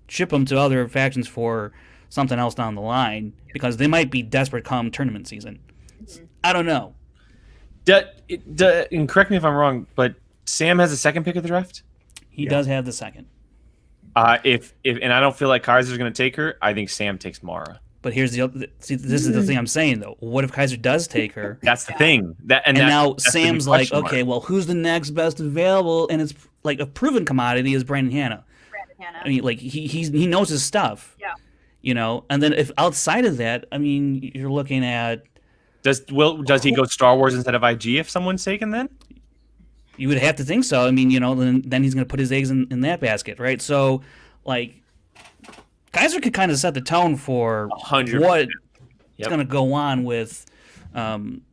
ship them to other factions for something else down the line, because they might be desperate come tournament season. I don't know. And correct me if I'm wrong, but Sam has the second pick of the draft? He does have the second. If and I don't feel like Kaiser's going to take her, I think Sam takes Mara. But here's the other. See, this is the thing I'm saying though. What if Kaiser does take her? That's the thing. And now Sam's like, okay, well, who's the next best available? And it's like a proven commodity is Brandon Hanna. I mean, like he knows his stuff. Yeah. And then if outside of that, I mean, you're looking at. Does he go Star Wars instead of IG if someone's taken then? You would have to think so. I mean, then he's going to put his eggs in that basket, right? So, like, Kaiser could kind of set the tone for 100%. what's going to go on with some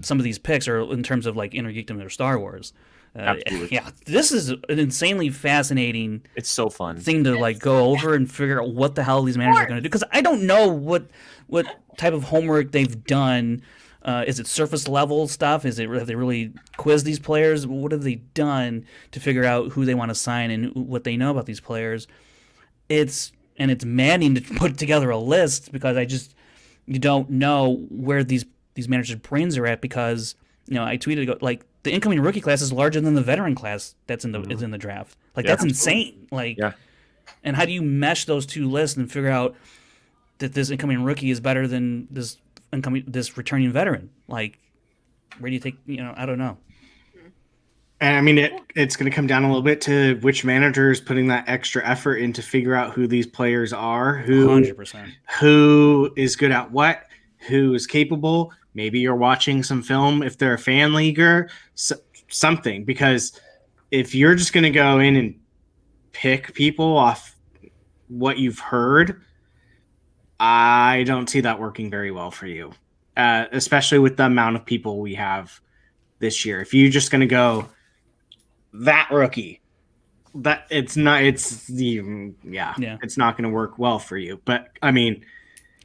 of these picks, or in terms of like Inner Geekdom or Star Wars. Yeah, this is an insanely fascinating. It's so fun thing to like go over and figure out what the hell these managers are going to do, because I don't know what type of homework they've done. Is it surface level stuff? Have they really quizzed these players? What have they done to figure out who they want to sign and what they know about these players? It's maddening to put together a list, because you don't know where these managers' brains are at, because I tweeted like the incoming rookie class is larger than the veteran class that's in the is in the draft. Like that's insane. Like, and how do you mesh those two lists and figure out that this incoming rookie is better than this returning veteran? Like, where do you take? I don't know. And I mean, it's going to come down a little bit to which manager is putting that extra effort in to figure out who these players are, 100%, who is good at what, who is capable. Maybe you're watching some film if they're a fan leaguer, something. Because if you're just going to go in and pick people off what you've heard, I don't see that working very well for you, especially with the amount of people we have this year. If you're just going to go that rookie, it's not going to work well for you. But I mean,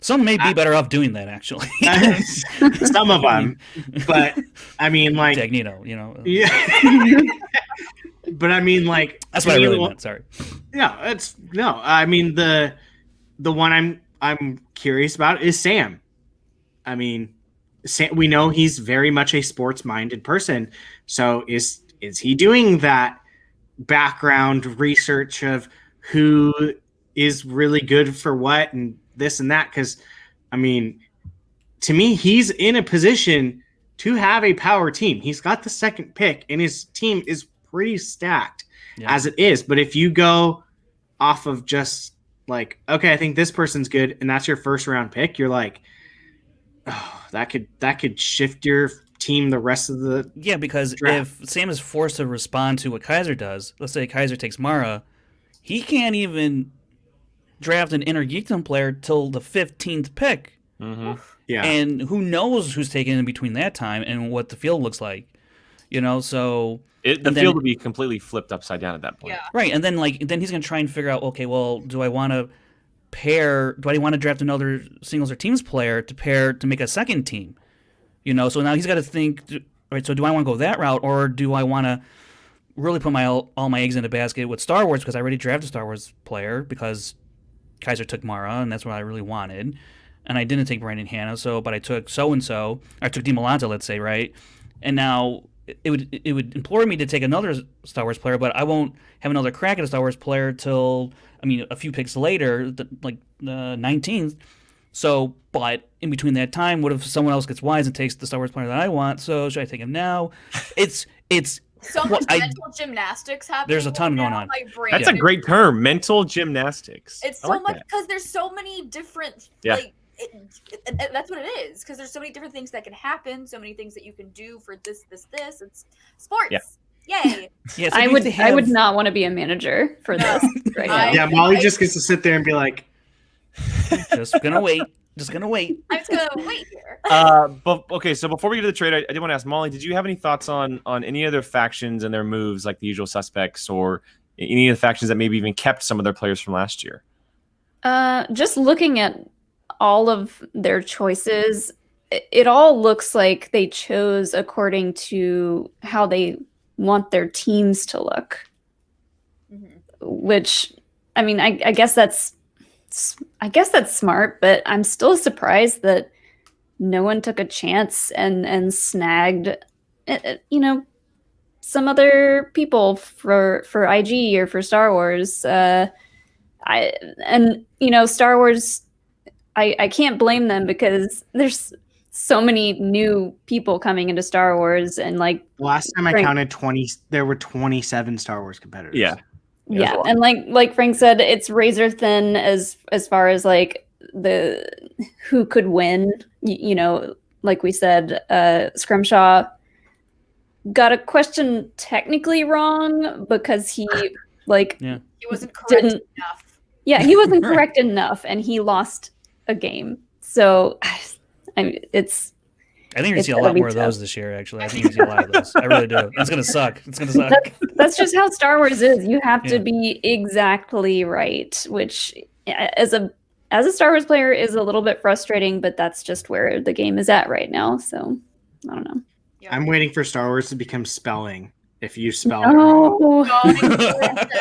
some may be better off doing that, actually. Some of them, but I mean, like Dagnino, yeah. But I mean, like that's what I really meant. Sorry. Yeah, I mean, the one I'm curious about is Sam. I mean, we know he's very much a sports-minded person. So is he doing that background research of who is really good for what and this and that? Because, I mean, to me, he's in a position to have a power team. He's got the second pick, and his team is pretty stacked as it is. But if you go off of just like, okay, I think this person's good, and that's your first round pick, you're like, oh, that could shift your team the rest of the because draft. If Sam is forced to respond to what Kaiser does, let's say Kaiser takes Mara, he can't even draft an Inner Geekdom player till the 15th pick. Mm-hmm. Yeah, and who knows who's taken in between that time and what the field looks like, so the field would be completely flipped upside down at that point. Yeah. Right, and then he's gonna try and figure out, okay, well, do I want to draft another singles or teams player to make a second team, so now he's got to think, right, so do I want to go that route, or do I want to really put all my eggs in a basket with Star Wars, because I already drafted a Star Wars player because Kaiser took Mara and that's what I really wanted. And I didn't take Brandon Hanna, but I took so-and-so. I took DiMolanta, let's say, right? And now it would implore me to take another Star Wars player, but I won't have another crack at a Star Wars player till, a few picks later, like the 19th. So, but in between that time, what if someone else gets wise and takes the Star Wars player that I want? So should I take him now? It's so much mental gymnastics happening. There's a ton going on. That's a great term, mental gymnastics. It's so much because there's so many different that's what it is, because there's so many different things that can happen, so many things that you can do for this. It's sports. Yay. Yes, I would not want to be a manager for this right now. Yeah, Molly just gets to sit there and be like, just gonna wait. I'm just gonna wait here. But okay, so before we get to the trade, I did want to ask Molly, did you have any thoughts on any other factions and their moves, like the usual suspects, or any of the factions that maybe even kept some of their players from last year? Just looking at all of their choices, it all looks like they chose according to how they want their teams to look. Mm-hmm. Which, I guess that's smart, but I'm still surprised that no one took a chance and snagged, some other people for IG or for Star Wars. Star Wars, I can't blame them, because there's so many new people coming into Star Wars, and last time I counted 20, there were 27 Star Wars competitors. Yeah, and like Frank said, it's razor thin as far as the who could win. Like we said, Scrimshaw got a question technically wrong because he he wasn't correct enough. Yeah, he wasn't correct enough, and he lost a game. So, I think you're going to see a lot more of those this year, actually. I think you're going to see a lot of those. I really do. It's going to suck. That's just how Star Wars is. You have to be exactly right, which as a Star Wars player is a little bit frustrating, but that's just where the game is at right now. So, I don't know. Yeah. I'm waiting for Star Wars to become spelling. If you spell it wrong.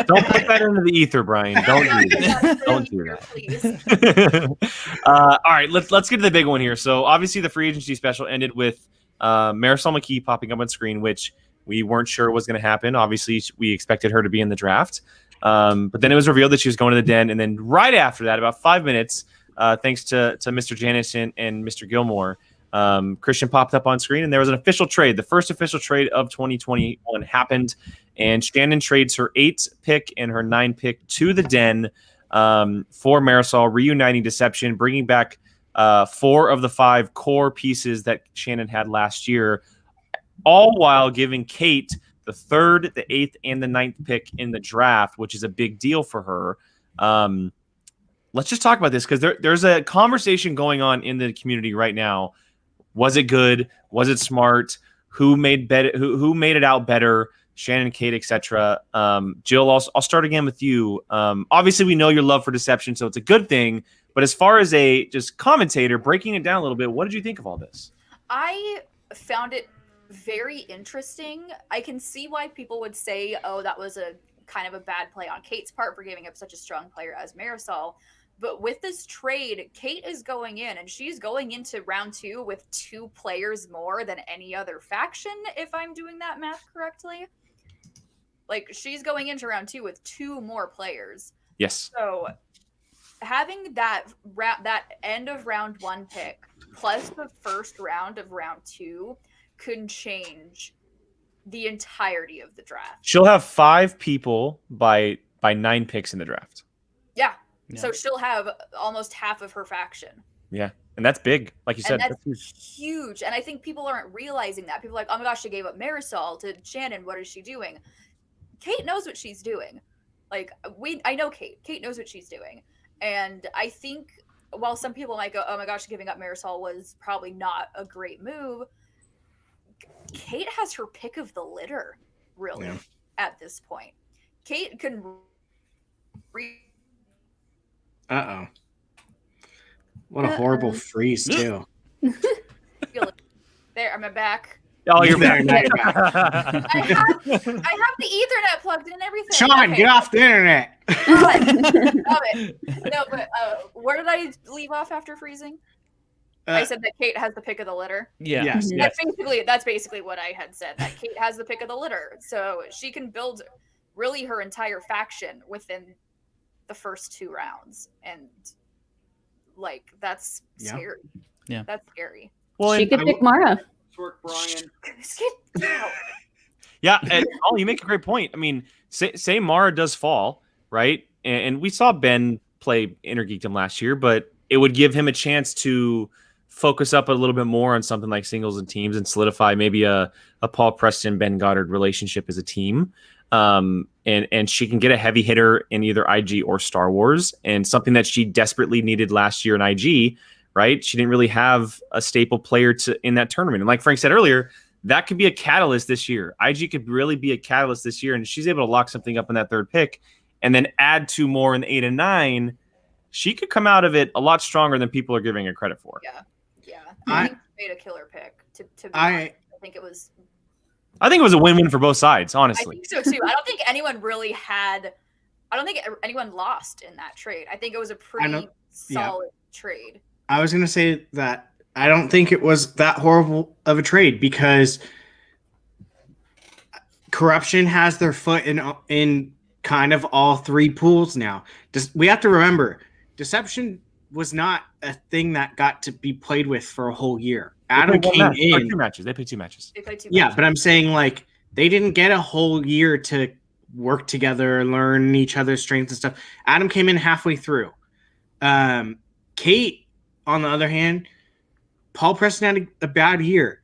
Don't put that into the ether, Brian. Don't do that. Don't do that. All right, let's get to the big one here. So obviously the free agency special ended with Marisol McKee popping up on screen, which we weren't sure was going to happen. Obviously, we expected her to be in the draft. But then it was revealed that she was going to the Den. And then right after that, about 5 minutes, thanks to Mr. Janisch and Mr. Gilmore, Christian popped up on screen, and there was an official trade. The first official trade of 2021 happened, and Shannon trades her 8th pick and her 9th pick to the Den for Marisol, reuniting Deception, bringing back 4 of the 5 core pieces that Shannon had last year, all while giving Kate the 3rd, the 8th, and the 9th pick in the draft, which is a big deal for her. Let's just talk about this, because there's a conversation going on in the community right now. Was it good? Was it smart? Who made it out better? Shannon, Kate, etc. Jill, I'll start again with you. Obviously, we know your love for Deception, so it's a good thing. But as far as a just commentator, breaking it down a little bit, what did you think of all this? I found it very interesting. I can see why people would say, "Oh, that was a kind of a bad play on Kate's part for giving up such a strong player as Marisol." But with this trade, Kate is going in, and she's going into round 2 with 2 players more than any other faction, if I'm doing that math correctly. Like, she's going into round 2 with 2 more players. Yes. So having that end of round 1 pick plus the first round of round 2 could change the entirety of the draft. She'll have 5 people by 9 picks in the draft. Yeah. So she'll have almost half of her faction. Yeah. And that's big. Like you said, and that's huge. And I think people aren't realizing that. People are like, oh my gosh, she gave up Marisol to Shannon. What is she doing? Kate knows what she's doing. Like, I know Kate. Kate knows what she's doing. And I think while some people might go, oh my gosh, giving up Marisol was probably not a great move, Kate has her pick of the litter, really, at this point. Kate can Uh-oh. What a horrible freeze, too. There, I'm back. Oh, you're back. I have the Ethernet plugged in and everything. Sean, get off the internet. Love it. No, but where did I leave off after freezing? I said that Kate has the pick of the litter. Yeah. Yes. That's basically what I had said. That Kate has the pick of the litter, so she can build really her entire faction within the first 2 rounds, and like that's scary. Yeah, that's scary. Well, she could pick Mara. Work, Brian. Yeah, and you make a great point. I mean, say Mara does fall, right? And we saw Ben play Intergeekdom last year, but it would give him a chance to focus up a little bit more on something like singles and teams and solidify maybe a Paul Preston, Ben Goddard relationship as a team. And she can get a heavy hitter in either IG or Star Wars, and something that she desperately needed last year in IG, right? She didn't really have a staple player in that tournament. And like Frank said earlier, that could be a catalyst this year. IG could really be a catalyst this year, and she's able to lock something up in that 3rd pick and then add 2 more in the 8 and 9. She could come out of it a lot stronger than people are giving her credit for. Yeah. I think she made a killer pick. I think it was a win-win for both sides, honestly. I think so too. I don't think anyone lost in that trade. I think it was a pretty solid trade. I was going to say that I don't think it was that horrible of a trade because corruption has their foot in kind of all 3 pools now. We have to remember, deception was not a thing that got to be played with for a whole year. Adam came in. 2 matches. They played 2 matches. Yeah, but I'm saying like they didn't get a whole year to work together, learn each other's strengths and stuff. Adam came in halfway through. Kate, on the other hand, Paul Preston had a bad year.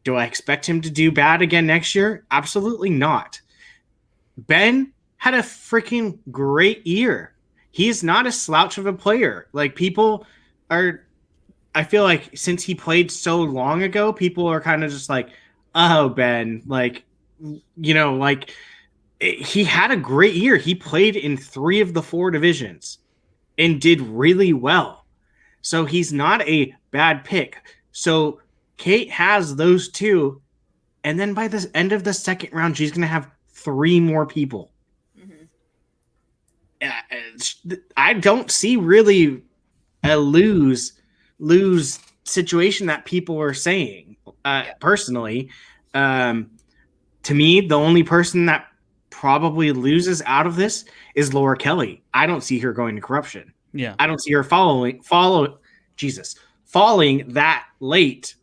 Do I expect him to do bad again next year? Absolutely not. Ben had a freaking great year. He's not a slouch of a player. Like I feel like since he played so long ago, people are kind of just like, oh, Ben, like, like he had a great year. He played in 3 of the 4 divisions and did really well. So he's not a bad pick. So Kate has those 2. And then by the end of the 2nd round, she's going to have 3 more people. I don't see really a lose situation that people are saying. Personally, to me, the only person that probably loses out of this is Laura Kelly. I don't see her going to corruption. Yeah, I don't see her falling that late.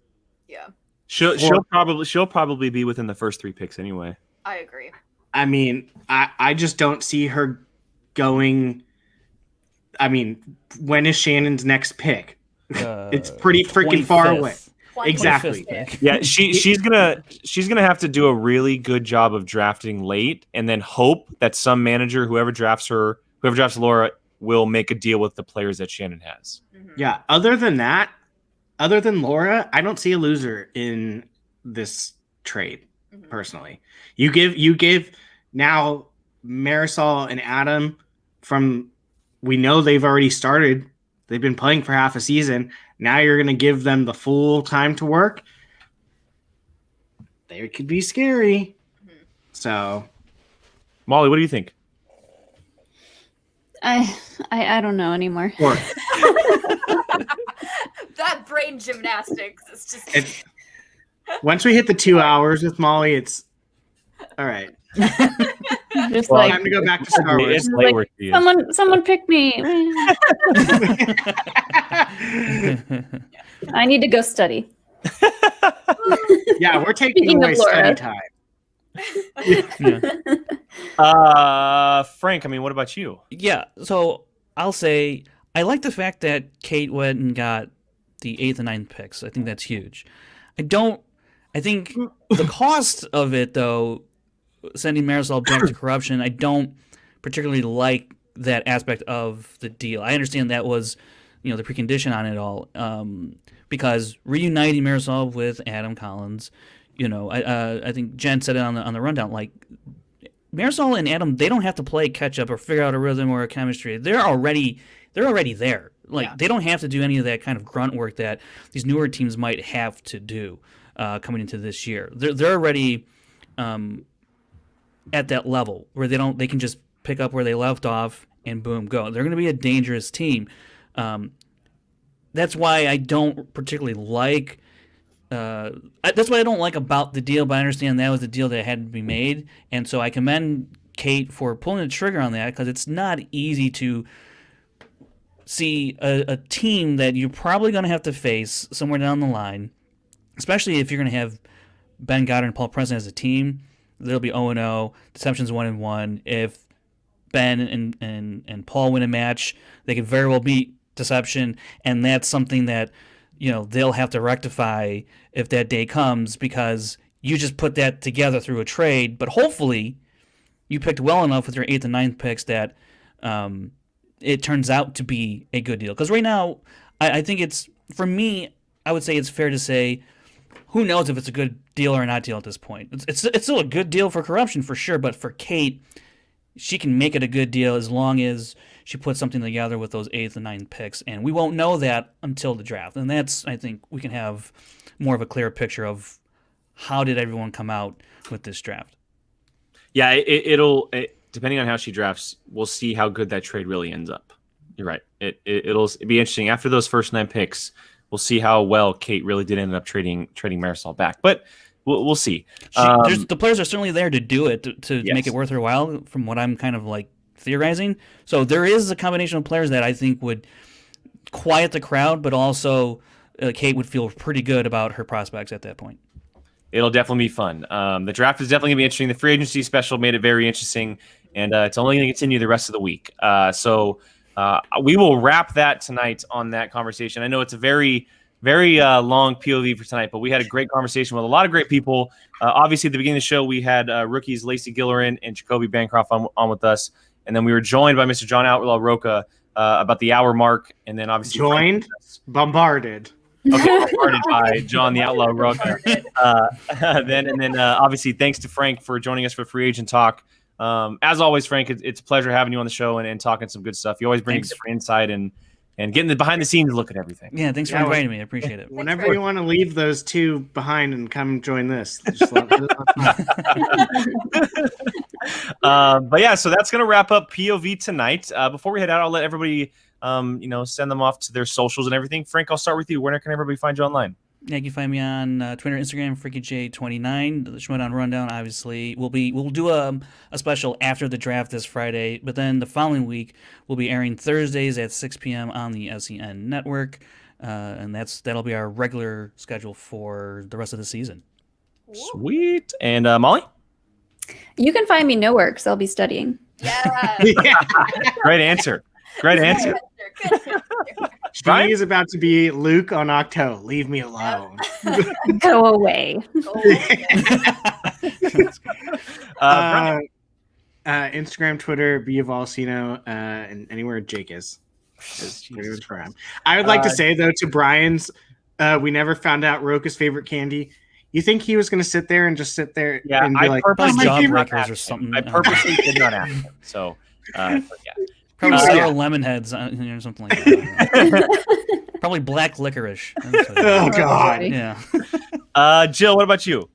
Yeah, she'll probably be within the first 3 picks anyway. I agree. I mean, I just don't see her going. I mean, when is Shannon's next pick? It's pretty freaking far away. Exactly. Yeah, she's gonna have to do a really good job of drafting late, and then hope that some manager, whoever drafts Laura, will make a deal with the players that Shannon has. Yeah. Other than Laura, I don't see a loser in this trade. Personally, you give now Marisol and Adam we know they've already started. They've been playing for half a season. Now you're going to give them the full time to work. They could be scary. So, Molly, what do you think? I don't know anymore. That brain gymnastics is just. Once we hit the 2 hours with Molly, it's all right. Just Time to go back to Star Wars. It's late work for you. Someone pick me. I need to go study. Yeah, we're taking Speaking away of Laura. study time. Frank, I mean, what about you? Yeah, so I'll say I like the fact that Kate went and got the 8th and 9th picks. I think that's huge. I think the cost of it, though, sending Marisol back to corruption, I don't particularly like that aspect of the deal. I understand that was, the precondition on it all, because reuniting Marisol with Adam Collins, I think Jen said it on the rundown, like, Marisol and Adam, they don't have to play catch up or figure out a rhythm or a chemistry. They're already there. Like, they don't have to do any of that kind of grunt work that these newer teams might have to do coming into this year. They're already at that level where they can just pick up where they left off and boom, go. They're going to be a dangerous team. That's why I don't particularly like. That's what I don't like about the deal, but I understand that was the deal that had to be made, and so I commend Kate for pulling the trigger on that, because it's not easy to see a team that you're probably going to have to face somewhere down the line, especially if you're going to have Ben Goddard and Paul President as a team. They'll be 0-0, Deception's 1-1. If Ben and Paul win a match, they could very well beat Deception, and that's something that they'll have to rectify if that day comes, because you just put that together through a trade. But hopefully you picked well enough with your 8th and 9th picks that it turns out to be a good deal. Because right now, I think it's, for me, I would say it's fair to say, who knows if it's a good deal or not deal at this point. It's still a good deal for corruption for sure, but for Kate, she can make it a good deal as long as she puts something together with those 8th and 9th picks, and we won't know that until the draft. And that's, I think, we can have more of a clear picture of how did everyone come out with this draft. Yeah, it'll depending on how she drafts, we'll see how good that trade really ends up. You're right. It'll be interesting after those first 9 picks. We'll see how well Kate really did end up trading Marisol back, but we'll see. The players are certainly there to do it to Yes. make it worth her while, from what I'm kind of like theorizing. So there is a combination of players that I think would quiet the crowd, but also Kate would feel pretty good about her prospects at that point. It'll definitely be fun. The draft is definitely going to be interesting. The free agency special made it very interesting, and it's only going to continue the rest of the week. So we will wrap that tonight on that conversation. I know it's a very, very long POV for tonight, but we had a great conversation with a lot of great people. Obviously, at the beginning of the show, we had rookies Lacey Gilleran and Jacoby Bancroft on with us. And then we were joined by Mr. John Outlaw Roca about the hour mark. And then obviously Bombarded. Okay, bombarded by John the Outlaw Roca. Then obviously thanks to Frank for joining us for Free Agent Talk. As always, Frank, it's a pleasure having you on the show and talking some good stuff. You always bring different insight and getting the behind the scenes look at everything. Yeah, thanks for inviting me. I appreciate it. Whenever you want to leave those two behind and come join this, just let but yeah, so that's gonna wrap up POV tonight. Before we head out, I'll let everybody send them off to their socials and everything. Frank, I'll start with you. Where can everybody find you online? Yeah, you can find me on Twitter, Instagram, FreakyJ29. The Schmoedown Rundown, obviously. We'll do a special after the draft this Friday, but then the following week we'll be airing Thursdays at 6 p.m. on the SEN network, and that'll be our regular schedule for the rest of the season. Sweet. And Molly? You can find me nowhere because I'll be studying. Yeah. Great answer. Great answer. She is about to be Luke on Octo. Leave me alone. Go away. Instagram, Twitter, Biavalcino, and anywhere Jake is. Pretty much where I'm. I would like to say though to Brian's, we never found out Roca's favorite candy. You think he was going to sit there and just sit there? Yeah, and be I like, purposely Jawbreakers or something. I purposely did not ask him. So, yeah. Probably sour lemon heads or something like that. Probably black licorice. Oh God. Yeah. Jill, what about you?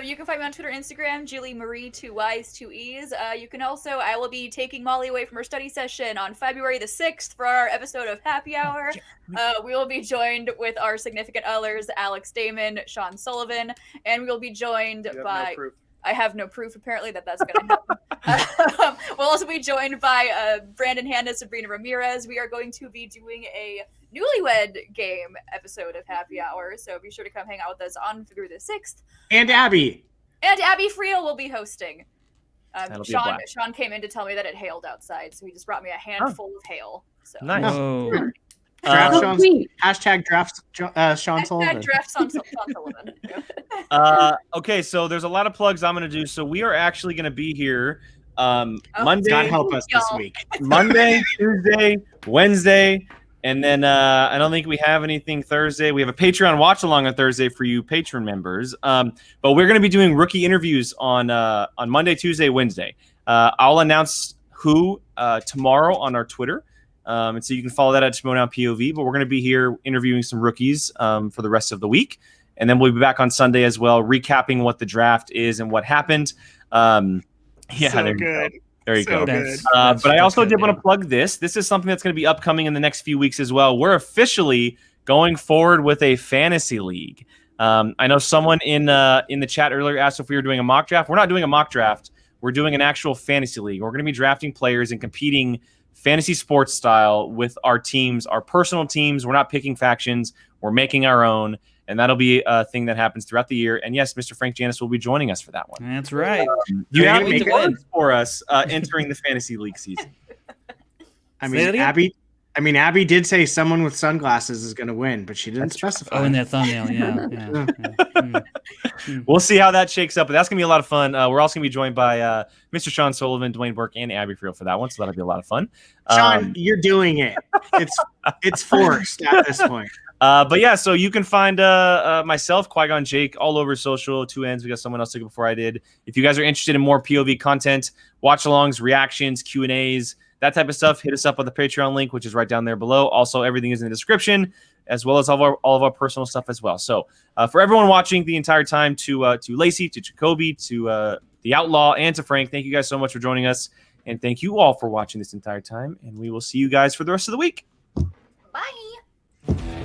You can find me on Twitter and Instagram, Julie Marie, 2 Y's, 2 E's. You can also, I will be taking Molly away from her study session on February the 6th for our episode of Happy Hour. We will be joined with our significant others, Alex Damon, Sean Sullivan, and we will be joined by... I have no proof, apparently, that that's going to happen. We'll also be joined by Brandon Hanna, Sabrina Ramirez. We are going to be doing a Newlywed Game episode of Happy Hour, so be sure to come hang out with us on February the 6th. And Abby. And Abby Friel will be hosting. Sean came in to tell me that it hailed outside, so he just brought me a handful of hail. So. Nice. Whoa. Hashtag draft Sean Sullivan. Draft Sean Sullivan. Okay, so there's a lot of plugs I'm going to do. So we are actually going to be here Monday. God help us this week. Monday, Tuesday, Wednesday, and then I don't think we have anything Thursday. We have a Patreon watch along on Thursday for you patron members. But we're going to be doing rookie interviews on Monday, Tuesday, Wednesday. I'll announce who tomorrow on our Twitter. And so you can follow that at Schmoedown POV, but we're going to be here interviewing some rookies for the rest of the week. And then we'll be back on Sunday as well, recapping what the draft is and what happened. So good. There you go. Good. But I also did want to plug this. This is something that's going to be upcoming in the next few weeks as well. We're officially going forward with a fantasy league. I know someone in the chat earlier asked if we were doing a mock draft. We're not doing a mock draft. We're doing an actual fantasy league. We're going to be drafting players and competing fantasy sports style with our teams, our personal teams. We're not picking factions. We're making our own. And that'll be a thing that happens throughout the year. And yes, Mr. Frank Janisch will be joining us for that one. That's right. You have any words for us entering the fantasy league season? Abby did say someone with sunglasses is going to win, but she didn't specify. Oh, in that thumbnail, yeah. We'll see how that shakes up, but that's going to be a lot of fun. We're also going to be joined by Mr. Sean Sullivan, Dwayne Burke, and Abby Friel for that one, so that'll be a lot of fun. Sean, you're doing it. It's forced at this point. But yeah, so you can find myself, Qui-Gon Jake, all over social, 2 ends. We got someone else took it before I did. If you guys are interested in more POV content, watch-alongs, reactions, Q&As, that type of stuff, hit us up on the Patreon link, which is right down there below. Also, everything is in the description, as well as all of our personal stuff as well. So for everyone watching the entire time, to Lacey, to Jacoby, to the Outlaw, and to Frank, thank you guys so much for joining us. And thank you all for watching this entire time. And we will see you guys for the rest of the week. Bye.